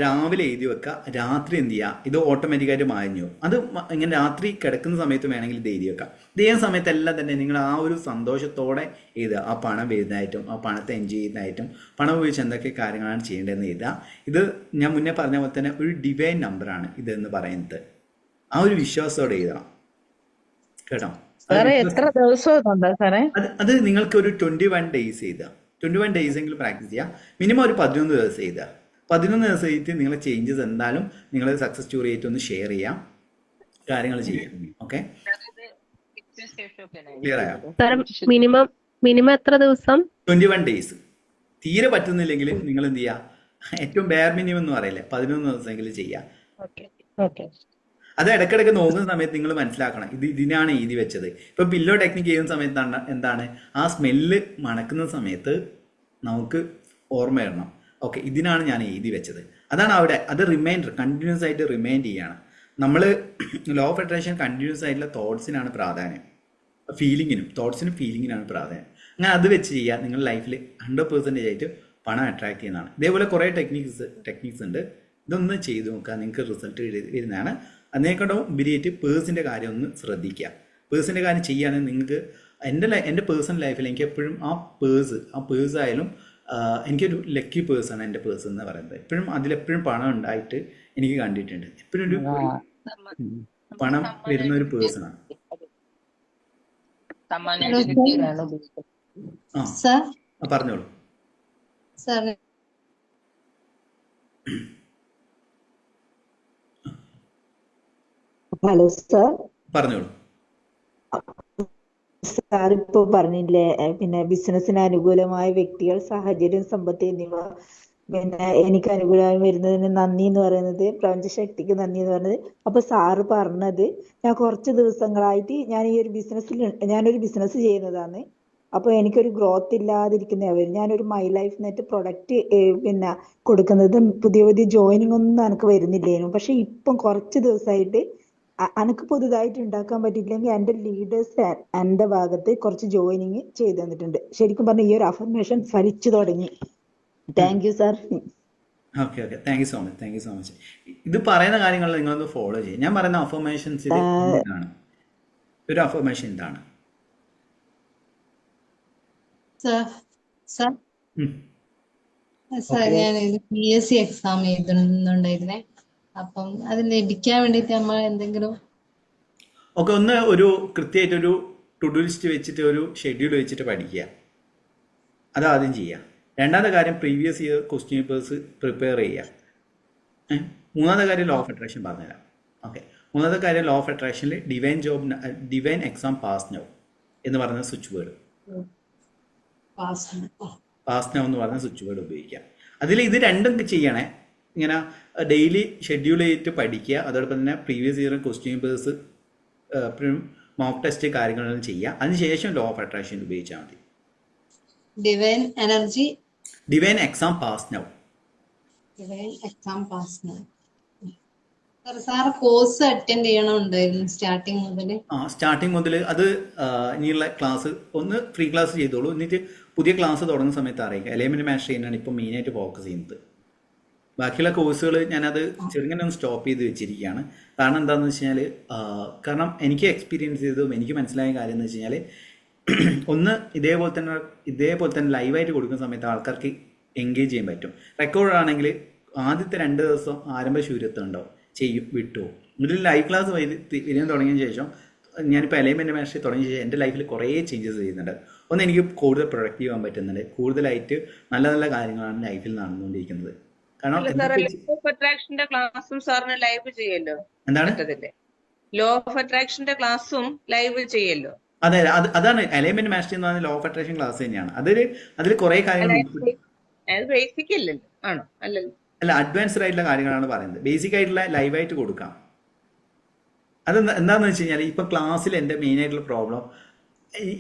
രാവിലെ എഴുതി വെക്കുക, രാത്രി എന്ത് ചെയ്യുക, ഇത് ഓട്ടോമാറ്റിക്കായിട്ട് മാഞ്ഞു. അത് ഇങ്ങനെ രാത്രി കിടക്കുന്ന സമയത്ത് വേണമെങ്കിൽ ഇത് എഴുതി വെക്കാം. ഇതേ സമയത്തെല്ലാം തന്നെ നിങ്ങൾ ആ ഒരു സന്തോഷത്തോടെ എഴുതുക. ആ പണം വരുന്നതായിട്ടും ആ പണത്തെ എൻജോയ് ചെയ്യുന്നതായിട്ടും പണം ഉപയോഗിച്ച് എന്തൊക്കെ കാര്യങ്ങളാണ് ചെയ്യേണ്ടതെന്ന് എഴുതുക. ഇത് ഞാൻ മുന്നേ പറഞ്ഞ പോലെ തന്നെ ഒരു ഡിവൈൻ നമ്പറാണ് ഇതെന്ന് പറയുന്നത്. ആ ഒരു വിശ്വാസത്തോടെ എഴുതണം കേട്ടോ. എത്ര ദിവസം അത് നിങ്ങൾക്ക് ഒരു 21 ഡേയ്സ് എഴുതുക. 21 ഡേയ്സ് എങ്കിലും പ്രാക്ടീസ് ചെയ്യുക. മിനിമം ഒരു 11 ദിവസം എഴുതുക. 11 ദിവസം എഴുതി നിങ്ങളെ ചേഞ്ചസ് എന്തായാലും നിങ്ങൾ സക്സസ് സ്റ്റോറി ആയിട്ട് ഒന്ന് ഷെയർ ചെയ്യാം, കാര്യങ്ങൾ ചെയ്യാം. ഓക്കെ, ക്ലിയർ ആയോ? മിനിമം എത്ര ദിവസം? 21 ഡേയ്സ്. തീരെ പറ്റുന്നില്ലെങ്കിൽ നിങ്ങൾ എന്ത് ചെയ്യുക, ഏറ്റവും ബെയർ മിനിമം എന്ന് പറയില്ലേ, 11 ദിവസമെങ്കിലും ചെയ്യാം. അത് ഇടയ്ക്കിടയ്ക്ക് നോക്കുന്ന സമയത്ത് നിങ്ങൾ മനസ്സിലാക്കണം ഇതിനാണ് എഴുതി വെച്ചത്. ഇപ്പൊ പില്ലോ ടെക്നിക്ക് ചെയ്യുന്ന സമയത്താണ് എന്താണ് ആ സ്മെല്ല് മണക്കുന്ന സമയത്ത് നമുക്ക് ഓർമ്മ വരണം, ഓക്കെ ഇതിനാണ് ഞാൻ എഴുതി വെച്ചത്. അതാണ് അവിടെ. അത് റിമൈൻഡർ കണ്ടിന്യൂസ് ആയിട്ട് റിമൈൻഡ് ചെയ്യാണ്. നമ്മൾ ലോ ഓഫ് അട്രാക്ഷൻ കണ്ടിന്യൂസ് ആയിട്ടുള്ള തോട്ട്സിനാണ് പ്രാധാന്യം, തോട്ട്സിനും ഫീലിങ്ങിനാണ് പ്രാധാന്യം. അങ്ങനെ അത് വെച്ച് ചെയ്യുക. നിങ്ങൾ ലൈഫിൽ 100% ആയിട്ട് പണം അട്രാക്ട് ചെയ്യുന്നതാണ്. ഇതേപോലെ കുറേ ടെക്നിക്സ് ഉണ്ട്. ഇതൊന്ന് ചെയ്ത് നോക്കുക, നിങ്ങൾക്ക് റിസൾട്ട് വരുന്നതാണ്. അതിനേക്കാളും ഉപരിയായിട്ട് പേഴ്സിൻ്റെ കാര്യം ഒന്ന് ശ്രദ്ധിക്കുക. പേഴ്സിൻ്റെ കാര്യം ചെയ്യുകയാണെങ്കിൽ നിങ്ങൾക്ക് എൻ്റെ പേഴ്സണൽ ലൈഫിൽ എനിക്ക് എപ്പോഴും ആ പേഴ്സ് ആയാലും എനിക്കൊരു ലക്കി പേഴ്സാണ് എൻ്റെ പേഴ്സ് എന്ന് പറയുന്നത്. എപ്പോഴും അതിലെപ്പോഴും പണം ഉണ്ടായിട്ട് എനിക്ക് കണ്ടിട്ടുണ്ട്. എപ്പോഴും ഒരു പണം വരുന്ന ഒരു പേഴ്സണാണ്. പറഞ്ഞോളൂ. Hello sir. പറഞ്ഞോളൂ. സാർ ഇപ്പൊ പറഞ്ഞില്ലേ, പിന്നെ ബിസിനസിന് അനുകൂലമായ വ്യക്തികൾ, സാഹചര്യം, സമ്പത്ത് എന്നിവ പിന്നെ എനിക്ക് അനുകൂലമായി വരുന്നതിന് നന്ദി എന്ന് പറയുന്നത്, പ്രപഞ്ചശക്തിക്ക് നന്ദി എന്ന് പറയുന്നത്. അപ്പൊ സാറ് പറഞ്ഞത് ഞാൻ കുറച്ച് ദിവസങ്ങളായിട്ട് ഞാനൊരു ബിസിനസ് ചെയ്യുന്നതാണ്. അപ്പൊ എനിക്കൊരു ഗ്രോത്ത് ഇല്ലാതിരിക്കുന്ന ഞാനൊരു മൈ ലൈഫ് നെറ്റ് പ്രൊഡക്റ്റ് പിന്നെ കൊടുക്കുന്നത് പുതിയ ജോയിനിങ് ഒന്നും എനിക്ക് വരുന്നില്ലേനു. പക്ഷെ ഇപ്പം കുറച്ച് ദിവസമായിട്ട് എനിക്ക് പുതുതായിട്ട് ഉണ്ടാക്കാൻ പറ്റിയില്ലെങ്കിൽ എൻ്റെ ലീഡേഴ്സ് എൻ്റെ ഭാഗത്ത് കുറച്ച് ജോയിനിങ് ചെയ്തു തന്നിട്ടുണ്ട്. ശരിക്കും പറഞ്ഞാൽ ഈ ഒരു അഫർമേഷൻ ഫലിച്ചു തുടങ്ങി. Thank you sir. Okay thank you so much. ഇത് പറയുന്ന കാര്യങ്ങൾ നിങ്ങളൊന്ന് ഫോളോ ചെയ്യും. ഞാൻ പറയുന്ന അഫർമേഷൻസ് ഇതാണ്. ഒരു അഫർമേഷൻ ഇതാണ്. സാർ സാർ ഉം. സാർ ഓക്കെ ഞാൻ PSC എക്സാം എഴുതുന്നുണ്ടായിരുന്നേ. അപ്പം അത് ലഭിക്കാൻ വേണ്ടിയിട്ട് നമ്മൾ എന്തെങ്കിലും ഓക്കെ, ഒന്ന് ഒരു കൃത്യമായിട്ടൊരു ടു ഡു ലിസ്റ്റ് വെച്ചിട്ട് ഒരു ഷെഡ്യൂൾ വെച്ചിട്ട് പഠിക്കുക, അതാദ്യം ചെയ്യുക. രണ്ടാമത്തെ കാര്യം previous year question papers prepare ചെയ്യുക. മൂന്നാമത്തെ കാര്യം ലോ ഓഫ് അട്രാക്ഷൻ പറഞ്ഞുതരാം. ഓക്കെ, മൂന്നാമത്തെ കാര്യം ലോ ഓഫ് അട്രാക്ഷനിൽ ഡിവൈൻ എക്സാം പാസ് നൗ എന്ന് പറയുന്ന സ്വിച്ച് വേർഡ്, പാസ് നൗ എന്ന് പറയുന്ന സ്വിച്ച് വേർഡ് ഉപയോഗിക്കുക. അതിൽ ഇത് രണ്ടും ചെയ്യണേ. ഇങ്ങനെ ഡെയിലി ഷെഡ്യൂൾ ചെയ്തിട്ട് പഠിക്കുക, അതോടൊപ്പം തന്നെ previous year question papers mock test കാര്യങ്ങളെല്ലാം ചെയ്യുക. അതിനുശേഷം ലോ ഓഫ് അട്രാക്ഷൻ ഉപയോഗിച്ചാൽ മതി. Divine energy, divine exam pass now. Divine exam pass sir course attend ചെയ്യണമുണ്ടായിരുന്നു സ്റ്റാർട്ടിങ് മുതൽ. സ്റ്റാർട്ടിങ് മുതൽ അത് ഇനിയുള്ള ക്ലാസ് ഒന്ന് ഫ്രീ ക്ലാസ് ചെയ്തോളൂ, എന്നിട്ട് പുതിയ ക്ലാസ് തുടങ്ങുന്ന സമയത്ത് അറിയിക്കുക. എലൈൻമെന്റ് മാസ്റ്റർ ചെയ്യാനാണ് ഇപ്പോൾ മെയിനായിട്ട് ഫോക്കസ് ചെയ്യുന്നത്. ബാക്കിയുള്ള കോഴ്സുകൾ ഞാനത് ചെറുങ്ങനെ ഒന്ന് സ്റ്റോപ്പ് ചെയ്ത് വെച്ചിരിക്കുകയാണ്. കാരണം എന്താണെന്ന് വെച്ച് കഴിഞ്ഞാൽ, കാരണം എനിക്ക് എക്സ്പീരിയൻസ് ചെയ്തതും എനിക്ക് മനസ്സിലായ കാര്യം എന്ന് വെച്ച് കഴിഞ്ഞാൽ, ഒന്ന് ഇതേപോലെ തന്നെ ലൈവായിട്ട് കൊടുക്കുന്ന സമയത്ത് ആൾക്കാർക്ക് എൻഗേജ് ചെയ്യാൻ പറ്റും. റെക്കോർഡ് ആണെങ്കിൽ ആദ്യത്തെ 2 ദിവസം ആരംഭ ശൂര്യത്വം ഉണ്ടാവും, ചെയ്യും വിട്ടു. ഇതിൽ ലൈവ് ക്ലാസ് വരാൻ തുടങ്ങിയ ശേഷം, ഞാനിപ്പോൾ എലൈൻമെന്റ് മാസ്റ്ററി തുടങ്ങിയ ശേഷം എൻ്റെ ലൈഫിൽ കുറേ ചേഞ്ചസ് ചെയ്യുന്നുണ്ട്. ഒന്ന്, എനിക്ക് കൂടുതൽ പ്രൊഡക്റ്റീവ് ആകാൻ പറ്റുന്നുണ്ട്, കൂടുതലായിട്ട് നല്ല നല്ല കാര്യങ്ങളാണ് ലൈഫിൽ നടന്നുകൊണ്ടിരിക്കുന്നത്. കാരണം ലോ ഓഫ് അട്രാക്ഷന്റെ ക്ലാസ്സും സാറിന് ലൈവ് ചെയ്യല്ലോ, എന്താണ് ലോ ഓഫ് അട്രാക്ഷന്റെ ക്ലാസ്സും ലൈവ് ചെയ്യല്ലോ. അതെ, അതാണ് എലൈൻമെന്റ് മാസ്റ്ററി എന്ന് പറഞ്ഞ ലോ ഓഫ് അട്രാക്ഷൻ ക്ലാസ് തന്നെയാണ്. അതിൽ കുറെ കാര്യങ്ങൾ ബേസിക് അല്ലല്ലോ, ആണോ? അല്ലല്ലോ, അല്ല, അഡ്വാൻസ്ഡ് ആയിട്ടുള്ള കാര്യങ്ങളാണ് പറയുന്നത്. ബേസിക് ആയിട്ടുള്ള ലൈവായിട്ട് കൊടുക്കാം. അത് എന്താണെന്ന് വെച്ച് കഴിഞ്ഞാൽ, ഇപ്പം ക്ലാസ്സിൽ എൻ്റെ മെയിൻ ആയിട്ടുള്ള പ്രോബ്ലം,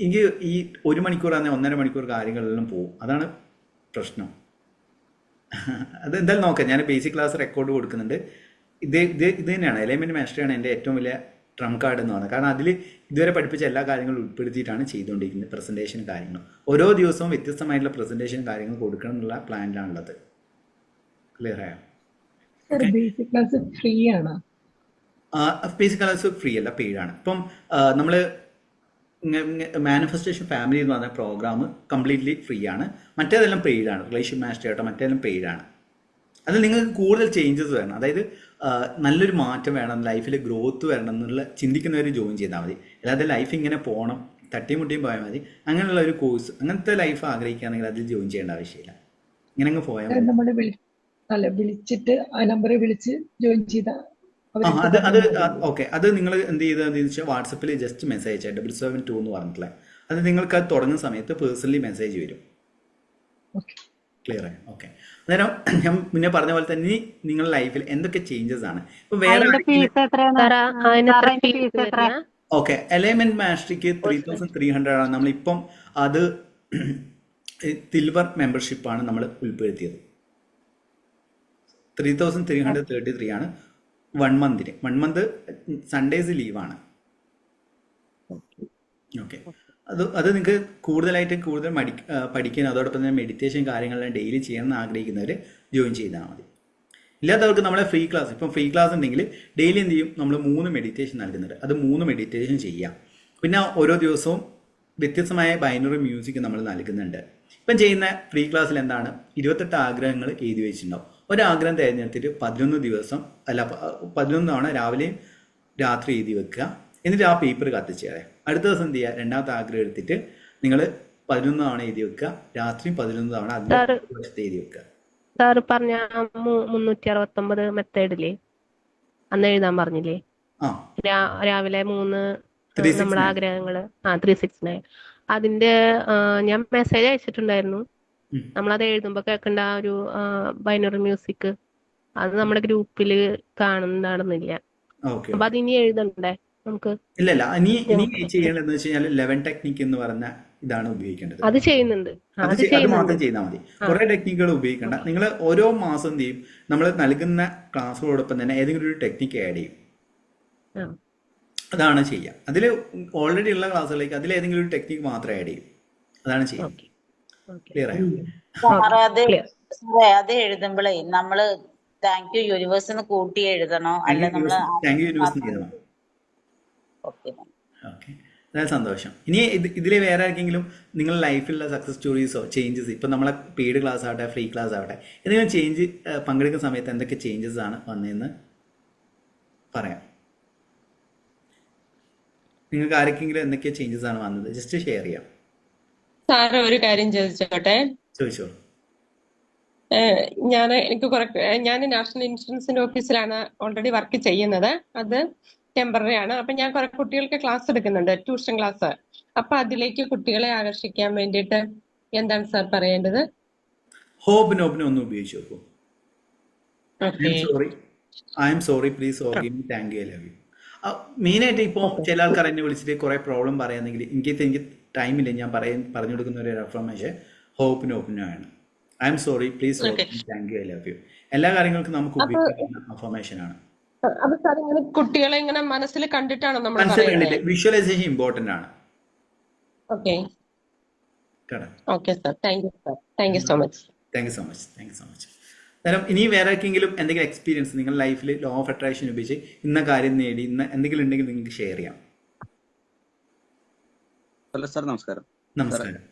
എനിക്ക് ഈ 1 മണിക്കൂറാണ് 1.5 മണിക്കൂർ കാര്യങ്ങളെല്ലാം പോകും. അതാണ് പ്രശ്നം. അത് എന്തായാലും നോക്കാം, ഞാൻ ബേസിക് ക്ലാസ് റെക്കോർഡ് കൊടുക്കുന്നുണ്ട്. ഇത് തന്നെയാണ് എലൈൻമെന്റ് മാസ്റ്ററിയാണ് എൻ്റെ ഏറ്റവും വലിയ ട്രം കാർഡ് എന്ന് പറയുന്നത്. കാരണം അതിൽ ഇതുവരെ പഠിപ്പിച്ച എല്ലാ കാര്യങ്ങളും ഉൾപ്പെടുത്തിയിട്ടാണ് ചെയ്തുകൊണ്ടിരിക്കുന്നത്. പ്രസന്റേഷൻ കാര്യങ്ങൾ ഓരോ ദിവസവും വ്യത്യസ്തമായിട്ടുള്ള പ്രസന്റേഷൻ കാര്യങ്ങൾ കൊടുക്കണം എന്നുള്ള പ്ലാനിലാണുള്ളത്. ക്ലിയർ ആയോ? ബേസിക് ക്ലാസ് ഫ്രീ ആണ്. ബേസിക് ക്ലാസ് ഫ്രീ അല്ല, പെയ്ഡാണ്. ഇപ്പം നമ്മൾ മാനിഫെസ്റ്റേഷൻ ഫാമിലി എന്ന് പറഞ്ഞ പ്രോഗ്രാം കംപ്ലീറ്റ്ലി ഫ്രീ ആണ്. മറ്റേതെല്ലാം പെയ്ഡാണ്. റിലേഷൻ മാസ്റ്റർ ആയിട്ട് മറ്റേതെല്ലാം പെയ്ഡാണ്. അതിൽ നിങ്ങൾക്ക് കൂടുതൽ ചേഞ്ചസ് വേണം, അതായത് നല്ലൊരു മാറ്റം വേണം, ലൈഫിൽ ഗ്രോത്ത് വരണം എന്നുള്ള ചിന്തിക്കുന്നവർ ജോയിൻ ചെയ്താൽ മതി. അല്ലാതെ ലൈഫ് ഇങ്ങനെ പോകണം, തട്ടിയും മുട്ടിയും പോയാൽ മതി, അങ്ങനെയുള്ള ഒരു കോഴ്സ്, അങ്ങനത്തെ ലൈഫ് ആഗ്രഹിക്കുകയാണെങ്കിൽ അതിൽ ജോയിൻ ചെയ്യേണ്ട ആവശ്യമില്ല. ഇങ്ങനെ അങ്ങ് പോയാൽ മതി. നമ്മൾ വിളിച്ചിട്ട് ആ നമ്പറിൽ വിളിച്ച് ജോയിൻ ചെയ്ത ഓക്കെ. അത് നിങ്ങൾ എന്ത് ചെയ്തതെന്ന് വെച്ചാൽ വാട്സപ്പിൽ ജസ്റ്റ് മെസ്സേജ് അയച്ചാൽ 772 എന്ന് പറഞ്ഞിട്ടുള്ള അത് നിങ്ങൾക്ക് അത് തുടങ്ങുന്ന സമയത്ത് പേഴ്സണലി മെസ്സേജ് വരും. ക്ലിയർ ആയി? ഓക്കെ. അന്നേരം ഞാൻ മുന്നേ പറഞ്ഞ പോലെ തന്നെ നിങ്ങളുടെ ലൈഫിൽ എന്തൊക്കെ ചേഞ്ചസ് ആണ്. ഇപ്പൊ വേറെ ഓക്കെ, എലൈൻമെന്റ് മാസ്റ്ററിക്ക് 3300 ആണ്. നമ്മളിപ്പം അത് സിൽവർ മെമ്പർഷിപ്പാണ് നമ്മൾ ഉൾപ്പെടുത്തിയത്. 3333 ആണ് 1 മന്തിന്. 1 മന്ത് സൺഡേസ് ലീവാണ്. ഓക്കെ, അത് നിങ്ങൾക്ക് കൂടുതലായിട്ട് പഠിക്കാൻ, അതോടൊപ്പം തന്നെ മെഡിറ്റേഷൻ കാര്യങ്ങളെല്ലാം ഡെയിലി ചെയ്യണമെന്ന് ആഗ്രഹിക്കുന്നവർ ജോയിൻ ചെയ്താൽ മതി. ഇല്ലാത്തവർക്ക് നമ്മളെ ഫ്രീ ക്ലാസ്, ഇപ്പം ഫ്രീ ക്ലാസ് ഉണ്ടെങ്കിൽ ഡെയിലി എന്ത് ചെയ്യും, നമ്മൾ 3 മെഡിറ്റേഷൻ നൽകുന്നുണ്ട്. അത് 3 മെഡിറ്റേഷൻ ചെയ്യാം. പിന്നെ ഓരോ ദിവസവും വ്യത്യസ്തമായ ബൈനറി മ്യൂസിക് നമ്മൾ നൽകുന്നുണ്ട്. ഇപ്പം ചെയ്യുന്ന ഫ്രീ ക്ലാസ്സിൽ എന്താണ്, 28 ആഗ്രഹങ്ങൾ എഴുതി വെച്ചിട്ടുണ്ടാവും. ഒരാഗ്രഹം തിരഞ്ഞെടുത്തിട്ട് 11 തവണ രാവിലെയും രാത്രി എഴുതി വെക്കുക. എന്നിട്ട് ആ പേപ്പർ കത്തിച്ച് കളയാം. അടുത്ത ദിവസം എന്ത് ചെയ്യുക, രണ്ടാമത്തെ ആഗ്രഹം എടുത്തിട്ട് നിങ്ങൾ 11 തവണ എഴുതി വെക്കുക, രാത്രിയും 11 തവണ അതിന്റെ വശത്ത് എഴുതി വെക്കുക. സാറ് പറഞ്ഞ 369 മെത്തേഡില്ലേ അന്ന് എഴുതാൻ പറഞ്ഞില്ലേ, രാവിലെ 3 നമ്മുടെ ആഗ്രഹങ്ങള് 369 അതിന്റെ ഞാൻ മെസ്സേജ് അയച്ചിട്ടുണ്ടായിരുന്നു. നമ്മളത് എഴുതുമ്പോ കേൾക്കേണ്ട ആ ഒരു ബൈനറി മ്യൂസിക് അത് നമ്മുടെ ഗ്രൂപ്പില് കാണുന്നുണ്ടായിരുന്നില്ല. അപ്പൊ അതിനി എഴുതണ്ടേ നമുക്ക്? ഇല്ല, ഇനി ചെയ്യേണ്ടതെന്ന് വെച്ച് കഴിഞ്ഞാൽ 11 ടെക്നിക്ക് എന്ന് പറഞ്ഞ ഇതാണ് ഉപയോഗിക്കേണ്ടത്. അത് ചെയ്യുന്നുണ്ട്, അത് മാത്രം ചെയ്താൽ മതി. കുറെ ടെക്നിക്കുകൾ ഉപയോഗിക്കേണ്ട. നിങ്ങൾ ഓരോ മാസം എന്ത് ചെയ്യും, നമ്മൾ നൽകുന്ന ക്ലാസ്സുകളോടൊപ്പം തന്നെ ഏതെങ്കിലും ഒരു ടെക്നിക്ക് ആഡ് ചെയ്യും. അതാണ് ചെയ്യുക. അതിൽ ഓൾറെഡി ഉള്ള ക്ലാസ്സുകളിലേക്ക് അതിൽ ഏതെങ്കിലും ഒരു ടെക്നിക്ക് മാത്രം ആഡ് ചെയ്യും. അതാണ് ചെയ്യുക. ക്ലിയർ ആയോ? അത് എഴുതുമ്പോഴേ നമ്മള് താങ്ക് യു യൂണിവേഴ്സിന് കൂട്ടി എഴുതണോ? അല്ല നമ്മള് താങ്ക് യു യൂണിവേഴ്സിന് എഴുതണം. ഓക്കെ. അതായത് സന്തോഷം. ഇനി ഇതിൽ വേറെ ആർക്കെങ്കിലും നിങ്ങളുടെ ലൈഫിലുള്ള സക്സസ് സ്റ്റോറീസോ ചേഞ്ചസ്, ഇപ്പം നമ്മളെ പെയ്ഡ് ക്ലാസ് ആവട്ടെ ഫ്രീ ക്ലാസ് ആവട്ടെ, എന്തെങ്കിലും ചേഞ്ച് പങ്കെടുക്കുന്ന സമയത്ത് എന്തൊക്കെ ചേഞ്ചസ് ആണ് വന്നതെന്ന് പറയാം. നിങ്ങൾക്ക് ആർക്കെങ്കിലും എന്തൊക്കെ ചേഞ്ചസ് ആണ് വന്നത് ജസ്റ്റ് ഷെയർ ചെയ്യാം. സാറ് ഒരു കാര്യം ചോദിച്ചോട്ടെ? ചോദിച്ചോളൂ. ഞാൻ നാഷണൽ ഇൻഷുറൻസിന്റെ ഓഫീസിലാണ് ഓൾറെഡി വർക്ക് ചെയ്യുന്നത്. അത് ടെമ്പററി ആണ്. അപ്പൊ ഞാൻ കുറെ കുട്ടികൾക്ക് ക്ലാസ് എടുക്കുന്നുണ്ട്, ട്യൂഷൻ ക്ലാസ്. അപ്പൊ അതിലേക്ക് കുട്ടികളെ ആകർഷിക്കാൻ വേണ്ടിയിട്ട് എന്താണ് സാർ പറയേണ്ടത്? ഹോബിന് ഒന്ന് ഉപയോഗിച്ച് നോക്കൂ. I am sorry please forgive me, thank you, I love U. മെയിനായിട്ട് ഇപ്പോൾ ചില ആൾക്കാർ എന്നെ വിളിച്ചിട്ട് കുറെ പ്രോബ്ലം പറയാന്നെങ്കിൽ എനിക്ക് ടൈമില്ല, ഞാൻ പറഞ്ഞു കൊടുക്കുന്ന ഒരു റെഫർമേഷൻ ഹോപ്പിന് ആണ്. I am sorry please forgive me, thank you, I love U. എല്ലാ കാര്യങ്ങൾക്കും നമുക്ക് ഉപയോഗിക്കുന്ന അഫർമേഷൻ ആണ്. അപ്പൊ സാർ ഇങ്ങനെ കുട്ടികളെ ഇങ്ങനെ മനസ്സിൽ കണ്ടിട്ടാണോ നമ്മൾ മനസ്സിലാക്കേണ്ടത്? വിഷ്വലൈസേഷൻ ഇമ്പോർട്ടന്റ് ആണ്. Okay sir, thank you sir, thank you so much. Thank you so much. കാരണം ഇനി വേറെ ആർക്കെങ്കിലും എന്തെങ്കിലും എക്സ്പീരിയൻസ് നിങ്ങളുടെ ലൈഫിൽ ലോ ഓഫ് അട്രാക്ഷൻ ഉപയോഗിച്ച് ഇന്ന കാര്യം നേടി ഇന്ന എന്തെങ്കിലും ഉണ്ടെങ്കിൽ നിങ്ങൾക്ക് ഷെയർ ചെയ്യാം. ഹലോ സാർ, നമസ്കാരം. നമസ്കാരം.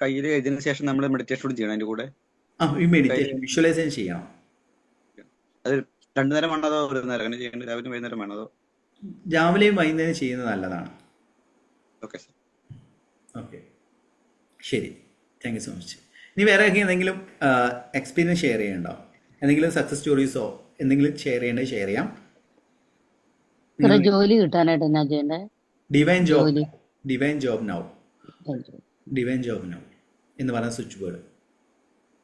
കയ്യിൽ എഴുതിയതിനു ശേഷം നമ്മൾ മെഡിറ്റേഷൻ ചെയ്യണം. അതിന്റെ കൂടെ വിഷ്വലൈസേഷൻ ചെയ്യണം. അത് 2 നേരം വേണോ അതോ 1 നേരം അങ്ങനെ ചെയ്യേണ്ടത്? രാവിലെ വൈകുന്നേരം വേണോ അതോ? രാവിലെയും വൈകുന്നേരം ചെയ്യുന്നത് നല്ലതാണ്. Okay sir. ഓക്കെ, ശരി, താങ്ക് യു സോ മച്ച്. ഇനി വേറെ എന്തെങ്കിലും എക്സ്പീരിയൻസ് ഷെയർ ചെയ്യണ്ടോ? എന്തെങ്കിലും സക്സസ് സ്റ്റോറീസോ എന്തെങ്കിലും ഷെയർ ചെയ്യേണ്ടത് ഷെയർ ചെയ്യാം. ജോലി കിട്ടാനായിട്ട് എന്നാ ചെയ്യണ്ടേ? ഡിവൈൻ ജോബ് നൗ എന്ന് പറയുന്ന സ്വിച്ച് ബോർഡ്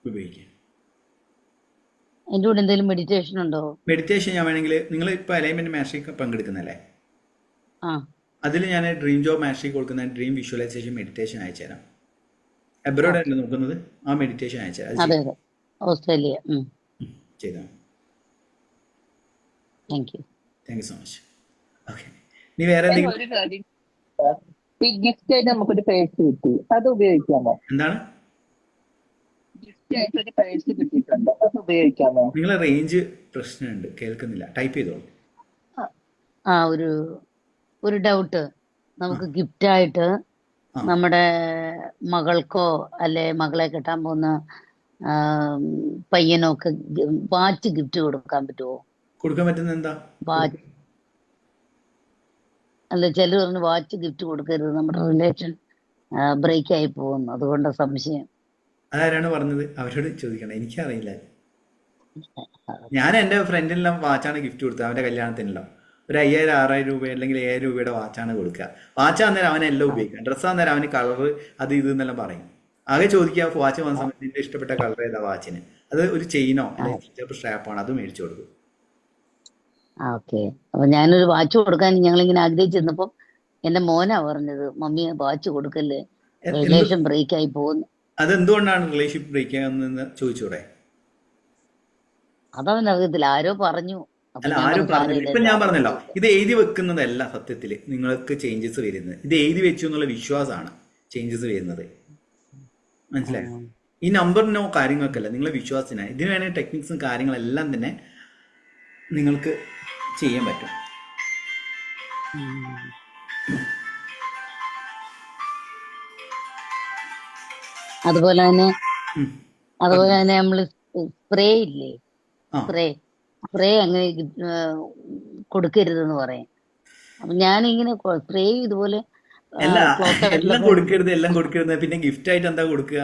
ഉപയോഗിക്കുക. അതിന്റെ കൂടെ എന്തെങ്കിലും മെഡിറ്റേഷൻ ഉണ്ടോ? മെഡിറ്റേഷൻ ഞാൻ വേണമെങ്കിൽ, നിങ്ങൾ ഇപ്പൊ അലൈൻമെന്റ് മാസ്റ്ററി പങ്കെടുക്കുന്നല്ലേ, അതിൽ ഞാൻ ഡ്രീം ജോബ് മാസ്റ്ററി കൊടുക്കുന്ന ഡ്രീം വിഷ്വലൈസേഷൻ മെഡിറ്റേഷൻ അയച്ചുതരാം. എബ്രോഡ് അല്ലേ നോക്കുന്നത്? ആ മെഡിറ്റേഷൻ അയച്ചുതരാം. ഓസ്ട്രേലിയ. ചെയ്താൽ thank you so much. Okay, ഇനി വേറെ എന്തെങ്കിലും? ഗിഫ്റ്റ് ആയിട്ട് നമുക്കൊരു പേഴ്സ് കിട്ടി, അത് ഉപയോഗിക്കാമോ? എന്താണ് ഗിഫ്റ്റ് ആയിട്ട് ഒരു പേഴ്സ് കിട്ടിയിട്ടുണ്ട്, അത് ഉപയോഗിക്കാമോ? നിങ്ങളെ റേഞ്ച് പ്രശ്നമുണ്ട്, കേൾക്കുന്നില്ല, ടൈപ്പ് ചെയ്തോളൂ. ഒരു ഡൗട്ട്. നമുക്ക് ഗിഫ്റ്റ് ആയിട്ട് നമ്മുടെ മകൾക്കോ അല്ലെ മകളെ കെട്ടാൻ പോകുന്ന പയ്യനോ ഒക്കെ വാച്ച് ഗിഫ്റ്റ് കൊടുക്കാൻ പറ്റുമോ? കൊടുക്കാൻ പറ്റുന്ന എന്താ? വാച്ച് അല്ല, ചിലർ പറഞ്ഞു വാച്ച് ഗിഫ്റ്റ് കൊടുക്കരുത്, നമ്മുടെ റിലേഷൻ ബ്രേക്ക് ആയി പോകുന്നു, അതുകൊണ്ട് സംശയം. അതാരാണ് പറഞ്ഞത്? അവരോട് ചോദിക്കണം, എനിക്കറിയില്ല. ഞാൻ എൻ്റെ ഫ്രണ്ടിനെല്ലാം വാച്ചാണ് ഗിഫ്റ്റ് കൊടുത്തത്. അവൻ്റെ കല്യാണത്തിനെല്ലാം ഒരു 5000-6000 രൂപ അല്ലെങ്കിൽ 7000 രൂപയുടെ വാച്ചാണ് കൊടുക്കുക. വാച്ച് അന്നേരം അവനെല്ലാം ഉപയോഗിക്കാം. ഡ്രസ്സ് അന്നേരം അവന് കളറ് അത് ഇത് എന്നെല്ലാം പറയും. ആകെ ചോദിക്കുക വാച്ച് വന്ന സമയത്ത് നിന്റെ ഇഷ്ടപ്പെട്ട കളർ ഏതാ വാച്ചിന്, അത് ഒരു ചെയിനോ അല്ലെങ്കിൽ സ്ട്രാപ്പാണ്, അത് മേടിച്ചു കൊടുക്കും. ഓക്കെ. അപ്പൊ ഞാനൊരു വാച്ച് കൊടുക്കാൻ ഞങ്ങളിങ്ങനെ ആഗ്രഹിച്ചിരുന്നപ്പോ എന്റെ മോനാ പറഞ്ഞത്, മമ്മി വാച്ച് കൊടുക്കല്ലേ, റിലേഷൻ ബ്രേക്ക് ആയി പോകുന്നു. അതെന്തുകൊണ്ടാണ് റിലേഷൻഷിപ്പ് ബ്രേക്ക് ആകുന്നതെന്ന് ചോദിച്ചൂടെ? അതവനറിയത്തില്ല, ആരോ പറഞ്ഞു. അല്ല, ആരും പറഞ്ഞു. ഇപ്പൊ ഞാൻ പറഞ്ഞല്ലോ, ഇത് എഴുതി വെക്കുന്നതല്ല സത്യത്തില് നിങ്ങൾക്ക് ചേഞ്ചസ് വരുന്നത്. ഇത് എഴുതി വെച്ചു എന്നുള്ള വിശ്വാസമാണ് ചേഞ്ചസ് വരുന്നത്. മനസ്സിലായോ? ഈ നമ്പറിനോ കാര്യങ്ങൾക്കല്ല, നിങ്ങളെ വിശ്വാസത്തിനാണ്. ഇതിന് വേണ്ട ടെക്നിക്സും കാര്യങ്ങളെല്ലാം തന്നെ നിങ്ങൾക്ക് ചെയ്യാൻ പറ്റും. അതുപോലെ തന്നെ നമ്മള് സ്പ്രേ ഇല്ലേ, സ്പ്രേ അങ്ങനെ കൊടുക്കരുതെന്ന് പറയും. അപ്പൊ ഞാനിങ്ങനെ സ്പ്രേ ഇതുപോലെ എല്ലാം കൊടുക്കരുത്. പിന്നെ ഗിഫ്റ്റ് ആയിട്ട് എന്താ കൊടുക്കുക?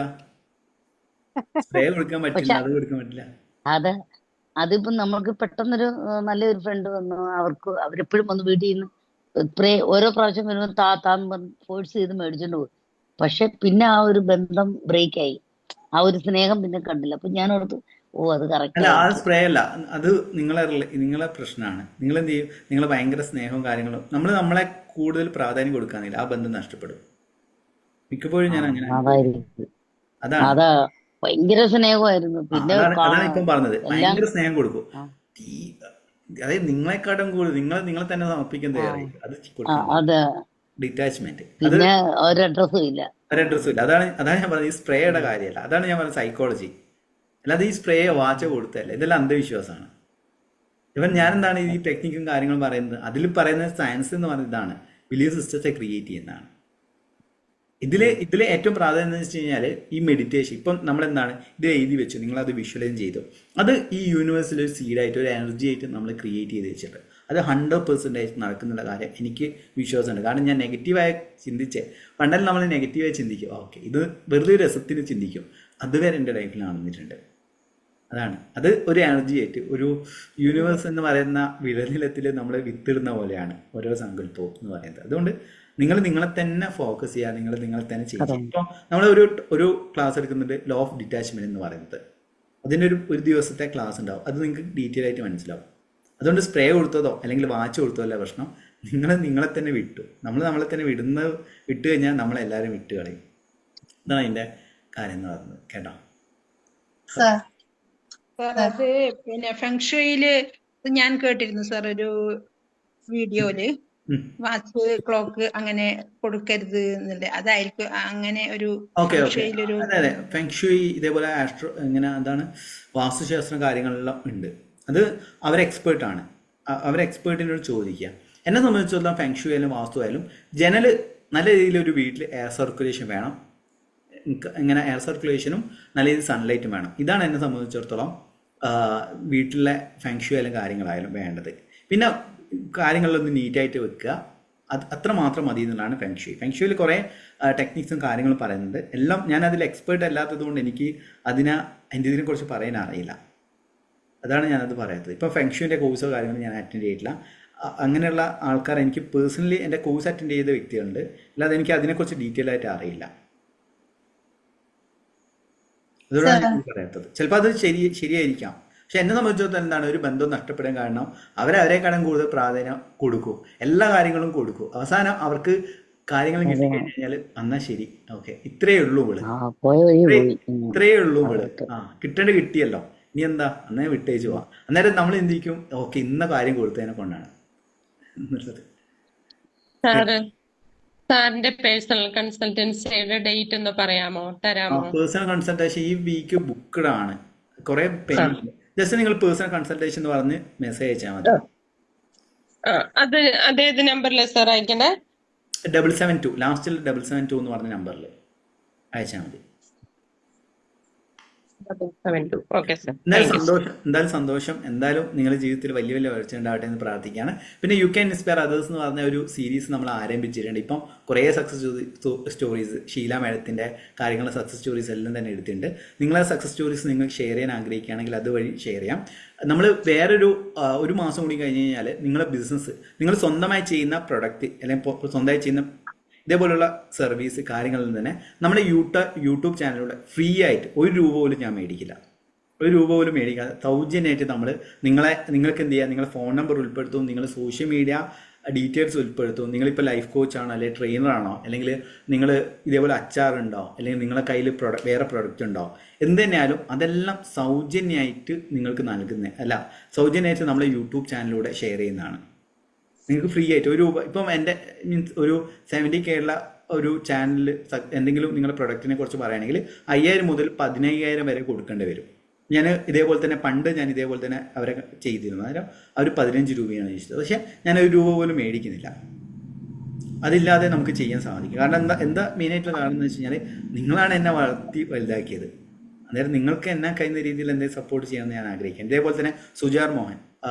സ്പ്രേ കൊടുക്കാൻ പറ്റില്ല, അത് കൊടുക്കാൻ പറ്റില്ല. അതിപ്പോ നമുക്ക് പെട്ടെന്നൊരു നല്ലൊരു ഫ്രണ്ട് വന്നു, അവരെപ്പോഴും വന്ന് വീട്ടിൽ നിന്ന് സ്പ്രേ ഓരോ പ്രാവശ്യം വരുമ്പോൾ താൻ ഫോഴ്സ് ചെയ്ത് മേടിച്ചോണ്ട് പോകും. പക്ഷെ പിന്നെ ആ ഒരു ബന്ധം ബ്രേക്ക് ആയി, ആ ഒരു സ്നേഹം പിന്നെ കണ്ടില്ല. അപ്പൊ ഞാൻ ഓർത്തു, അത് കറക്റ്റ് അല്ല, ആ സ്പ്രേ അല്ല, അത് നിങ്ങളെ പ്രശ്നമാണ്. നിങ്ങൾ എന്ത് ചെയ്യും? നിങ്ങൾ ഭയങ്കര സ്നേഹവും കാര്യങ്ങളും നമ്മളെ കൂടുതൽ പ്രാധാന്യം കൊടുക്കാനില്ല, ആ ബന്ധം നഷ്ടപ്പെടും മിക്കപ്പോഴും. ഞാൻ അങ്ങനെ അതാ ഭയങ്കര സ്നേഹമായിരുന്നു. പിന്നെ അതാണ് ഇപ്പം പറഞ്ഞത്, ഭയങ്കര സ്നേഹം കൊടുക്കും. അതായത് നിങ്ങളെക്കാട്ടും കൂടുതൽ നിങ്ങളെ തന്നെ സമർപ്പിക്കാൻ തയ്യാറായി, അത് ഡിറ്റാച്ച്മെന്റ്. പിന്നെ ഒരഡ്രസ്സും ഇല്ല. അതാണ് ഞാൻ പറഞ്ഞത്, ഈ സ്പ്രേയുടെ കാര്യമല്ല. അതാണ് ഞാൻ പറഞ്ഞത്, സൈക്കോളജി. അല്ലാതെ ഈ സ്പ്രേ വാച്ച് കൊടുത്തല്ല, ഇതെല്ലാം അന്ധവിശ്വാസമാണ്. ഇവൻ ഞാൻ എന്താണ് ഈ ടെക്നിക്കും കാര്യങ്ങളും പറയുന്നത്, അതിൽ പറയുന്നത് സയൻസ് എന്ന് പറയുന്നത് ഇതാണ്. വലിയ സിസ്റ്റത്തെ ക്രിയേറ്റ് ചെയ്യുന്നതാണ്. ഇതിൽ ഏറ്റവും പ്രാധാന്യം എന്ന് വെച്ച് കഴിഞ്ഞാൽ ഈ മെഡിറ്റേഷൻ. ഇപ്പം നമ്മളെന്താണ് ഇത് എഴുതി വെച്ചു, നിങ്ങളത് വിഷ്വലൈസ് ചെയ്തു, അത് ഈ യൂണിവേഴ്സിൽ ഒരു സീഡായിട്ട് ഒരു എനർജി ആയിട്ട് നമ്മൾ ക്രിയേറ്റ് ചെയ്ത് വെച്ചിട്ട് അത് 100% നടക്കുന്നുള്ള കാര്യം എനിക്ക് വിശ്വാസമുണ്ട്. കാരണം ഞാൻ നെഗറ്റീവായി ചിന്തിച്ചേ, പണ്ടെല്ലാം നമ്മൾ നെഗറ്റീവായി ചിന്തിക്കും, ഓക്കെ ഇത് വെറുതെ രസത്തിന് ചിന്തിക്കും, അതുവരെ എൻ്റെ ലൈഫിൽ നടന്നിട്ടുണ്ട്. അതാണ് അത് ഒരു എനർജി ആയിട്ട് ഒരു യൂണിവേഴ്സ് എന്ന് പറയുന്ന വിളനിലത്തിൽ നമ്മൾ വിത്തിടുന്ന പോലെയാണ് ഓരോ സങ്കല്പവും എന്ന് പറയുന്നത്. അതുകൊണ്ട് നിങ്ങൾ നിങ്ങളെ തന്നെ ഫോക്കസ് ചെയ്യുക, നിങ്ങളെ തന്നെ ചെയ്യുക. ഇപ്പോൾ നമ്മൾ ഒരു ക്ലാസ് എടുക്കുന്നുണ്ട് ലോ ഓഫ് ഡിറ്റാച്ച്മെന്റ് എന്ന് പറയുന്നത്. അതിൻ്റെ ഒരു ദിവസത്തെ ക്ലാസ് ഉണ്ടാവും, അത് നിങ്ങൾക്ക് ഡീറ്റെയിൽ ആയിട്ട് മനസ്സിലാവും. അതുകൊണ്ട് സ്പ്രേ കൊടുത്തതോ അല്ലെങ്കിൽ വാച്ച് കൊടുത്തതോ അല്ല പ്രശ്നം, നിങ്ങളെ തന്നെ വിട്ടു. നമ്മളെ തന്നെ വിട്ട് കഴിഞ്ഞാൽ നമ്മളെല്ലാവരും വിട്ട് കളയും. ഇതാണ് അതിൻ്റെ കാര്യം എന്ന് പറയുന്നത്. കേട്ടോ സാർ, അത് പിന്നെ ഫെങ്ഷുയില് ഞാൻ കേട്ടിരുന്നു സാർ, ഒരു വീഡിയോയില് വാച്ച് ക്ലോക്ക് അങ്ങനെ കൊടുക്കരുത് എന്നുള്ളത്. അതായിരിക്കും അങ്ങനെ ഒരു ഫെങ്ഷുയിലൊരു ഫെങ്ഷുയി ഇതേപോലെ ആസ്ട്രോ ഇങ്ങനെ എന്താണ് വാസ്തുശാസ്ത്രം കാര്യങ്ങളെല്ലാം ഉണ്ട്. അത് അവരെക്സ്പേർട്ടാണ്, അവരെക്സ്പേർട്ടിനോട് ചോദിക്കുക. എന്നെ സംബന്ധിച്ചിടത്തോളം ഫെങ്ഷു ആയാലും വാസ്തു ആയാലും ജനൽ നല്ല രീതിയിലൊരു വീട്ടിൽ എയർ സർക്കുലേഷൻ വേണം. ഇങ്ങനെ എയർ സർക്കുലേഷനും നല്ല രീതിയിൽ സൺലൈറ്റും വേണം. ഇതാണ് എന്നെ സംബന്ധിച്ചിടത്തോളം വീട്ടിലെ ഫെങ്ഷു ആയാലും കാര്യങ്ങളായാലും വേണ്ടത്. പിന്നെ കാര്യങ്ങളിലൊന്ന് നീറ്റായിട്ട് വെക്കുക, അത്ര മാത്രം മതി എന്നുള്ളതാണ് ഫെങ്ഷുയി. ഫെങ്ഷുയിൽ കുറേ ടെക്നിക്സും കാര്യങ്ങളും പറയുന്നുണ്ട്. എല്ലാം ഞാനതിൽ എക്സ്പേർട്ട് അല്ലാത്തത് കൊണ്ട് എനിക്ക് ഇതിനെക്കുറിച്ച് പറയാൻ അറിയില്ല. അതാണ് ഞാനത് പറയാത്തത്. ഇപ്പോൾ ഫെങ്ഷുവിൻ്റെ കോഴ്സോ കാര്യങ്ങളോ ഞാൻ അറ്റൻഡ് ചെയ്തിട്ടില്ല. അങ്ങനെയുള്ള ആൾക്കാർ എനിക്ക് പേഴ്സണലി എൻ്റെ കോഴ്സ് അറ്റൻഡ് ചെയ്ത വ്യക്തികളുണ്ട്, അല്ലാതെ എനിക്ക് അതിനെക്കുറിച്ച് ഡീറ്റെയിൽ ആയിട്ട് അറിയില്ല. അതുകൊണ്ടാണ് ഞാൻ പറയാത്തത്. ചിലപ്പോൾ അത് ശരിയായിരിക്കാം, പക്ഷെ എന്നെ സംബന്ധിച്ചിടത്തോളം എന്താണ് ഒരു ബന്ധം നഷ്ടപ്പെടാൻ കാരണം അവരെക്കാളും കൂടുതൽ പ്രാധാന്യം കൊടുക്കും, എല്ലാ കാര്യങ്ങളും കൊടുക്കും. അവസാനം അവർക്ക് കാര്യങ്ങൾ കിട്ടിക്കഴിഞ്ഞാൽ എന്നാ ശരി, ഓക്കെ ഇത്രയേ ഉള്ളൂ ഇവള്, ഇത്രയേ ഉള്ളൂ ഇവള്, കിട്ടേണ്ട കിട്ടിയല്ലോ, ഇനി എന്താ അന്നേ വിട്ടേച്ചു പോവാം. അന്നേരം നമ്മൾ എന്തിക്കും, ഓക്കെ ഇന്ന കാര്യം കൊടുത്തതിനെ കൊണ്ടാണ് എന്നുള്ളത്. സാറിന്റെ പേഴ്സണൽ കൺസൾട്ടൻസിയുടെ ഡേറ്റ് ഒന്ന് പറയാമോ, തരാമോ? പേഴ്സണൽ കൺസൾട്ടേഷൻ ഈ വീക്ക് ബുക്ക്ഡ് ആണ്, കുറെ പേയ്മെന്റ്. ജസ്റ്റ് നിങ്ങൾ പേഴ്സണൽ കൺസൾട്ടേഷൻ എന്ന് പറഞ്ഞ് മെസ്സേജ് അയച്ചാൽ മതി. അത് അതേത് നമ്പറിലെ സാർ അയക്കണ്ടേ? 772 ലാസ്റ്റിൽ 772 എന്ന് പറഞ്ഞ നമ്പറിൽ അയച്ചാൽ മതി. എന്തായാലും സന്തോഷം. എന്തായാലും നിങ്ങളുടെ ജീവിതത്തിൽ വലിയ വലിയ വളർച്ച ഉണ്ടാവട്ടെ എന്ന് പ്രാർത്ഥിക്കുകയാണ്. പിന്നെ യു ക്യാൻ ഇൻസ്പയർ അതേഴ്സ് എന്ന് പറഞ്ഞ ഒരു സീരീസ് നമ്മൾ ആരംഭിച്ചിട്ടുണ്ട്. ഇപ്പം കുറേ സക്സസ് സ്റ്റോറീസ്, ഷീല മാഡത്തിൻ്റെ കാര്യങ്ങളുടെ സക്സസ് സ്റ്റോറീസ് എല്ലാം തന്നെ എടുത്തിട്ടുണ്ട്. നിങ്ങളെ സക്സസ് സ്റ്റോറീസ് നിങ്ങൾ ഷെയർ ചെയ്യാൻ ആഗ്രഹിക്കുകയാണെങ്കിൽ അതുവഴി ഷെയർ ചെയ്യാം. നമ്മൾ ഒരു മാസം കൂടി കഴിഞ്ഞ് കഴിഞ്ഞാൽ നിങ്ങളുടെ ബിസിനസ്, നിങ്ങൾ സ്വന്തമായി ചെയ്യുന്ന പ്രൊഡക്റ്റ് അല്ലെങ്കിൽ സ്വന്തമായി ചെയ്യുന്ന ഇതേപോലുള്ള സർവീസ് കാര്യങ്ങളിൽ തന്നെ നമ്മുടെ യൂട്യൂബ് ചാനലിലൂടെ ഫ്രീ ആയിട്ട് 1 രൂപ പോലും ഞാൻ മേടിക്കില്ല, 1 രൂപ പോലും മേടിക്കാതെ സൗജന്യമായിട്ട് നിങ്ങൾക്ക് എന്ത് ചെയ്യുക, നിങ്ങളുടെ ഫോൺ നമ്പർ ഉൾപ്പെടുത്തും, നിങ്ങൾ സോഷ്യൽ മീഡിയ ഡീറ്റെയിൽസ് ഉൾപ്പെടുത്തും. നിങ്ങളിപ്പോൾ ലൈഫ് കോച്ചാണോ അല്ലെങ്കിൽ ട്രെയിനറാണോ, അല്ലെങ്കിൽ നിങ്ങൾ ഇതേപോലെ അച്ചാറുണ്ടോ, അല്ലെങ്കിൽ നിങ്ങളുടെ കയ്യിൽ വേറെ പ്രൊഡക്റ്റ് ഉണ്ടോ, എന്ത് തന്നെയാലും അതെല്ലാം സൗജന്യമായിട്ട് നിങ്ങൾക്ക് സൗജന്യമായിട്ട് നമ്മളെ യൂട്യൂബ് ചാനലിലൂടെ ഷെയർ ചെയ്യുന്നതാണ്. നിങ്ങൾക്ക് ഫ്രീ ആയിട്ട് 1 രൂപ, ഇപ്പം എൻ്റെ ഒരു 70K ഉള്ള ഒരു ചാനലിൽ എന്തെങ്കിലും നിങ്ങളുടെ പ്രൊഡക്റ്റിനെ കുറിച്ച് പറയുകയാണെങ്കിൽ 5000 മുതൽ 15000 വരെ കൊടുക്കേണ്ടി വരും. ഞാൻ ഇതേപോലെ തന്നെ പണ്ട് ഇതേപോലെ തന്നെ അവരെ ചെയ്തിരുന്നു. അന്നേരം അവർ 15 രൂപയാണ് ചോദിച്ചത്. പക്ഷേ ഞാൻ 1 രൂപ പോലും മേടിക്കുന്നില്ല. അതില്ലാതെ നമുക്ക് ചെയ്യാൻ സാധിക്കും. കാരണം എന്താ മെയിനായിട്ടുള്ള കാരണം എന്ന് വെച്ച് കഴിഞ്ഞാൽ നിങ്ങളാണ് എന്നെ വളർത്തി വലുതാക്കിയത്. അന്നേരം നിങ്ങൾക്ക് എന്നെ കഴിയുന്ന രീതിയിൽ എന്തെങ്കിലും സപ്പോർട്ട് ചെയ്യാമെന്ന് ഞാൻ ആഗ്രഹിക്കാം. ഇതേപോലെ തന്നെ സുജാർ മോഹൻ,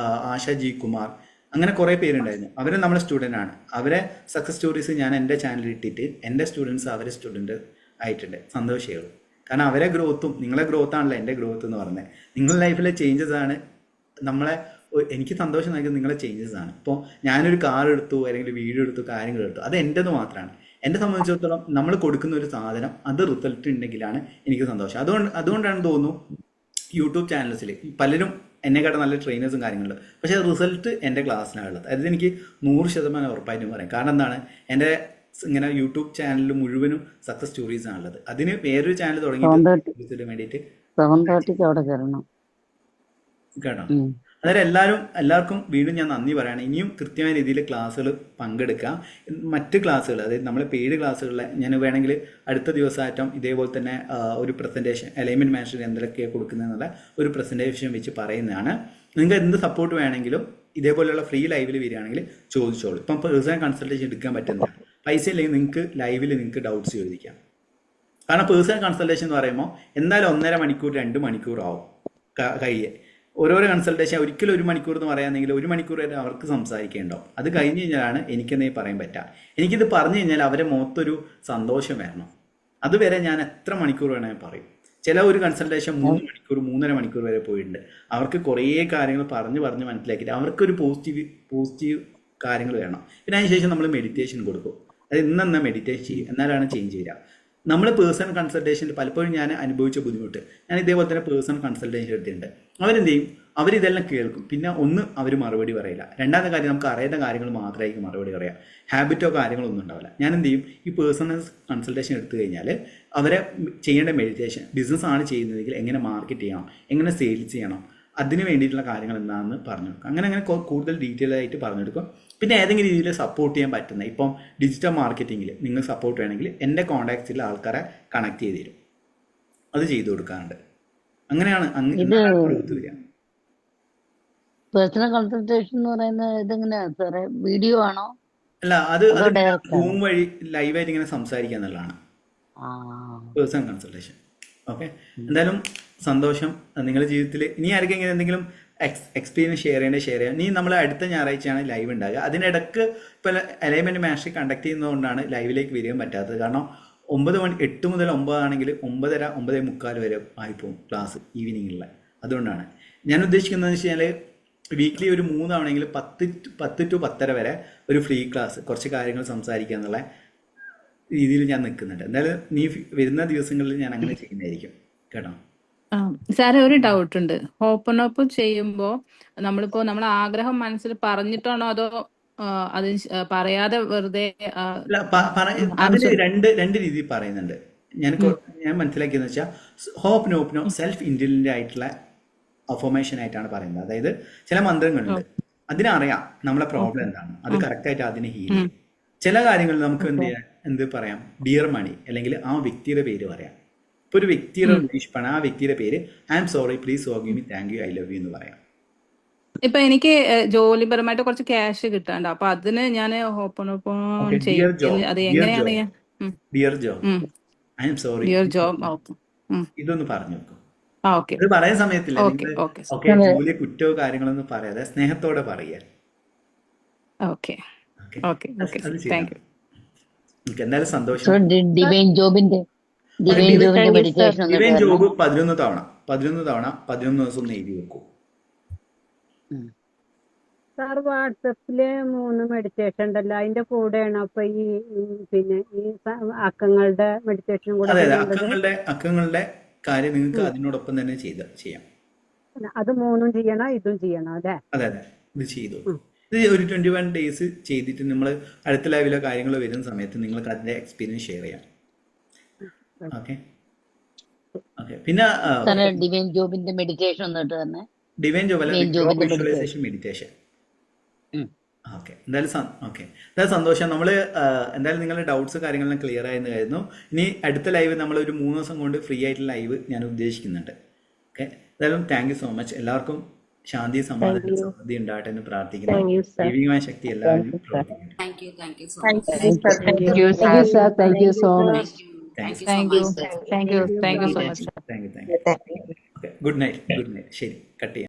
ആശ ജി കുമാർ, അങ്ങനെ കുറേ പേരുണ്ടായിരുന്നു. അവർ നമ്മുടെ സ്റ്റുഡൻ്റ് ആണ്. അവരെ സക്സസ് സ്റ്റോറീസ് ഞാൻ എൻ്റെ ചാനലിൽ ഇട്ടിട്ട് എൻ്റെ സ്റ്റുഡൻസ് അവരെ സ്റ്റുഡൻറ്റ് ആയിട്ടുണ്ട്. സന്തോഷമേ ഉള്ളൂ. കാരണം അവരെ ഗ്രോത്തും നിങ്ങളെ ഗ്രോത്താണല്ലോ എൻ്റെ ഗ്രോത്ത് എന്ന് പറഞ്ഞത്. നിങ്ങളുടെ ലൈഫിലെ ചേഞ്ചസ് ആണ് എനിക്ക് സന്തോഷം നൽകുന്നത്, നിങ്ങളെ ചേഞ്ചസ് ആണ്. ഇപ്പോൾ ഞാനൊരു കാർ എടുത്തു അല്ലെങ്കിൽ വീട് എടുത്തു, കാര്യങ്ങൾ എടുത്തു, അത് എൻ്റെത് മാത്രമാണ്. എന്നെ സംബന്ധിച്ചിടത്തോളം നമ്മൾ കൊടുക്കുന്ന ഒരു സാധനം അത് റിസൾട്ട് ഉണ്ടെങ്കിലാണ് എനിക്ക് സന്തോഷം. അതുകൊണ്ടാണ് തോന്നുന്നു യൂട്യൂബ് ചാനൽസിൽ പലരും എന്നെക്കാട്ടും നല്ല ട്രെയിനേഴ്സും കാര്യങ്ങളുണ്ട്, പക്ഷേ റിസൾട്ട് എൻ്റെ ക്ലാസ്സിലാണുള്ളത്. അതായത് എനിക്ക് 100% ഉറപ്പായിട്ടും പറയാം. കാരണം എന്താണ്, എൻ്റെ ഇങ്ങനെ യൂട്യൂബ് ചാനലിൽ മുഴുവനും സക്സസ് സ്റ്റോറീസ് ആണുള്ളത്. അതിന് വേറൊരു ചാനൽ തുടങ്ങിയിട്ട് വേണ്ടിയിട്ട് കേട്ടോ. അതായത് എല്ലാവർക്കും വീണ്ടും ഞാൻ നന്ദി പറയാണ്. ഇനിയും കൃത്യമായ രീതിയിൽ ക്ലാസ്സുകൾ പങ്കെടുക്കാം. മറ്റ് ക്ലാസ്സുകൾ, അതായത് നമ്മളെ പെയ്ഡ് ക്ലാസ്സുകളിൽ ഞാൻ വേണമെങ്കിൽ അടുത്ത ദിവസമായിട്ടും ഇതേപോലെ തന്നെ ഒരു പ്രസൻറ്റേഷൻ അലൈൻമെൻറ്റ് മാസ്റ്റർ എന്തൊക്കെയാണ് കൊടുക്കുന്നതെന്നുള്ള ഒരു പ്രസൻറ്റേഷൻ വെച്ച് പറയുന്നതാണ്. നിങ്ങൾക്ക് എന്ത് സപ്പോർട്ട് വേണമെങ്കിലും ഇതേപോലെയുള്ള ഫ്രീ ലൈവിൽ വരികയാണെങ്കിൽ ചോദിച്ചോളൂ. ഇപ്പം പേഴ്സണൽ കൺസൾട്ടേഷൻ എടുക്കാൻ പറ്റുന്ന പൈസ ഇല്ലെങ്കിൽ നിങ്ങൾക്ക് ലൈവിൽ നിങ്ങൾക്ക് ഡൗട്ട്സ് ചോദിക്കാം. കാരണം പേഴ്സണൽ കൺസൾട്ടേഷൻ എന്ന് പറയുമ്പോൾ എന്തായാലും 1.5 മണിക്കൂർ 2 മണിക്കൂർ ആവും കയ്യെ. ഓരോരോ കൺസൾട്ടേഷൻ ഒരിക്കലും 1 മണിക്കൂർ എന്ന് പറയാമെങ്കിൽ 1 മണിക്കൂർ വരെ അവർക്ക് സംസാരിക്കേണ്ടാവും. അത് കഴിഞ്ഞ് കഴിഞ്ഞാലാണ് എനിക്കെന്തെങ്കിലും പറയാൻ പറ്റുക. എനിക്കിത് പറഞ്ഞു കഴിഞ്ഞാൽ അവരെ മുഖത്തൊരു സന്തോഷം വരണം. അതുവരെ ഞാൻ എത്ര മണിക്കൂർ വേണമെങ്കിൽ പറയും. ചില ഒരു കൺസൾട്ടേഷൻ 3 മണിക്കൂർ 3.5 മണിക്കൂർ വരെ പോയിട്ടുണ്ട്. അവർക്ക് കുറേ കാര്യങ്ങൾ പറഞ്ഞ് മനസ്സിലാക്കിയിട്ട് അവർക്കൊരു പോസിറ്റീവ് കാര്യങ്ങൾ വേണം. പിന്നെ അതിനുശേഷം നമ്മൾ മെഡിറ്റേഷൻ കൊടുക്കും. അത് ഇന്നെന്നാ മെഡിറ്റേഷൻ ചെയ്യും, എന്നാലാണ് ചേഞ്ച് വരിക. നമ്മൾ പേഴ്സണൽ കൺസൾട്ടേഷനിൽ പലപ്പോഴും ഞാൻ അനുഭവിച്ച ബുദ്ധിമുട്ട്, ഞാൻ ഇതേപോലെ തന്നെ പേഴ്സണൽ കൺസൾട്ടേഷൻ എടുത്തിട്ടുണ്ട്. അവരെന്ത് ചെയ്യും, അവരിതെല്ലാം കേൾക്കും, പിന്നെ അവർ മറുപടി പറയില്ല. രണ്ടാമത്തെ കാര്യം, നമുക്ക് അറിയാത്ത കാര്യങ്ങൾ മാത്രമായിരിക്കും മറുപടി പറയാം, ഹാബിറ്റോ കാര്യങ്ങളൊന്നും ഉണ്ടാവില്ല. ഞാൻ എന്ത് ചെയ്യും, ഈ പേഴ്സണൽ കൺസൾട്ടേഷൻ എടുത്തു കഴിഞ്ഞാൽ അവരെ ചെയ്യേണ്ട മെഡിറ്റേഷൻ, ബിസിനസ് ആണ് ചെയ്യുന്നതെങ്കിൽ എങ്ങനെ മാർക്കറ്റ് ചെയ്യണം, എങ്ങനെ സെയിൽസ് ചെയ്യണം, അതിന് വേണ്ടിയിട്ടുള്ള കാര്യങ്ങൾ എന്താണെന്ന് പറഞ്ഞു കൊടുക്കും. അങ്ങനെ കൂടുതൽ ഡീറ്റെയിൽ ആയിട്ട് പറഞ്ഞു കൊടുക്കും. പിന്നെ ഏതെങ്കിലും രീതിയിൽ സപ്പോർട്ട് ചെയ്യാൻ പറ്റുന്ന, ഇപ്പം ഡിജിറ്റൽ മാർക്കറ്റിങ്ങിൽ നിങ്ങൾ സപ്പോർട്ട് വേണമെങ്കിൽ എൻ്റെ കോൺടാക്ട്സിലുള്ള ആൾക്കാരെ കണക്ട് ചെയ്ത് തരും, അത് ചെയ്തു കൊടുക്കാറുണ്ട്. അങ്ങനെയാണ് വരിക. പേഴ്സണൽ കൺസൾട്ടേഷൻ എന്ന് പറയുന്നത് ഇതെങ്ങനെയാ സാറേ, വീഡിയോ ആണോ? അല്ല, അത് സൂം വഴി ലൈവായിട്ട് ഇങ്ങനെ സംസാരിക്കുക എന്നുള്ളതാണ് പേഴ്സണൽ കൺസൾട്ടേഷൻ. ഓക്കെ, എന്തായാലും സന്തോഷം. നിങ്ങളുടെ ജീവിതത്തിൽ ഇനി ആർക്കെങ്കിലും എന്തെങ്കിലും എക്സ്പീരിയൻസ് ഷെയർ ചെയ്യാം. ഇനി നമ്മൾ അടുത്ത ഞായറാഴ്ചയാണ് ലൈവ് ഉണ്ടാകുക. അതിനിടക്ക് ഇപ്പോൾ അലൈൻമെന്റ് മാസ്റ്ററി കണ്ടക്ട് ചെയ്യുന്നതുകൊണ്ടാണ് ലൈവിലേക്ക് വരികയും പറ്റാത്തത്. കാരണം 8 മുതൽ 9 ആണെങ്കിൽ 9:30 9:45 വരെ ആയിപ്പോവും ക്ലാസ് ഈവനിങ്ങിലുള്ള. അതുകൊണ്ടാണ് ഞാൻ ഉദ്ദേശിക്കുന്നത് വെച്ചാൽ വീക്ക്ലി ഒരു 3 തവണയെങ്കിലും 10 to 10:30 വരെ ഒരു ഫ്രീ ക്ലാസ്, കുറച്ച് കാര്യങ്ങൾ സംസാരിക്കുക എന്നുള്ള രീതിയിൽ ഞാൻ നിൽക്കുന്നുണ്ട്. എന്തായാലും നീ വരുന്ന ദിവസങ്ങളിൽ ഞാൻ അങ്ങനെ ചെയ്യുന്നതായിരിക്കും കേട്ടോ. സാറേ, ഒരു ഡൗട്ട് ഉണ്ട്. ഓപ്പൺ ചെയ്യുമ്പോ നമ്മളെ ആഗ്രഹം മനസ്സിൽ പറഞ്ഞിട്ടാണോ അതോ അത് പറയാതെ വെറുതെ? അതിന് രണ്ട് രീതിയിൽ പറയുന്നുണ്ട്. ഞാൻ മനസ്സിലാക്കിയെന്ന് വെച്ചാൽ ഹോപ്നോ സെൽഫ് ഇന്റലിജന്റ് ആയിട്ടുള്ള അഫർമേഷൻ ആയിട്ടാണ് പറയുന്നത്. അതായത് ചില മന്ത്രങ്ങളുണ്ട്, അതിനറിയാം നമ്മളെ പ്രോബ്ലം എന്താണ്, അത് കറക്റ്റായിട്ട് അതിനെ ഹീൽ ചെയ്യും. ചില കാര്യങ്ങൾ നമുക്ക് എന്ത് പറയാം, ഡിയർ മണി, അല്ലെങ്കിൽ ആ വ്യക്തിയുടെ പേര് പറയാം. ഇപ്പൊ ഒരു വ്യക്തിയുടെ റിലേഷൻഷിപ്പാണ്, ആ വ്യക്തിയുടെ പേര് I am sorry, please forgive me, thank you, I love you എന്ന് പറയാം. ഇപ്പൊ എനിക്ക് ജോലിപരമായിട്ട് കുറച്ച് ക്യാഷ് കിട്ടാണ്ട്, അപ്പൊ അതിന് ഞാൻ ഓപ്പൺ ചെയ്യും. അത് എങ്ങനെയാണ്? Dear Job, I am sorry, dear Job, ഇതൊന്ന് പറഞ്ഞു നോക്കും. ഇത് പറയുന്ന സമയത്തില്ല ജോലി കുറ്റവും കാര്യങ്ങളൊന്നും പറയാതെ സ്നേഹത്തോടെ പറയുക. എന്തായാലും സന്തോഷം. ഡിവൈൻ ജോബ് 11 തവണ 11 ദിവസം ഒന്ന് എഴുതി വെക്കൂ. സാർ, വാട്സപ്പില് 3 മെഡിറ്റേഷൻ ഉണ്ടല്ലോ, അതിന്റെ കൂടെയാണ് അപ്പൊ ഈ പിന്നെ ഈ അക്കങ്ങളുടെ മെഡിറ്റേഷൻ കൂടെ? അക്കങ്ങളുടെ കാര്യം നിങ്ങൾക്ക് അതിനോടൊപ്പം തന്നെ ചെയ്യാം. അത് 3 ചെയ്യണം, ഇതും ചെയ്യണം അല്ലേ? അതെ, ഇത് ചെയ്തു. ഇത് ഒരു 21 days ചെയ്തിട്ട് നമ്മൾ അടുത്ത ലൈവിലോ കാര്യങ്ങളോ വരുന്ന സമയത്ത് നിങ്ങൾക്ക് അതിന്റെ എക്സ്പീരിയൻസ് ഷെയർ ചെയ്യാം. ഓക്കെ. പിന്നെ ഡിവൈൻ ജോബിന്റെ മെഡിറ്റേഷൻ ഒന്നിട്ട് തന്നെ. Divine job visualisation meditation. Okay, എന്തായാലും സന്തോഷം. നമ്മൾ എന്തായാലും നിങ്ങളുടെ ഡൗട്ട്സ് കാര്യങ്ങളെല്ലാം ക്ലിയർ ആയെന്ന് കരുതുന്നു. ഇനി അടുത്ത ലൈവ് നമ്മൾ ഒരു 3 ദിവസം കൊണ്ട് ഫ്രീ ആയിട്ടുള്ള ലൈവ് ഞാൻ ഉദ്ദേശിക്കുന്നുണ്ട്. ഓക്കെ, എന്തായാലും താങ്ക് യു സോ മച്ച്. എല്ലാവർക്കും ശാന്തി, സമാധാനം, സമൃദ്ധി ഉണ്ടാകട്ടെ എന്ന് പ്രാർത്ഥിക്കുന്നു. ദൈവികമായ ശക്തി എല്ലാവരും പ്രവർത്തിക്കട്ടെ. Good night. ശരി, കട്ട് ചെയ്യാം.